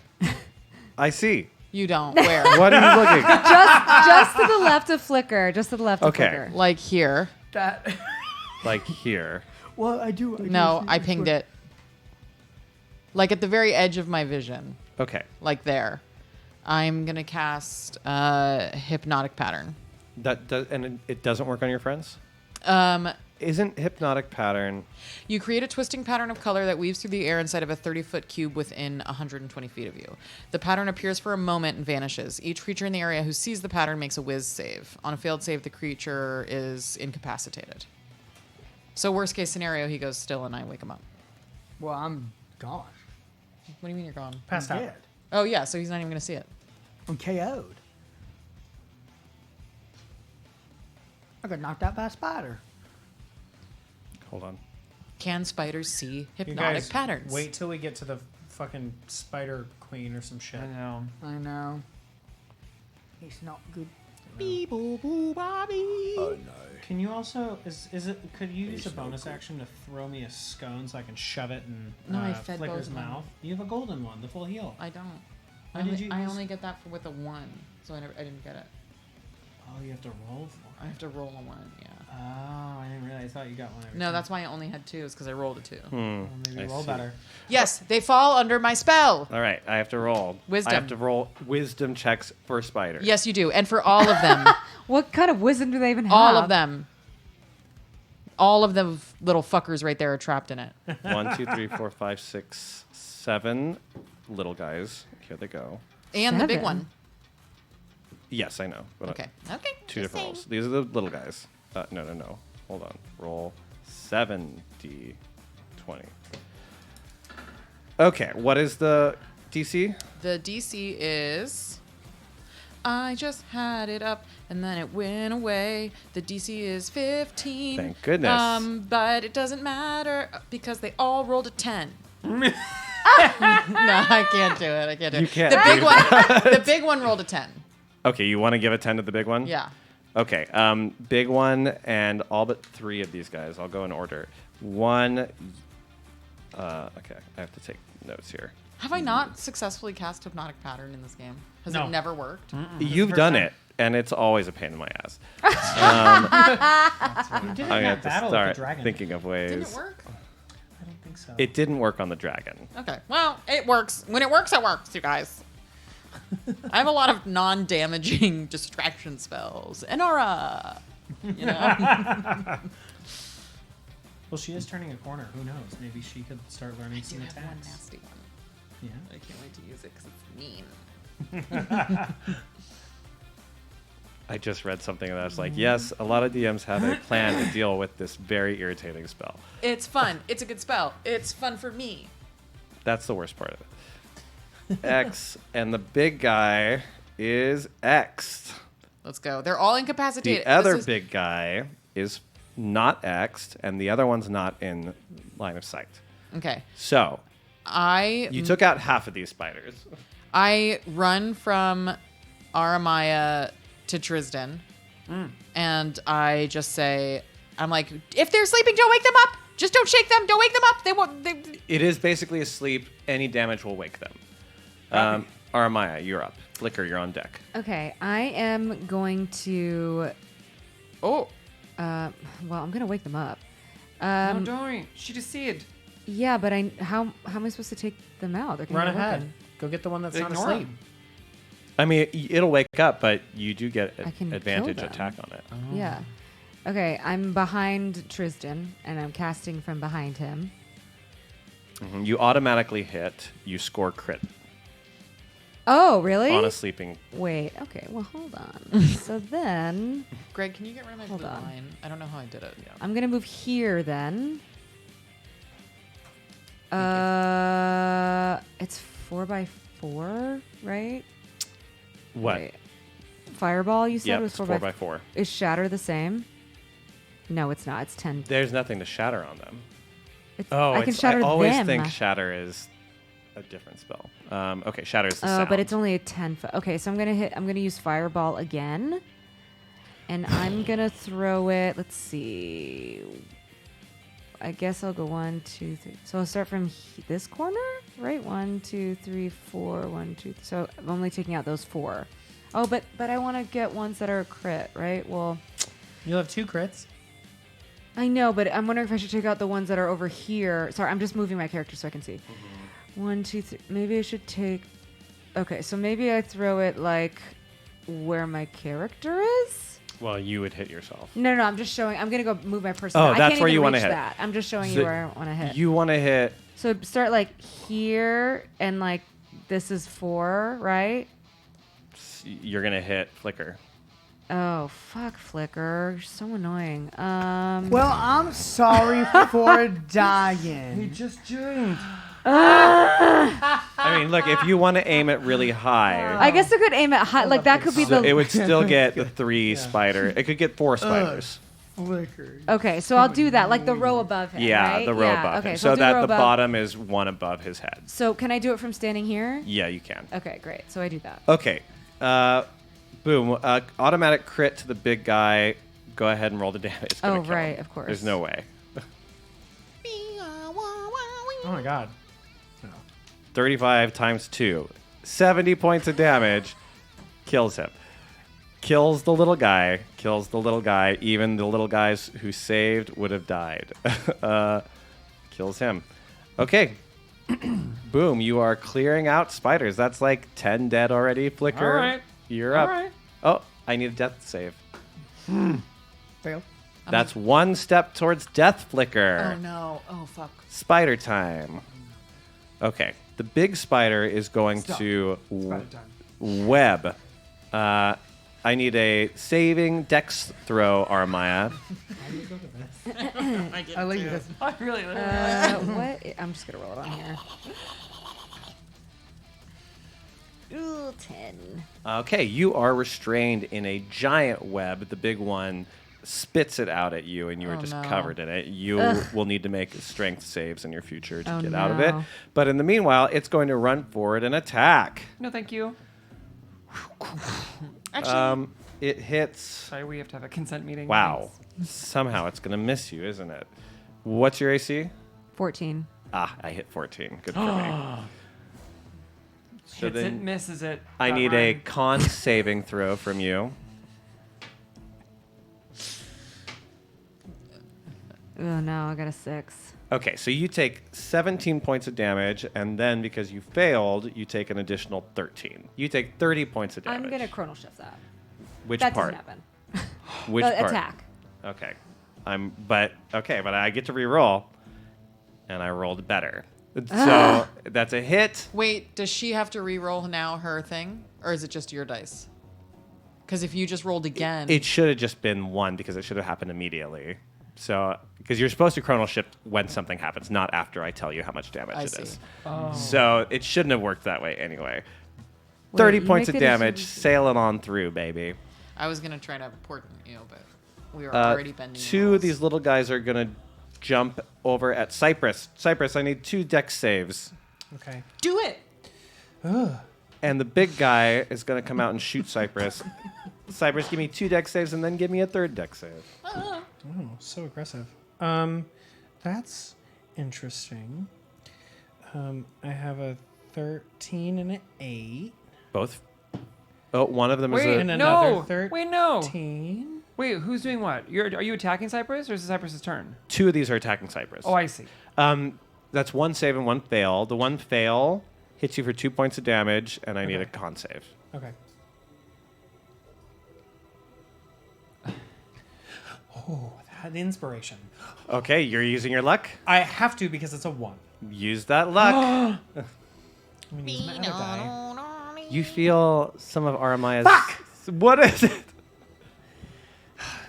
I see. you don't. Where? What are you looking? just to the left of Flicker. Just to the left Okay. of Flicker. Like here. That. Like here. Well, I do. No, I pinged it. Like at the very edge of my vision. Okay. Like there. I'm gonna cast hypnotic pattern. That does, and it doesn't work on your friends? Isn't hypnotic pattern? You create a twisting pattern of color that weaves through the air inside of a 30-foot cube within 120 feet of you. The pattern appears for a moment and vanishes. Each creature in the area who sees the pattern makes a whiz save. On a failed save, the creature is incapacitated. So worst case scenario, he goes still and I wake him up. Well, I'm gone. What do you mean you're gone? Passed out. Dead. Oh, yeah, so he's not even going to see it. I'm KO'd. I got knocked out by a spider. Hold on. Can spiders see You hypnotic guys patterns? wait till we get to the fucking spider queen or some shit. I know. It's not good. Oh no. Can you also could you use a bonus action to throw me a scone so I can shove it in No, I fed Flicker's both of them. mouth? You have a golden one, the full heal. I don't. Why did you I use- only get that with a 1, so I didn't get it. Oh, you have to roll for I have to roll a 1, yeah. Oh, I didn't realize. I thought you got one every No, time. that's why I only had 2, is because I rolled a 2. Well, maybe roll better. Yes, they fall under my spell. All right, I have to roll. Wisdom. I have to roll wisdom checks for spiders. Yes, you do. And for all of them. What kind of wisdom do they even have? All of them. All of the little fuckers right there are trapped in it. 1, 2, 3, 4, 5, 6, 7 little guys. Here they go. And the big one. Yes, I know. But Okay. Okay. Two Just different rolls. These are the little guys. No. Hold on. Roll 7d20. Okay, what is the DC? The DC is. I just had it up and then it went away. The DC is 15. Thank goodness. But it doesn't matter because they all rolled a 10. No, I can't do it. I can't do it. You can't The big do one. that. The big one rolled a 10. Okay, you want to give a 10 to the big one? Yeah. Okay, big one and all but 3 of these guys. I'll go in order. 1. Okay, I have to take notes here. Have I not successfully cast Hypnotic Pattern in this game? Has No. it never worked? You've done it, and it's always a pain in my ass. You did it in I'm gonna that have to battle with the start dragon. thinking of ways. Didn't it work? I don't think so. It didn't work on the dragon. Okay. Well, it works. When it works, you guys. I have a lot of non-damaging distraction spells. An aura. You know? Well, she is turning a corner. Who knows? Maybe she could start learning some One attacks. nasty one. Yeah. I can't wait to use it because it's mean. I just read something that I was like, yes, a lot of DMs have a plan to deal with this very irritating spell. It's fun. It's a good spell. It's fun for me. That's the worst part of it. X, and the big guy is X'd. Let's go. They're all incapacitated. The other This is- big guy is not X'd, and the other one's not in line of sight. Okay. So, I you took out half of these spiders. I run from Aramaya to Tristan, and I just say, I'm like, if they're sleeping, don't wake them up. Just don't shake them. Don't wake them up. They won't. It is basically asleep. Any damage will wake them. Aramaya, you're up. Flicker, you're on deck. Okay, I am going to. Oh. Well, I'm gonna wake them up. No, don't. She just said. Yeah, but how am I supposed to take them out? They're gonna Run be ahead. woken. Go get the one that's not Ignore asleep. him. I mean, it'll wake up, but you do get I can advantage kill them. attack on it. Yeah. Okay, I'm behind Tristan, and I'm casting from behind him. Mhm. You automatically hit. You score crit Oh, really? on a sleeping. Wait. Okay. Well, hold on. So then, Greg, can you get rid of my Hold blue on. line? I don't know how I did it. I'm gonna move here. Then. It's 4x4, right? What? Wait. Fireball. You said Yep, was it's 4 4 by by 4. Is shatter the same? No, it's not. It's 10. There's nothing to shatter on them. It's- I can shatter I always them. think shatter is a different spell. Okay, shatter is the Oh, sound. but it's only a 10 foot. Okay, so I'm gonna use fireball again, and I'm gonna throw it. Let's see. I guess I'll go 1, 2, 3. So I'll start from this corner, right? 1, 2, 3, 4. 1, 2. So I'm only taking out those 4. Oh, but I want to get ones that are a crit, right? Well, You'll have 2 crits. I know, but I'm wondering if I should take out the ones that are over here. Sorry, I'm just moving my character so I can see. 1, 2, 3. Maybe I should take. Okay, so maybe I throw it like where my character is. Well, you would hit yourself. No, I'm just showing. I'm gonna go move my person. Oh, I that's can't where even you want to reach hit. that. I'm just showing So you where I want to hit. You want to hit. So start like here, and like this is 4, right? You're gonna hit Flicker. Oh fuck, Flicker! You're so annoying. Well, I'm sorry for dying. He just joined. I mean, look, if you want to aim it really high, I guess I could aim at high. Like that could be so the. it would still get the 3 spider. It could get 4 spiders. Okay, so I'll do that, like the row above him. Yeah, right? the row above Okay, him. so So I'll do the that row the above. bottom is 1 above his head. So can I do it from standing here? Yeah, you can. Okay, great. So I do that. Okay. Boom. Automatic crit to the big guy. Go ahead and roll the damage. It's gonna Oh, kill right, him. of course. There's no way. Oh my god. 35 times 2. 70 points of damage. Kills him. Kills the little guy. Kills the little guy. Even the little guys who saved would have died. Kills him. Okay. Boom. You are clearing out spiders. That's like 10 dead already. Flicker. All right. You're All up. right. Oh, I need a death save. Fail. That's 1 step towards death, Flicker. Oh no. Oh fuck. Spider time. Okay. The big spider is going Stop. to Spider web. I need a saving dex throw, Armaya. I like this. I really. What? I'm just gonna roll it on here. Ooh, 10. Okay, you are restrained in a giant web. The big one spits it out at you, and you are Oh, just no. covered in it. You Ugh. will need to make strength saves in your future to Oh, get out of it. no. But in the meanwhile, it's going to run forward and attack. No, thank you. Actually, It hits. Sorry, we have to have a consent meeting. Wow. Somehow it's going to miss you, isn't it? What's your AC? 14. Ah, I hit 14. Good for me. So Hits it, then misses it. I got need a mine. con saving throw from you. Oh no, I got a 6. Okay, so you take 17 points of damage, and then because you failed, you take an additional 13. You take 30 points of damage. I'm gonna chronal shift that. Which that part? doesn't happen. Which part? Attack. Okay. But I get to re-roll, and I rolled better. So that's a hit. wait, does she have to re-roll now her thing, or is it just your dice? Because if you just rolled again, It should have just been 1 because it should have happened immediately. So, because you're supposed to chronal shift when something happens, not after I tell you how much damage I it see. is. Oh. So it shouldn't have worked that way anyway. Wait, 30 you points make of it a damage, huge- sailing on through, baby. I was gonna try to port you, but we were already bending. 2 rules. of these little guys are going to jump over at Cypress. Cypress, I need 2 dex saves. Okay. Do it. And the big guy is going to come out and shoot Cypress. Cypress, give me 2 dex saves and then give me a 3rd dex save. Oh, so aggressive. That's interesting. I have a 13 and an 8. Both. Oh, one of them is Wait, a... And no. another Wait, no. 13. Wait, who's doing what? Are you attacking Cypress, or is it Cypress's turn? 2 of these are attacking Cypress. Oh, I see. That's 1 save and 1 fail. The 1 fail hits you for 2 points of damage, and I need a con save. Okay. Oh, that inspiration. Okay, you're using your luck. I have to because it's a 1. Use that luck. I'm gonna use my other die. You feel some of Aramaya's... Fuck! What is it?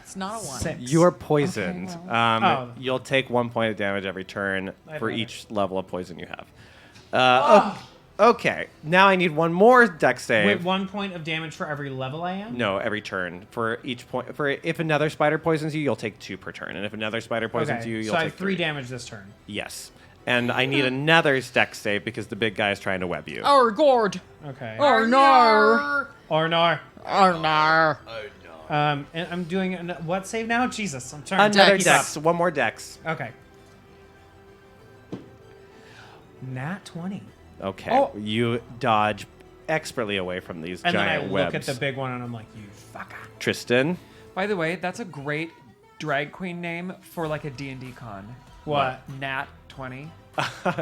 It's not a 1. 6. You're poisoned. Okay, well. You'll take 1 point of damage every turn I'd for rather. each level of poison you have. Okay, now I need 1 more dex save. Wait, 1 point of damage for every level I am? No, every turn. For each point, for if another spider poisons you, you'll take 2 per turn, and if another spider poisons Okay, you, you'll so I take have 3 damage this turn. Yes, and I need another dex save because the big guy is trying to web you. Oh, gourd. Okay. Oh, no. Arnar. Arnar. And I'm doing what save now? Jesus, I'm trying Another to keep dex. up. 1 more dex. Okay. Nat 20. Okay, Oh. you dodge expertly away from these And then I giant look webs. at the big one and I'm like, you fucker. Tristan. By the way, that's a great drag queen name for like a D&D con. What? Nat 20.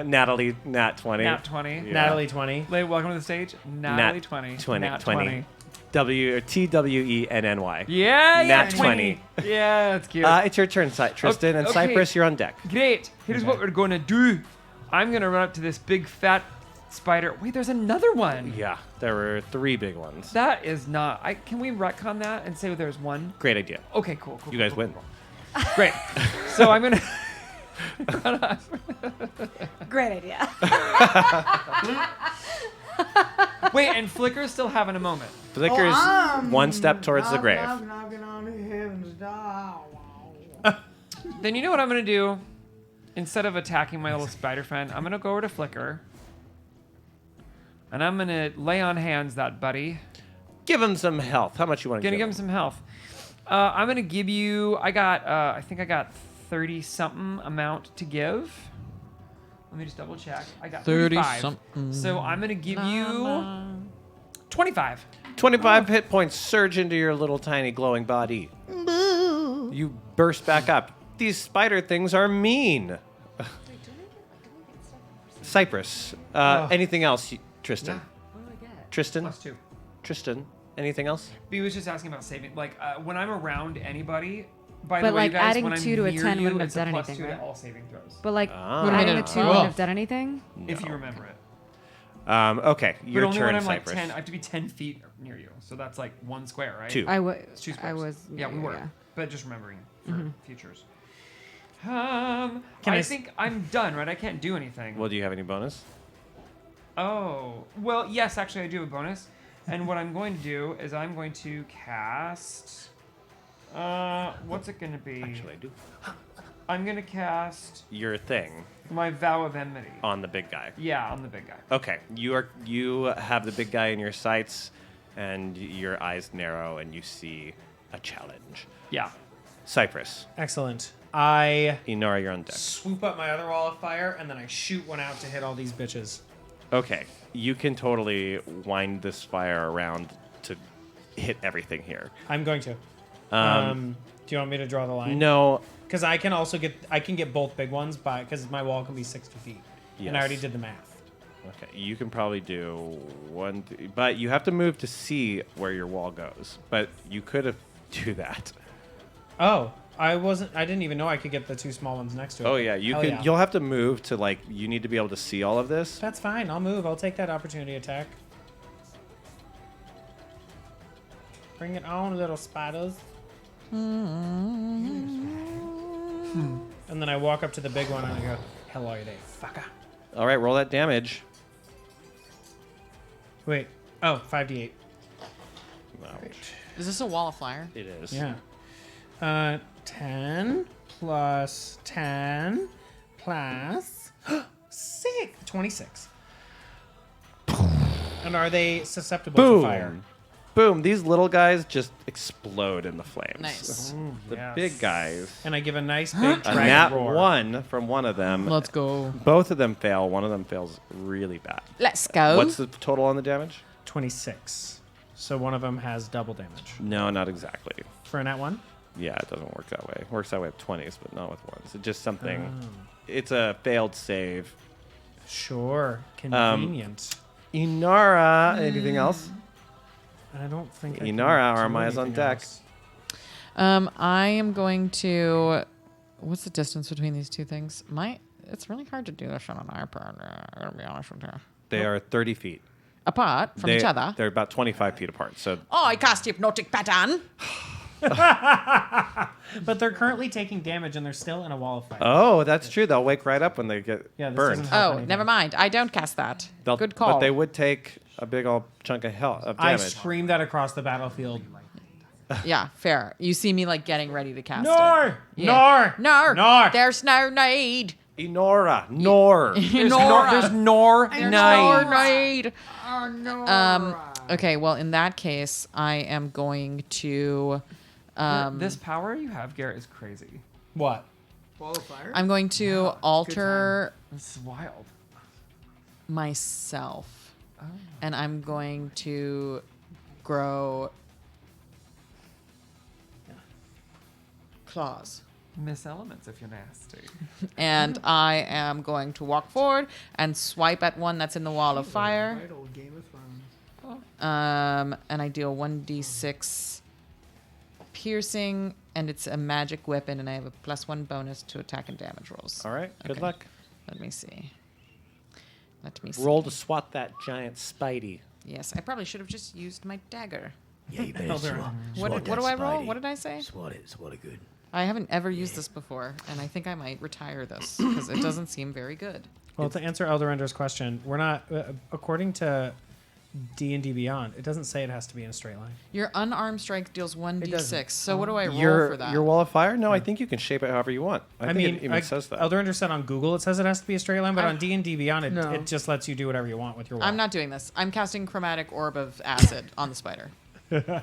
Natalie, Nat 20. Nat 20. Yeah. Natalie 20. Welcome to the stage. Natalie 20. 20. Nat 20. TWENNY. Yeah, Nat 20. Yeah, that's cute. It's your turn, Tristan. And Okay. Cypress, you're on deck. Great. Here's what we're going to do. I'm going to run up to this big fat spider. Wait, there's another one. Yeah, there were 3 big ones. That is not. Can we retcon that and say there's one? Great idea. Okay, cool. You guys win. Great. So I'm gonna. Great idea. Wait, and Flicker's still having a moment. Flicker's one step towards the grave. Knocking on heaven's door. Then you know what I'm gonna do? Instead of attacking my little spider friend, I'm gonna go over to Flicker. And I'm gonna lay on hands that buddy. Give him some health. How much you want to Gonna give him some health. I'm gonna give you. I think I got 30 something amount to give. Let me just double check. I got 35. something. So I'm gonna give you 25. 25 hit points surge into your little tiny glowing body. You burst back up. These spider things are mean. Cypress. Anything else, Tristan? What do I get? Tristan? +2. Tristan, anything else? B was just asking about saving. Like when I'm around anybody. By But the way, like guys, adding when I'm 2 to a near 10 you, wouldn't have it's a done +2 anything, to right? all saving throws. But like Ah. adding a 2 wouldn't have done anything. If you remember it. Okay, your But only turn, when I'm like Cypress. 10. I have to be 10 feet near you. So that's like 1 square, right? 2. It's 2 I squares. was. Yeah, we were. yeah. But just remembering for Mhm. futures. Can I I think I'm done, right? I can't do anything. Well, do you have any bonus? Oh, well, yes, actually, I do have a bonus. And what I'm going to do is I'm going to cast. What's it going to be? Actually, I do. I'm going to cast Your thing my Vow of Enmity. on the big guy. Yeah, on the big guy. Okay, you have the big guy in your sights, and your eyes narrow, and you see a challenge. Yeah. Cypress. Excellent. I Inara, you're on deck. swoop up my other wall of fire, and then I shoot one out to hit all these bitches. Okay, you can totally wind this fire around to hit everything here. I'm going to. Do you want me to draw the line? No. Because I can also get both big ones because my wall can be 60 feet. And I already Yes. did the math. Okay, you can probably do one, but you have to move to see where your wall goes. But you could have do that. Oh, I didn't even know I could get the 2 small ones next to it. Oh yeah, you Hell can. yeah. You'll have to move to you need to be able to see all of this. That's fine. I'll move. I'll take that opportunity attack. Bring it on, little spiders. And then I walk up to the big one and I go, "Hello there, fucker." All right, roll that damage. Wait. Oh, 5d8. Is this a wall of fire? It is. Yeah. 10 plus 10 plus 26. And are they susceptible Boom. to fire? Boom. These little guys just explode in the flames. Nice. The big guys. And I give a nice big A dragon nat roar. 1 from one of them. Let's go. Both of them fail. One of them fails really bad. Let's go. What's the total on the damage? 26. So one of them has double damage. No, not exactly. For a nat 1? Yeah, it doesn't work that way. It works that way with 20s, but not with 1s. It's just something. Oh. It's a failed save. Sure. Convenient. Inara, anything else? I don't think I can Inara, do Armaya's on anything deck. else. I am going to. What's the distance between these two things? It's really hard to do this on an iPad. I'm gonna be honest with you. They are 30 feet. Apart from each other. They're about 25 feet apart. So I cast hypnotic pattern. But they're currently taking damage and they're still in a wall of fire. Oh, that's true. They'll wake right up when they get Yeah, this burned. doesn't help Oh, never mind. I don't cast that. Good call. But they would take a big old chunk of I damage. screamed that across the battlefield. Yeah, fair. You see me getting ready to cast Nor! it. Yeah. Nor! Nor! There's no need. Inora, Nor. There's nor need. Okay, well, in that case, I am going to. This power you have, Garrett, is crazy. What? Wall of fire? I'm going to alter This is wild. myself. And I'm going to grow claws. Miss elements if you're nasty. And I am going to walk forward and swipe at one that's in the wall of fire. Right, old Game of Thrones. And I deal 1d6 piercing, and it's a magic weapon, and I have a +1 bonus to attack and damage rolls. All right. Good luck. Let me see. Roll to swat that giant Spidey. Yes, I probably should have just used my dagger. Yeah, you better What do I roll? What did I say? Swat it good. I haven't ever used this before, and I think I might retire this because it doesn't seem very good. Well, to answer Eldorender's question, we're not according to D&D Beyond. It doesn't say it has to be in a straight line. Your unarmed strike deals 1d6. So what do I roll Your for that? your wall of fire? No, I think you can shape it however you want. I think it even says that. Elderender said on Google it says it has to be a straight line, but I- on D&D Beyond No. it just lets you do whatever you want with your wall. I'm not doing this. I'm casting chromatic orb of acid on the spider. I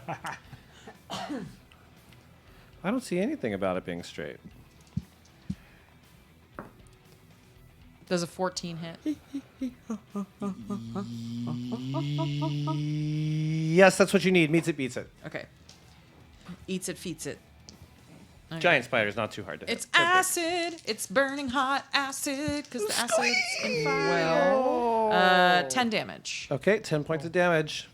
don't see anything about it being straight. Does a 14 hit? Yes, that's what you need. Meets it, beats it. Okay. Eats it, feeds it. Okay. Giant spider's not too hard to hit. It's acid. It's burning hot acid because the acid's in fire. 10 damage. Okay, 10 points of damage.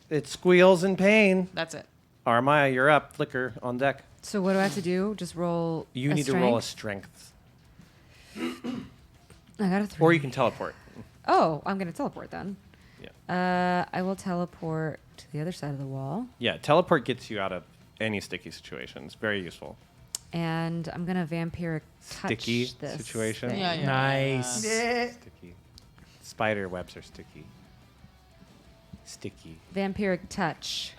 It squeals in pain. That's it. Armaya, you're up. Flicker on deck. So what do I have to do? Just roll. You need to roll a strength. I got a 3. Or you can teleport. Oh, I'm gonna teleport then. Yeah. I will teleport to the other side of the wall, Yeah, teleport gets you out of any sticky situations. Very useful. and I'm gonna vampiric touch Sticky this situation. thing. Nice. Sticky. Spider webs are sticky. Sticky. Vampiric touch.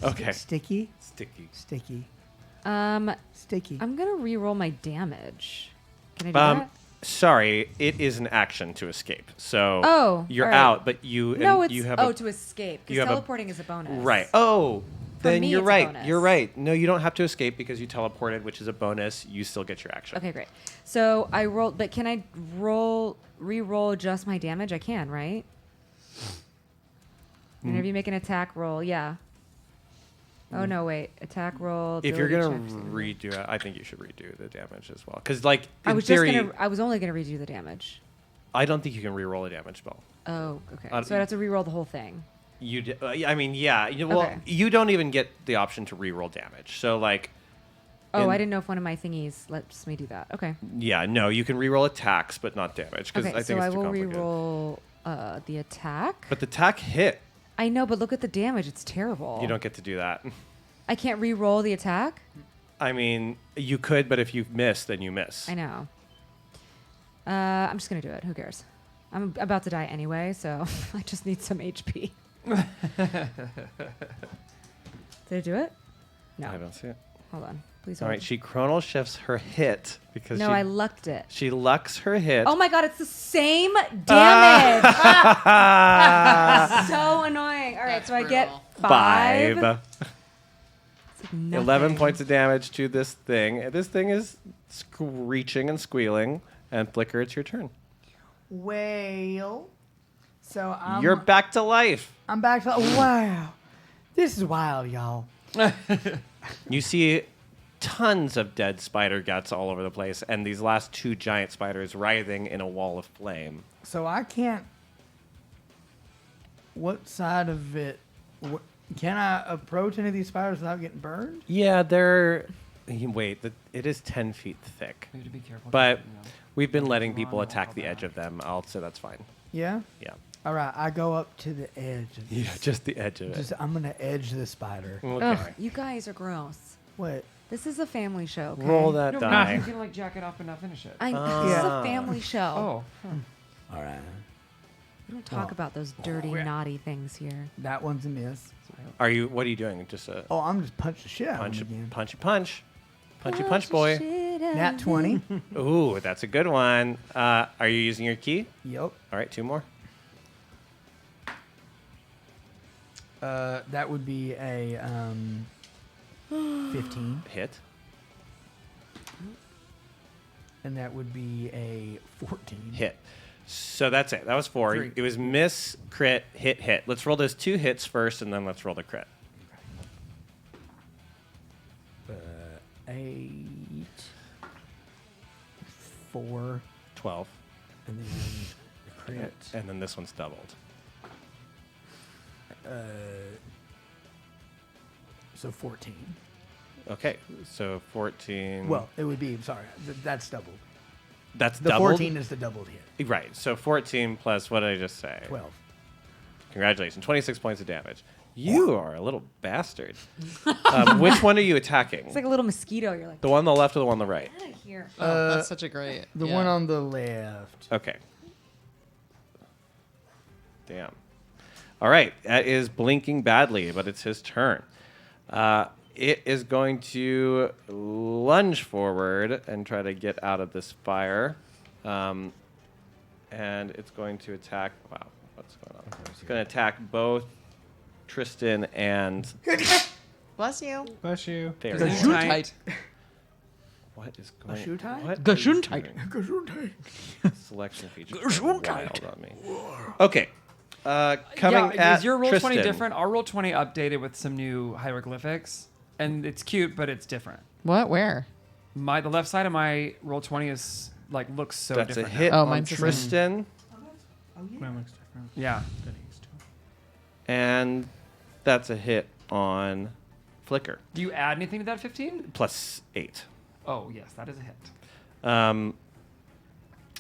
Okay. Sticky. Sticky. Sticky. Sticky. I'm gonna re-roll my damage. Can I do that? Sorry, it is an action to escape. So Oh, you're all right. out, but you No, and it's you have to escape you because have teleporting is a bonus. Right. Oh, For then me, you're it's a right. bonus. You're right. No, you don't have to escape because you teleported, which is a bonus. You still get your action. Okay, great. So I rolled, but can I re-roll just my damage? I can, right? Whenever you make an attack roll, yeah. Oh no, wait. Attack roll. If you're ability gonna checks. redo it, I think you should redo the damage as well. Because, like, I in was theory, I was only gonna redo the damage. I don't think you can re-roll a damage spell. Oh, okay. So I'd have to re-roll the whole thing. I mean, yeah. Well, Okay. you don't even get the option to re-roll damage. So, like. Oh, I didn't know if one of my thingies lets me do that. Okay. Yeah, no, you can re-roll attacks, but not damage. Because Okay, I think so I it's too will complicated. re-roll the attack. But the attack hit. I know, but look at the damage. It's terrible. You don't get to do that. I can't re-roll the attack? I mean, you could, but if you miss, then you miss. I know. I'm just going to do it. Who cares? I'm about to die anyway, so I just need some HP. Did I do it? No. I don't see it. Hold on. Please All hold. right, she chronal shifts her hit because No, she, I lucked it. She lucks her hit. Oh my god, it's the same damage. So annoying. All right, so I get 5. 11 points of damage to this thing. This thing is screeching and squealing. And Flicker, it's your turn. Well, so You're back to life. I'm back to wow. This is wild, y'all. You see tons of dead spider guts all over the place, and these last 2 giant spiders writhing in a wall of flame. So I can't. What side of it? Can I approach any of these spiders without getting burned? Yeah, they're. Wait, it is 10 feet thick. We have to be careful. But we've been letting people attack the edge of them. I'll say that's fine. Yeah. Yeah. All right, I go up to the edge. Of this. Yeah, just the edge of it. I'm gonna edge the spider. Okay. Ugh, you guys are gross. What? This is a family show. Okay? Roll that No, die. you can like jack it up and not finish it. This is a family show. Oh. All right. We don't talk about those dirty, naughty things here. That one's a miss. What are you doing? Just a Oh, I'm just punching the shit out punch, of him again. punchy punch, boy. Nat 20. Ooh, that's a good one. Are you using your key? Yep. All right, 2 more. That would be a 15. Hit. And that would be a 14. Hit. So that's it. That was 4. 3. It was miss, crit, hit. Let's roll those 2 hits first, and then let's roll the crit. 8, 4, 12. and then the crit. And then this one's doubled. So 14. Okay, so 14. Well, it would be. Sorry, that's doubled. That's the doubled? 14 is the doubled hit. Right, so 14 plus, what did I just say? 12. Congratulations, 26 points of damage. You are a little bastard. Which one are you attacking? It's like a little mosquito. You're like, The one on the left or the one on the right? get out of here. Oh, that's such a great. The yeah. one on the left. Okay. Damn. All right, that is blinking badly, but it's his turn. It is going to lunge forward and try to get out of this fire. And it's going to attack. Wow, what's going on? It's going to attack both Tristan and. Bless you. Bless you. Fairy. Gesundheit. What is going on? Gesundheit? Gesundheit. Gesundheit. Selection feature. Wild on me. Okay. Coming at is your roll Tristan. 20 different? Our roll 20 updated with some new hieroglyphics, and it's cute, but it's different. What? Where? The left side of my roll 20 is like looks so That's different. a hit now. Oh, on mine's the same. Tristan. Mine looks different. Yeah. And that's a hit on Flicker. Do you add anything to that 15? Plus 8. Oh yes, that is a hit.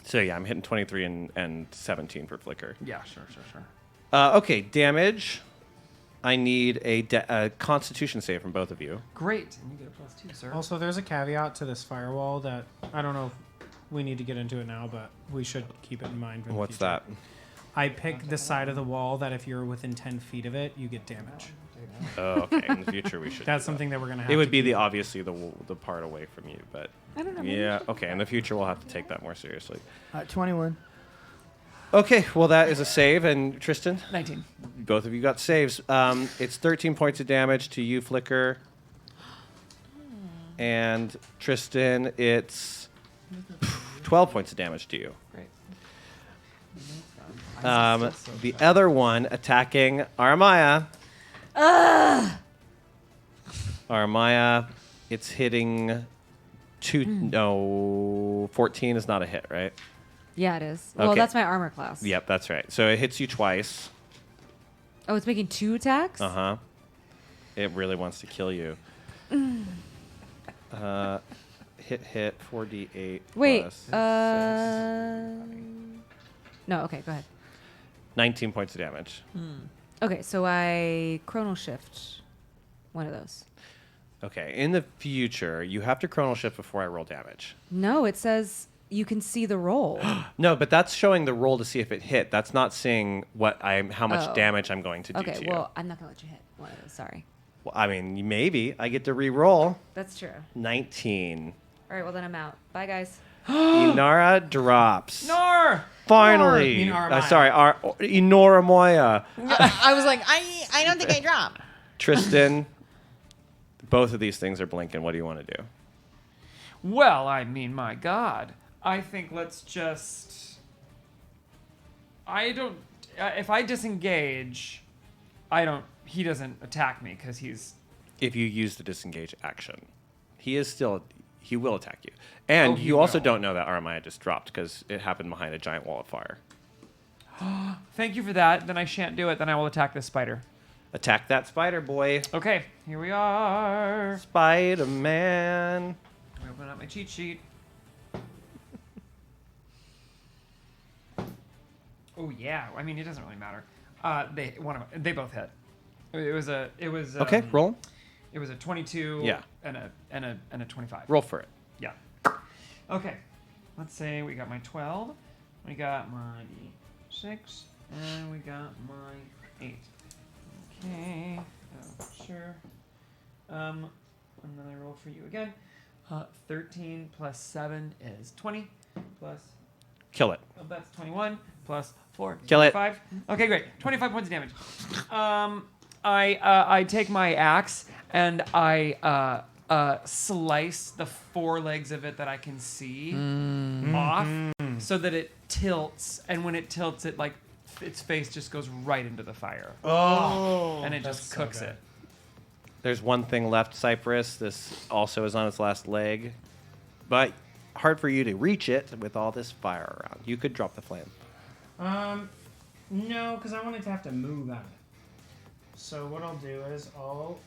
So yeah, I'm hitting 23 and 17 for Flicker. Yeah, sure. Okay, damage. I need a Constitution save from both of you. Great, and you get a +2, sir. Also, there's a caveat to this firewall that I don't know if we need to get into it now, but we should keep it in mind. For the What's future. that? I picked the side of the wall that if you're within 10 feet of it, you get damage. Oh, okay. In the future, we should. That's do something that we're gonna have. It would to be keep. obviously the part away from you, but I don't know. maybe yeah. we should Okay. In the future, we'll have to take that more seriously. 21. Okay. Well, that is a save, and Tristan. 19. Both of you got saves. It's 13 points of damage to you, Flicker. And Tristan, it's 12 points of damage to you. Great. The other one attacking Aramaya. Aramaya, it's hitting 14 is not a hit, right? Yeah, it is. Well, Okay. that's my armor class. Yep, that's right. So it hits you twice. Oh, it's making 2 attacks? Uh-huh. It really wants to kill you. Hit 4d8 Wait, plus 6. No, okay, go ahead. 19 points of damage. Okay, so I chrono shift one of those. Okay, in the future, you have to chrono shift before I roll damage. No, it says you can see the roll. No, but that's showing the roll to see if it hit. That's not seeing how much Oh. damage I'm going to do Okay, to you. well, I'm not going to let you hit one of those. Sorry. Well, I mean, maybe I get to re-roll. That's true. 19. All right, well, then I'm out. Bye, guys. Inara drops. Nor! Finally. Sorry, Inora Moya. I was like, I don't think I dropped. Tristan, both of these things are blinking. What do you want to do? Well, I mean, my God. I think let's just. I don't. If I disengage, he doesn't attack me because he's. If you use the disengage action, he will attack you. And Oh, he you also will. don't know that Aramaya just dropped because it happened behind a giant wall of fire. Thank you for that. Then I shan't do it. Then I will attack this spider. Attack that spider, boy. Okay, here we are. Spider-Man. I open up my cheat sheet. Oh yeah. I mean, it doesn't really matter. They both hit. It was Okay, roll. It was a 22. Yeah. And a 25. Roll for it. Yeah. Okay. Let's say we got my 12. We got my 6, and we got my 8. Okay. Sure. And then I roll for you again. 13 plus 7 is 20. Plus. Kill it. Oh, that's 21. Plus 4. Kill it. 5. Okay, great. 25 points of damage. I take my axe and I slice the 4 legs of it that I can see off so that it tilts, and when it tilts, it its face just goes right into the fire. Oh, and it just cooks it. There's one thing left, Cypress. This also is on its last leg, but hard for you to reach it with all this fire around. You could drop the flame. No, because I wanted to have to move out of it. So what I'll do is I'll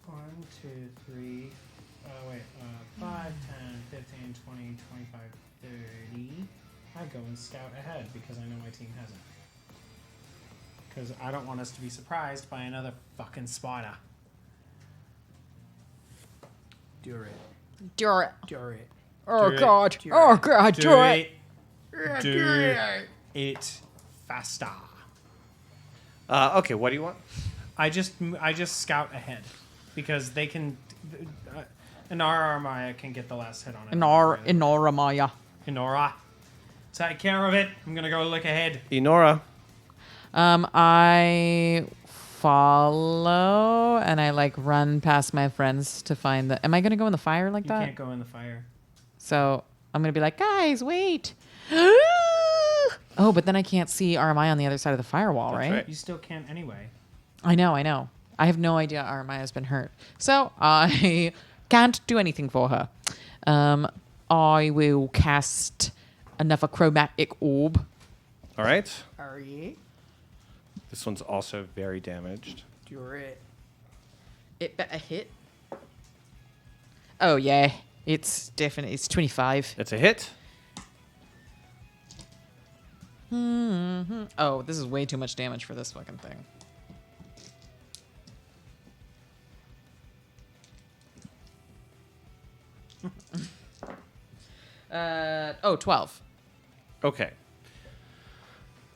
1, 2, 3, 5, 10, 15, 20, 25, 30. I go and scout ahead because I know my team hasn't. Because I don't want us to be surprised by another fucking spider. Do it. Do it. Do it. Oh Do it. God. Do Oh it. God. Do Do it. it. Do it faster. Okay, what do you want? I just scout ahead because they can. Inara Armaya can get the last hit on it. Inora Maya. Inora, take care of it. I'm gonna go look ahead. Enora. I follow and I like run past my friends to find the. Am I gonna go in the fire like You that? can't go in the fire. So I'm gonna be like, guys, wait. Oh, but then I can't see RMI on the other side of the firewall, right? You still can't anyway. I know. I have no idea RMI has been hurt. So I can't do anything for her. I will cast another chromatic orb. All right. Are you? This one's also very damaged. Do it. It better hit. Oh, yeah. It's 25. It's a hit. Oh, this is way too much damage for this fucking thing. 12. Okay.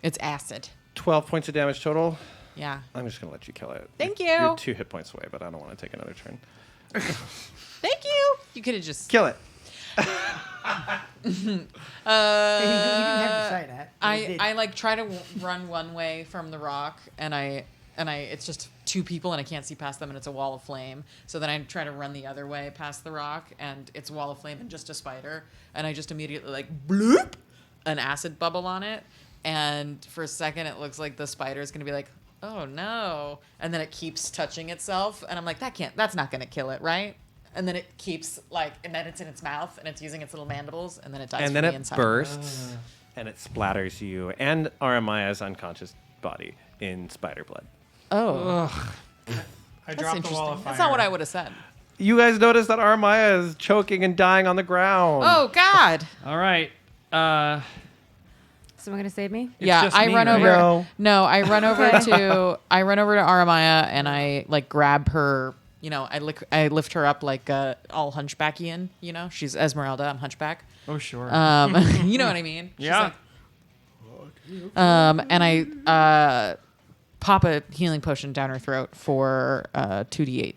It's acid. 12 points of damage total. Yeah. I'm just going to let you kill it. Thank you. You're 2 hit points away, but I don't want to take another turn. Thank you. You could have just... Kill it. He didn't have to say that. I like try to run one way from the rock, and I it's just 2 people, and I can't see past them, and it's a wall of flame. So then I try to run the other way past the rock, and it's a wall of flame and just a spider, and I just immediately like bloop an acid bubble on it, and for a second it looks like the spider is gonna be like, oh no, and then it keeps touching itself, and I'm like, that's not gonna kill it, right? And then it keeps like, and then it's in its mouth, and it's using its little mandibles, and then it dies And from then the it inside. bursts, and it splatters you and Aramaya's unconscious body in spider blood. Oh. I That's dropped the wall of interesting. fire. That's not what I would have said. You guys notice that Aramaya is choking and dying on the ground. Oh God! All right. Someone gonna save me? Yeah, I run over. No. No, I run over to Aramaya and I like grab her. You know, I lift her up like all hunchbackian. You know, she's Esmeralda. I'm hunchback. Oh sure. You know what I mean? She's Yeah. like, and I pop a healing potion down her throat for 2d8.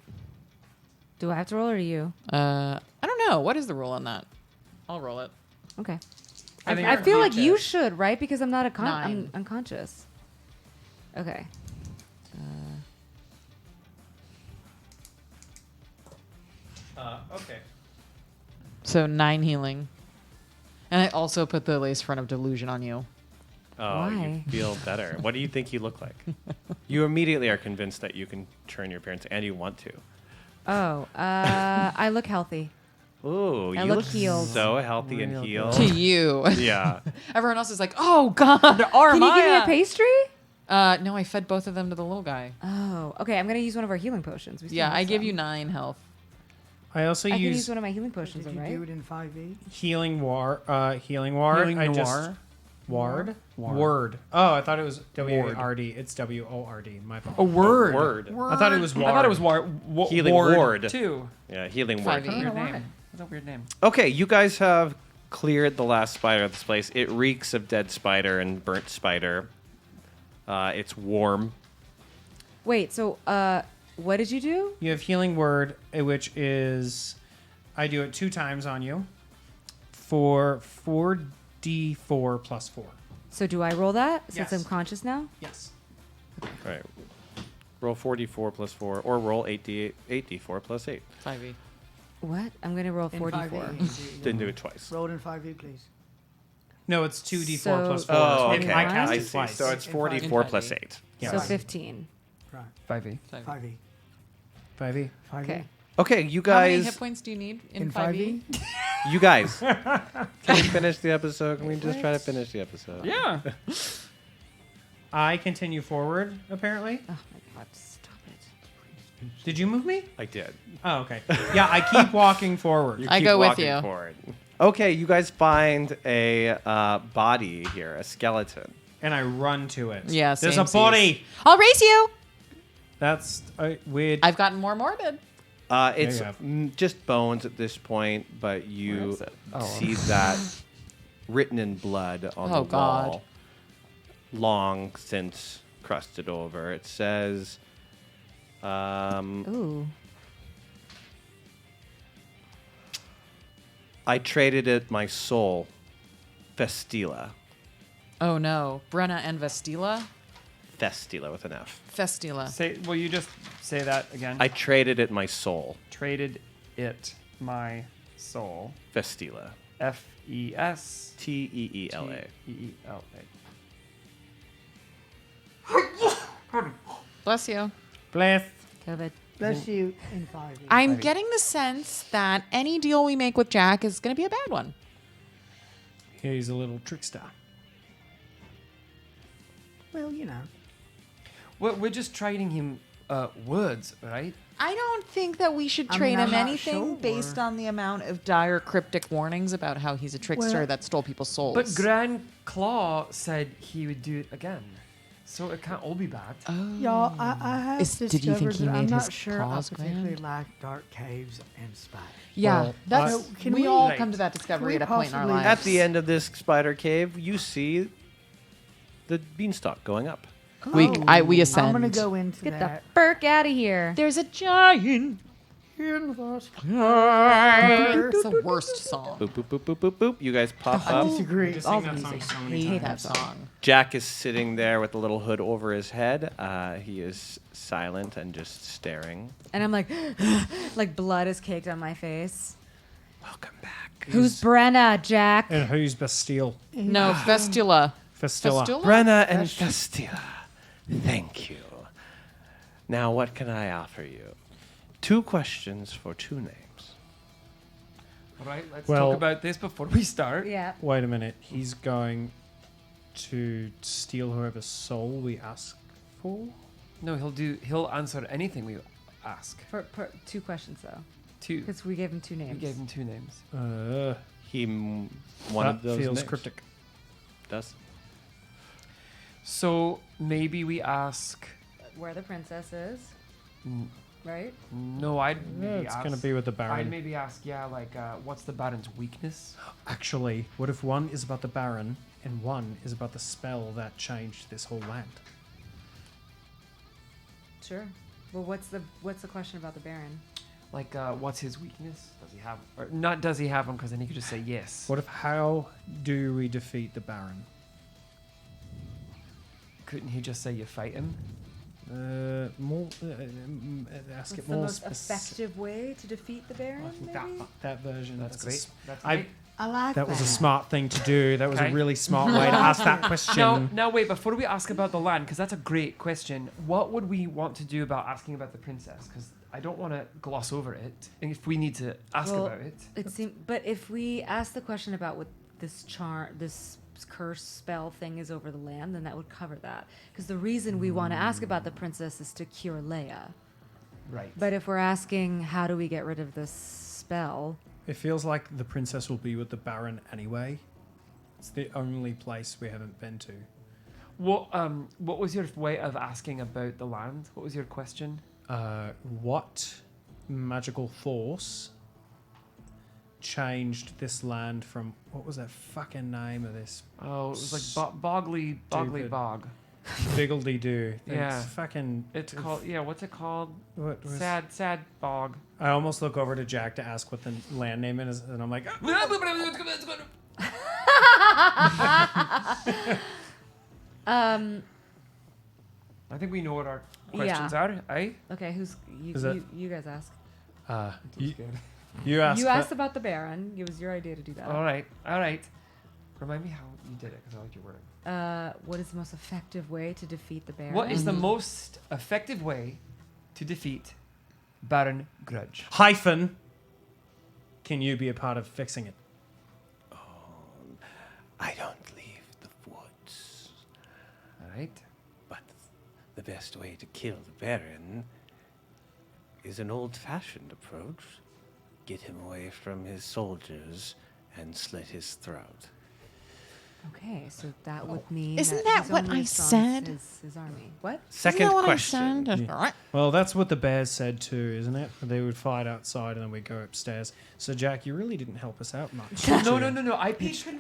Do I have to roll or do you? I don't know. What is the rule on that? I'll roll it. Okay. I think I you're feel like you unconscious. should, right? Because I'm not I'm 9. unconscious. Okay. Okay. So 9 healing. And I also put the lace front of delusion on you. Oh, Why? you feel better. What do you think you look like? You immediately are convinced that you can turn your appearance, and you want to. Oh, I look healthy. Ooh, I you look look healed. so healthy and healed. To you. Yeah. Everyone else is like, oh God, Armaya. Can you give me a pastry? No, I fed both of them to the little guy. Oh, okay. I'm gonna use one of our healing potions. We still Yeah, have I give some. you 9 health. I also I can use use one of my healing potions, Did you right? do it in 5e? healing ward. Healing ward. Healing I noir? just ward. Ward. Word. Oh, I thought it was W-A-R-D. It's W-O-R-D. My fault. A word. Word. I thought it was ward. I thought it was Healing ward ward. too. Yeah, healing word. Five-E. Weird Why? name. That's a weird name. Okay, you guys have cleared the last spider of this place. It reeks of dead spider and burnt spider. It's warm. Wait. So, what did you do? You have healing word, which is I do it 2 times on you for 4d4 plus 4. So, do I roll that since Yes. I'm conscious now? Yes. All right. Roll 4d4 plus 4, or roll 8d4 plus 8. 5e. What? I'm gonna roll In 44. 5e. Didn't do it twice. Roll it in 5e, please. No, it's 2d4 So- plus 4. Oh, It's okay. I cast I it see. twice. So it's In 4d4 5e. plus 8. Yeah. So 15. Right. 5e. 5e. 5e. 5e. Okay. Okay, you How many guys. hit points do you need in In 5e? 5e? You guys. Can we finish the episode? Can we just try to finish the episode? Yeah. I continue forward, apparently. Oh my God! Stop. Did you move me? I did. Oh, okay. Yeah, I keep walking forward. I Keep go with walking you. forward. Okay, you guys find a body here, a skeleton. And I run to it. Yeah, There's a samesies. body. I'll race you. That's weird. I've gotten more morbid. It's you have. just bones at this point, but Where you is it? see that written in blood on Oh, the God. wall, long since crusted over. It says, Ooh. I traded it my soul, Festila. Oh no, Brenna and Vestila. Festila with an F. Festila. Say, will you just say that again? I traded it my soul, traded it my soul. Festila. F-E-S. Teela. T-E-E-L-A. Bless you. Bless. COVID. Bless you in 5 years. I'm getting the sense that any deal we make with Jack is going to be a bad one. He's a little trickster. Well, you know. We're just trading him words, right? I don't think that we should I trade mean, him I'm not anything sure. based on the amount of dire cryptic warnings about how he's a trickster Well- that stole people's souls. But Grand Claw said he would do it again. So it can't all be bad. Y'all, I have Did you think discovered he that I'm made not his sure I claws particularly grand? like dark caves and spiders. Yeah, Well, that's So can we we- all Right. come to that discovery Can at we a point in our possibly- lives. At the end of this spider cave, you see the beanstalk going up. We I'm ascend. gonna go into Get that. the burk out of here. There's a giant. In the It's the worst song. Boop, boop, boop, boop, boop, boop. You guys pop I up. disagree. Just All sing the that song music. so I many hate times. that song. Jack is sitting there with a little hood over his head. He is silent and just staring. And I'm like, like blood is caked on my face. Welcome back. Who's Brenna, Jack? And who's Bastille? No, Vestula. Festilla. Festula? Brenna and Festila. Thank you. Now, what can I offer you? 2 questions for 2 names. All right, let's Well- talk about this before we start. Yeah. Wait a minute. He's going to steal whoever's soul we ask for? No, he'll answer anything we ask. For 2 questions though, 2. because we gave him 2 names. We gave him 2 names. One that of those feels names. cryptic. Does. So maybe we ask. Where the princess is, right? No, I'd Yeah, maybe it's ask. gonna be with the I'd Baron. maybe ask, what's the Baron's weakness? Actually, what if one is about the Baron and one is about the spell that changed this whole land? Sure. Well, what's the question about the Baron? Like, what's his weakness? Does he have, or not? Does he have one? Because then he could just say yes. What if how do we defeat the Baron? Couldn't he just say you fight him? More ask What's it the more most specific. effective way to defeat the Baron? Maybe? That version. That's great. That's I- great. I like That was a smart thing to do. That was Okay. a really smart way to ask that question. Now wait. Before we ask about the land, because that's a great question. What would we want to do about asking about the princess? Because I don't want to gloss over it. And if we need to ask Well, about it, It seems, but if we ask the question about what this this curse spell thing is over the land, then that would cover that. Because the reason we want to ask about the princess is to cure Leia. right? But if we're asking how do we get rid of this spell, It feels like the princess will be with the Baron anyway. It's the only place we haven't been to. What was your way of asking about the land? What was your question? What magical force changed this land from what was that fucking name of this? Oh, it was like Boggly Stupid. Bog. Biggledy-doo. Yeah. It's fucking. It's called what's it called? What was- Sad Bog. I almost look over to Jack to ask what the land name is, and I'm like, I think we know what our Yeah. questions are, eh? okay, Is it- you guys ask. you asked. You asked about the Baron. It was your idea to do that. All right. Remind me how you did it, because I like your wording. What is the most effective way to defeat the Baron? What is the most effective way to defeat Baron Grudge? Hyphen. Can you be a part of fixing it? I don't leave the woods. All right. But the best way to kill the Baron is an old-fashioned approach. Get him away from his soldiers and slit his throat. Okay, so that would mean Isn't that that his what only I response said? is his army. What? Second question. Yeah. Well, that's what the bears said too, isn't it? They would fight outside and then we'd go upstairs. So, Jack, you really didn't help us out much. No. I pitched Second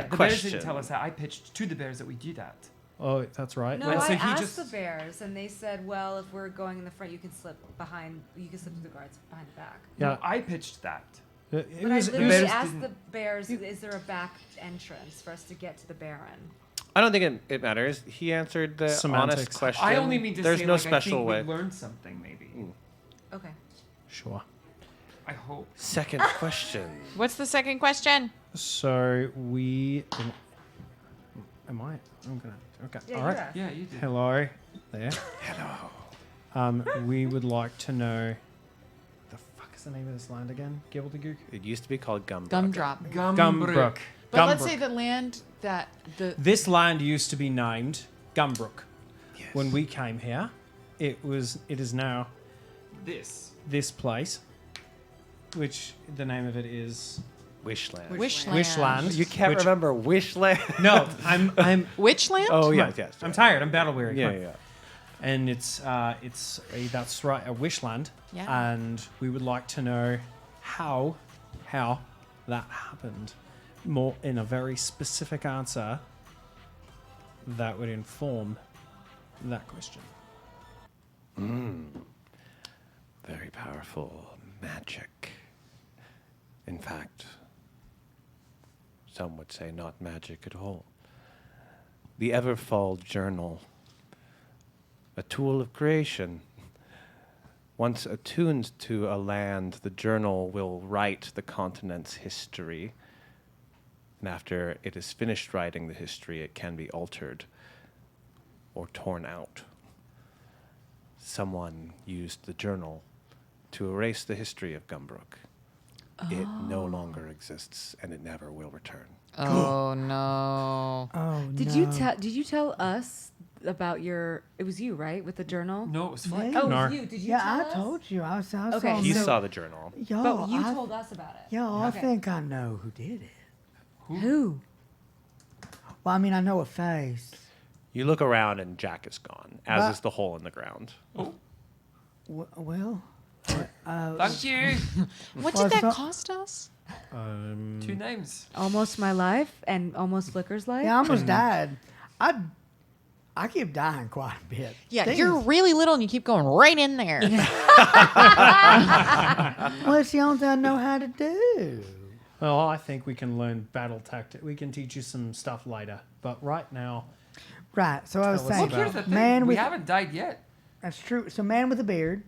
that. The bears didn't question. tell us that. I pitched to the bears that we do that. Oh, that's right. No, Well, I so he asked just- the bears, and they said, "Well, if we're going in the front, you can slip behind. You can slip through the guards behind the back." Yeah. No, I pitched that. It But I was, literally bears asked didn't- the bears, "Is there a back entrance for us to get to the Baron?" I don't think it matters. He answered the honest Semantics. question. I only mean to There's say, no like, special I think way. we learned something, maybe. Okay. Sure. I hope. Second question. What's the second question? So we. Am I? I'm gonna. Okay. Yeah, All you right. asked. Yeah, you did. Hello. There. Hello. We would like to know. The fuck is the name of this land again? Gildagook? It used to be called Gumbrook. Gumdrop. Gumbrook. But let's Gumbrook. say the land that the This land used to be named Gumbrook. Yes. When we came here, it is now this place, which the name of it is Wishland. Wishland. You can't remember Wishland? No, I'm Witchland? Oh, Come yeah, on. yes. I'm tired. I'm battle weary. Yeah, Come on. yeah. And it's that's right, a Wishland. Yeah. And we would like to know how that happened, more in a very specific answer that would inform that question. Very powerful magic. In fact, some would say not magic at all. The Everfall Journal, a tool of creation. Once attuned to a land, the journal will write the continent's history. And after it is finished writing the history, it can be altered or torn out. Someone used the journal to erase the history of Gumbrook. It no longer exists, and it never will return. Oh no. Oh, Did no. you tell us about your? It was you, right, with the journal? No, it was Yeah, fun. Oh, it Nar. was you. Did you Yeah, tell I us? told you. I saw Okay, He so- saw the journal. Yo, But you I, told us about it. Yo, I Okay. think I know who did it. Who? Well, I mean, I know a face. You look around, and Jack is gone, as But- is the hole in the ground. Well, Thank you. What Well, did that so- cost us? 2 names. Almost my life and almost Flicker's life. yeah, I almost died. I keep dying quite a bit. Yeah, Thing you're is- really little and you keep going right in there. Well, it's the only thing I know how to do. Well, I think we can learn battle tactic. We can teach you some stuff later. But right now, Right. So I was Tell us saying, Look, here's the thing. man We with haven't died yet. that's true. So man with a beard,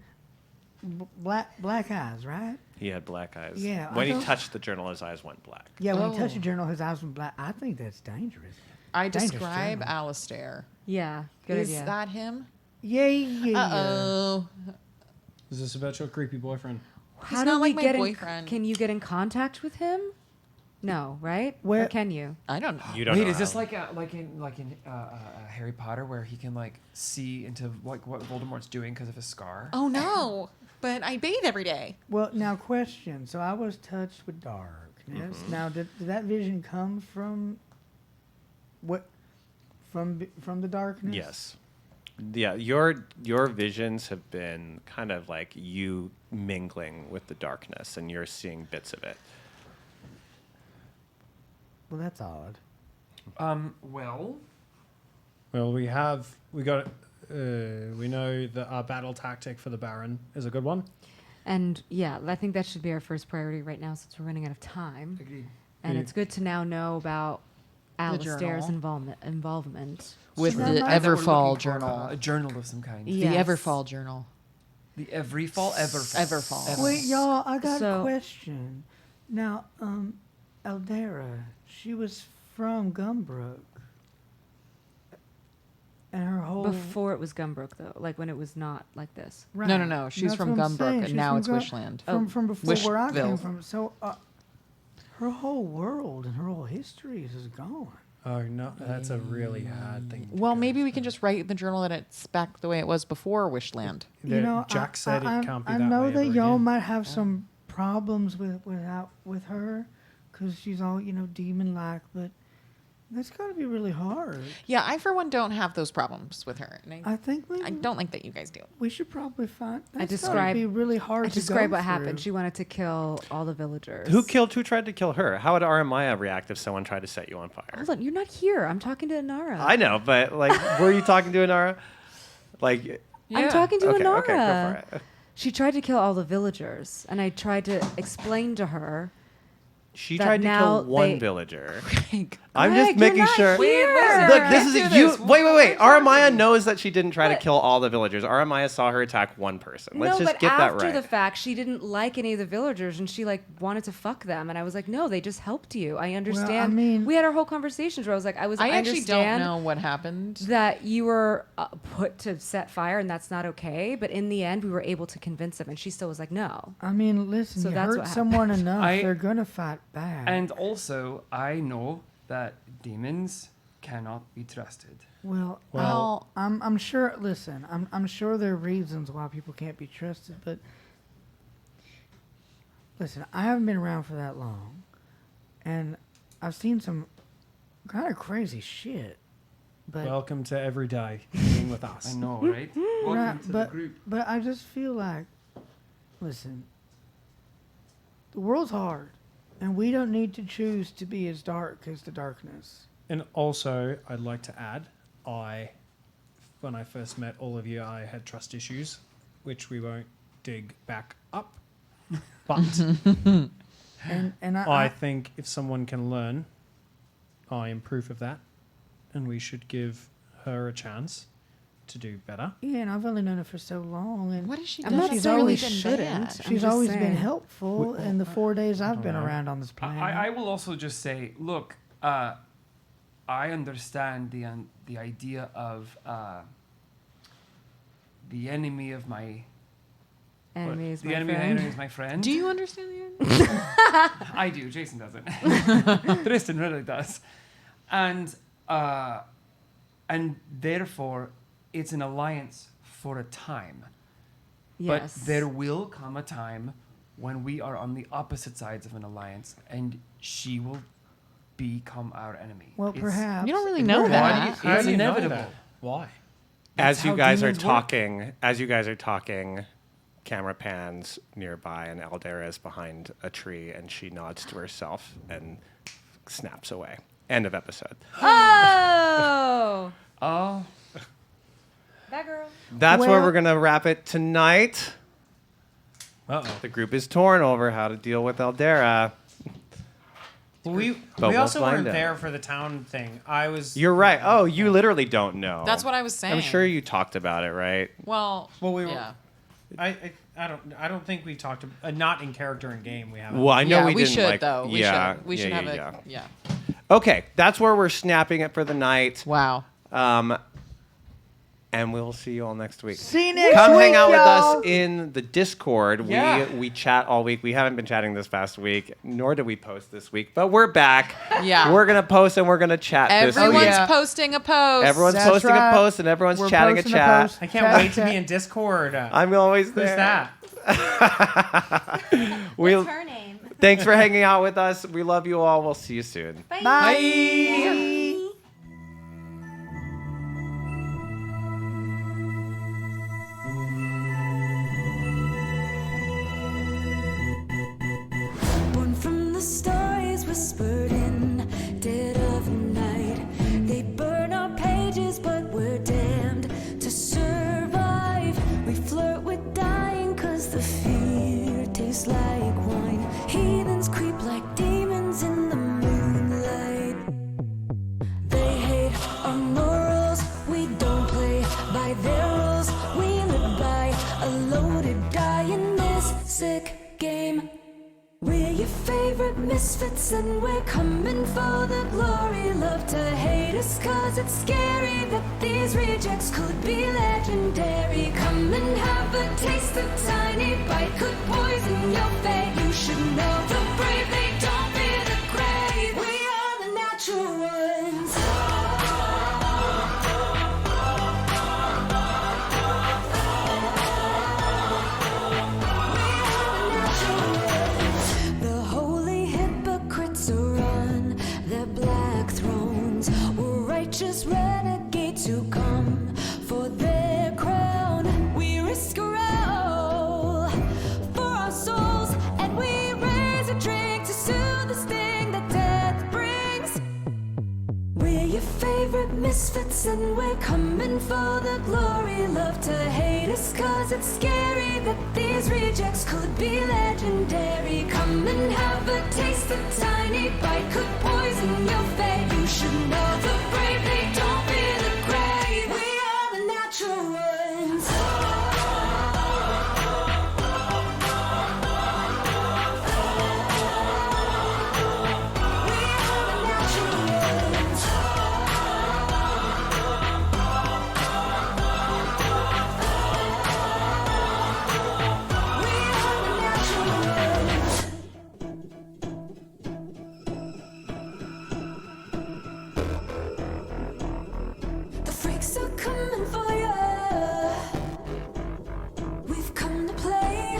black eyes, right? He had black eyes. Yeah, I When he don't- touched the journal, his eyes went black. Yeah. When he touched Oh. the journal, his eyes were black. I think that's dangerous. I Dangerous describe journal. Alistair. Yeah. Good Is idea. that him? Yeah. Uh-oh. is this about your creepy boyfriend? How He's do not we like my get boyfriend. Can you get in contact with him? No, right? Where- Or can you? I don't know. You don't Wait, know is this how. like in Harry Potter where he can like see into like what Voldemort's doing because of his scar? Oh no. But I bathe every day. Well, now question. So I was touched with darkness. Now, did that vision come from what? From the darkness? Yes. Yeah, your visions have been kind of like you mingling with the darkness, and you're seeing bits of it. Well, that's odd. Well, Well, we know that our battle tactic for the Baron is a good one. And yeah, I think that should be our first priority right now since we're running out of time. agreed. And Yeah. it's good to now know about Alistair's journal. involvement. With So the now- That we're Everfall looking for, journal. a journal of some kind. Yeah. The Yes. Everfall journal. The Everfall. Everfall. Wait, y'all, I got So- a question. Now, Eldera, she was from Gumbrook. And her whole... Before it was Gumbrook, though, like when it was not like this. Right. No, no, no. She's That's from what I'm Gumbrook, saying. and She's now from it's Wishland. From before where I came Wishville. from. So, her whole world and her whole history is gone. Oh no, that's a really hard thing. Well, maybe we can just write in the journal that it's back the way it was before Wishland. Jack said it can't be I that know way that ever y'all again. might have some problems with her, because she's all demon-like, but that's got to be really hard. Yeah, I for one don't have those problems with her. And I think I don't like that you guys do. We should probably find. I That's gotta be really hard. I to describe go what happened. through. She wanted to kill all the villagers. Who tried to kill her? How would Aramaya react if someone tried to set you on fire? Hold on, you're not here. I'm talking to Inara. I know, but were you talking to Inara? I'm talking to okay, Inara. Okay, go for it. She tried to kill all the villagers, and I tried to explain to her. She that tried to now kill one they- villager. Greg, I'm just you're making not sure. here. Look, this is you. Wait. Aramaya knows that she didn't try to kill all the villagers. Aramaya saw her attack one person. Let's no, just but get that after right. the fact, she didn't like any of the villagers, and she wanted to fuck them. And I was like, no, they just helped you. I understand. mean- we had our whole conversations where I was like, I actually don't understand know what happened. that you were put to set fire, and that's not okay. But in the end, we were able to convince them, and she still was like, no. I mean, listen, So you that's hurt what someone happened. enough, they're gonna fight back. And also, I know that demons cannot be trusted. Well, I'm sure. Listen, I'm sure there are reasons why people can't be trusted, but listen, I haven't been around for that long, and I've seen some kind of crazy shit. But Welcome to every day being with us. I know, right? Welcome Right, to the but group. but I just feel like, listen, the world's hard, and we don't need to choose to be as dark as the darkness. And also, I'd like to add, when I first met all of you, I had trust issues, which we won't dig back up. But and I think if someone can learn, I am proof of that, and we should give her a chance to do better. Yeah, and I've only known her for so long, and what is she? I'm not she's saying we always shouldn't. I'm She's just always been saying. helpful in the 4 days I've been around on this planet. I will also just say, look, I understand the idea of the enemy of my Enemy is the my enemy of my friend. enemy is my friend. Do you understand the enemy? I do. Jason doesn't. Tristan really does, and therefore it's an alliance for a time. Yes. But there will come a time when we are on the opposite sides of an alliance, and she will become our enemy. Well, It's- perhaps. You don't really know that. How It's do you know inevitable. that? Why? As That's you how guys are demons work. talking, camera pans nearby, and Aldera is behind a tree, and she nods to herself and snaps away. End of episode. Oh! Oh. That girl. That's where Well- we're gonna wrap it tonight. Uh-oh. The group is torn over how to deal with Aldera. We But we'll also weren't find out. there for the town thing. I was. You're right. Oh, you literally don't know. That's what I was saying. I'm sure you talked about it, right? Well, Well, we were. yeah. I don't think we talked. Not in character in game. We haven't. Well, I know Yeah, we we didn't should, like. though. We yeah, should. We should have a. Yeah. Okay, that's where we're snapping it for the night. Wow. And we'll see you all next week. See you next Come week, hang out with y'all. us in the Discord. Yeah. We chat all week. We haven't been chatting this past week, nor did we post this week, but we're back. Yeah. We're gonna post and we're gonna chat this Everyone's week. yeah. posting a post. Everyone's That's posting right. a post and everyone's We're chatting a posting a chat. post. I can't Chat, wait to chat. be in Discord. I'm always Who's there. that? What's her name? Thanks for hanging out with us. We love you all. We'll see you soon. Bye. Born from the stories whispered in dead of night. They burn our pages, but we're damned to survive. We flirt with dying, cause the fear tastes like wine. Heathens creep like demons in the moonlight. They hate our morals, we don't play by their rules. We live by a loaded die in this sick game. We're your favorite misfits and we're coming for the glory. Love to hate us cause it's scary that these rejects could be legendary. Come and have a taste, a tiny bite could poison your fate. You should know the brave, they don't fear the grave. We are the natural ones. righteous renegades who come for their crown. We risk a row for our souls, and we raise a drink to soothe the sting that death brings. We're your favorite misfits, and we're coming for the glory. Love to hate us, cause it's scary that these rejects could be legendary. Come and have a taste, a tiny bite could poison your fate. You should know the brave, they don't fear the grave. We are the natural ones. We are the natural ones. We are the natural ones. The freaks are coming for you. We've come to play.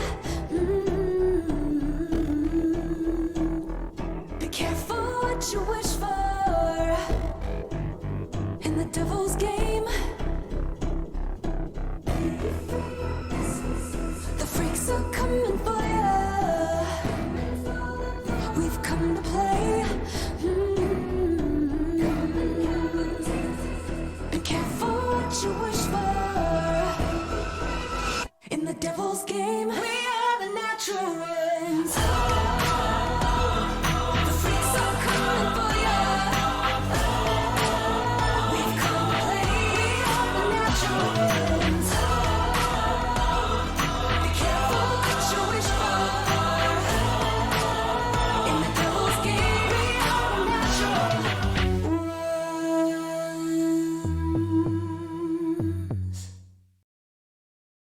Be careful what you wish for in the devil's game. The freaks are coming for you. We've come to play. Be careful what you wish for in the devil's game. We are the natural ones.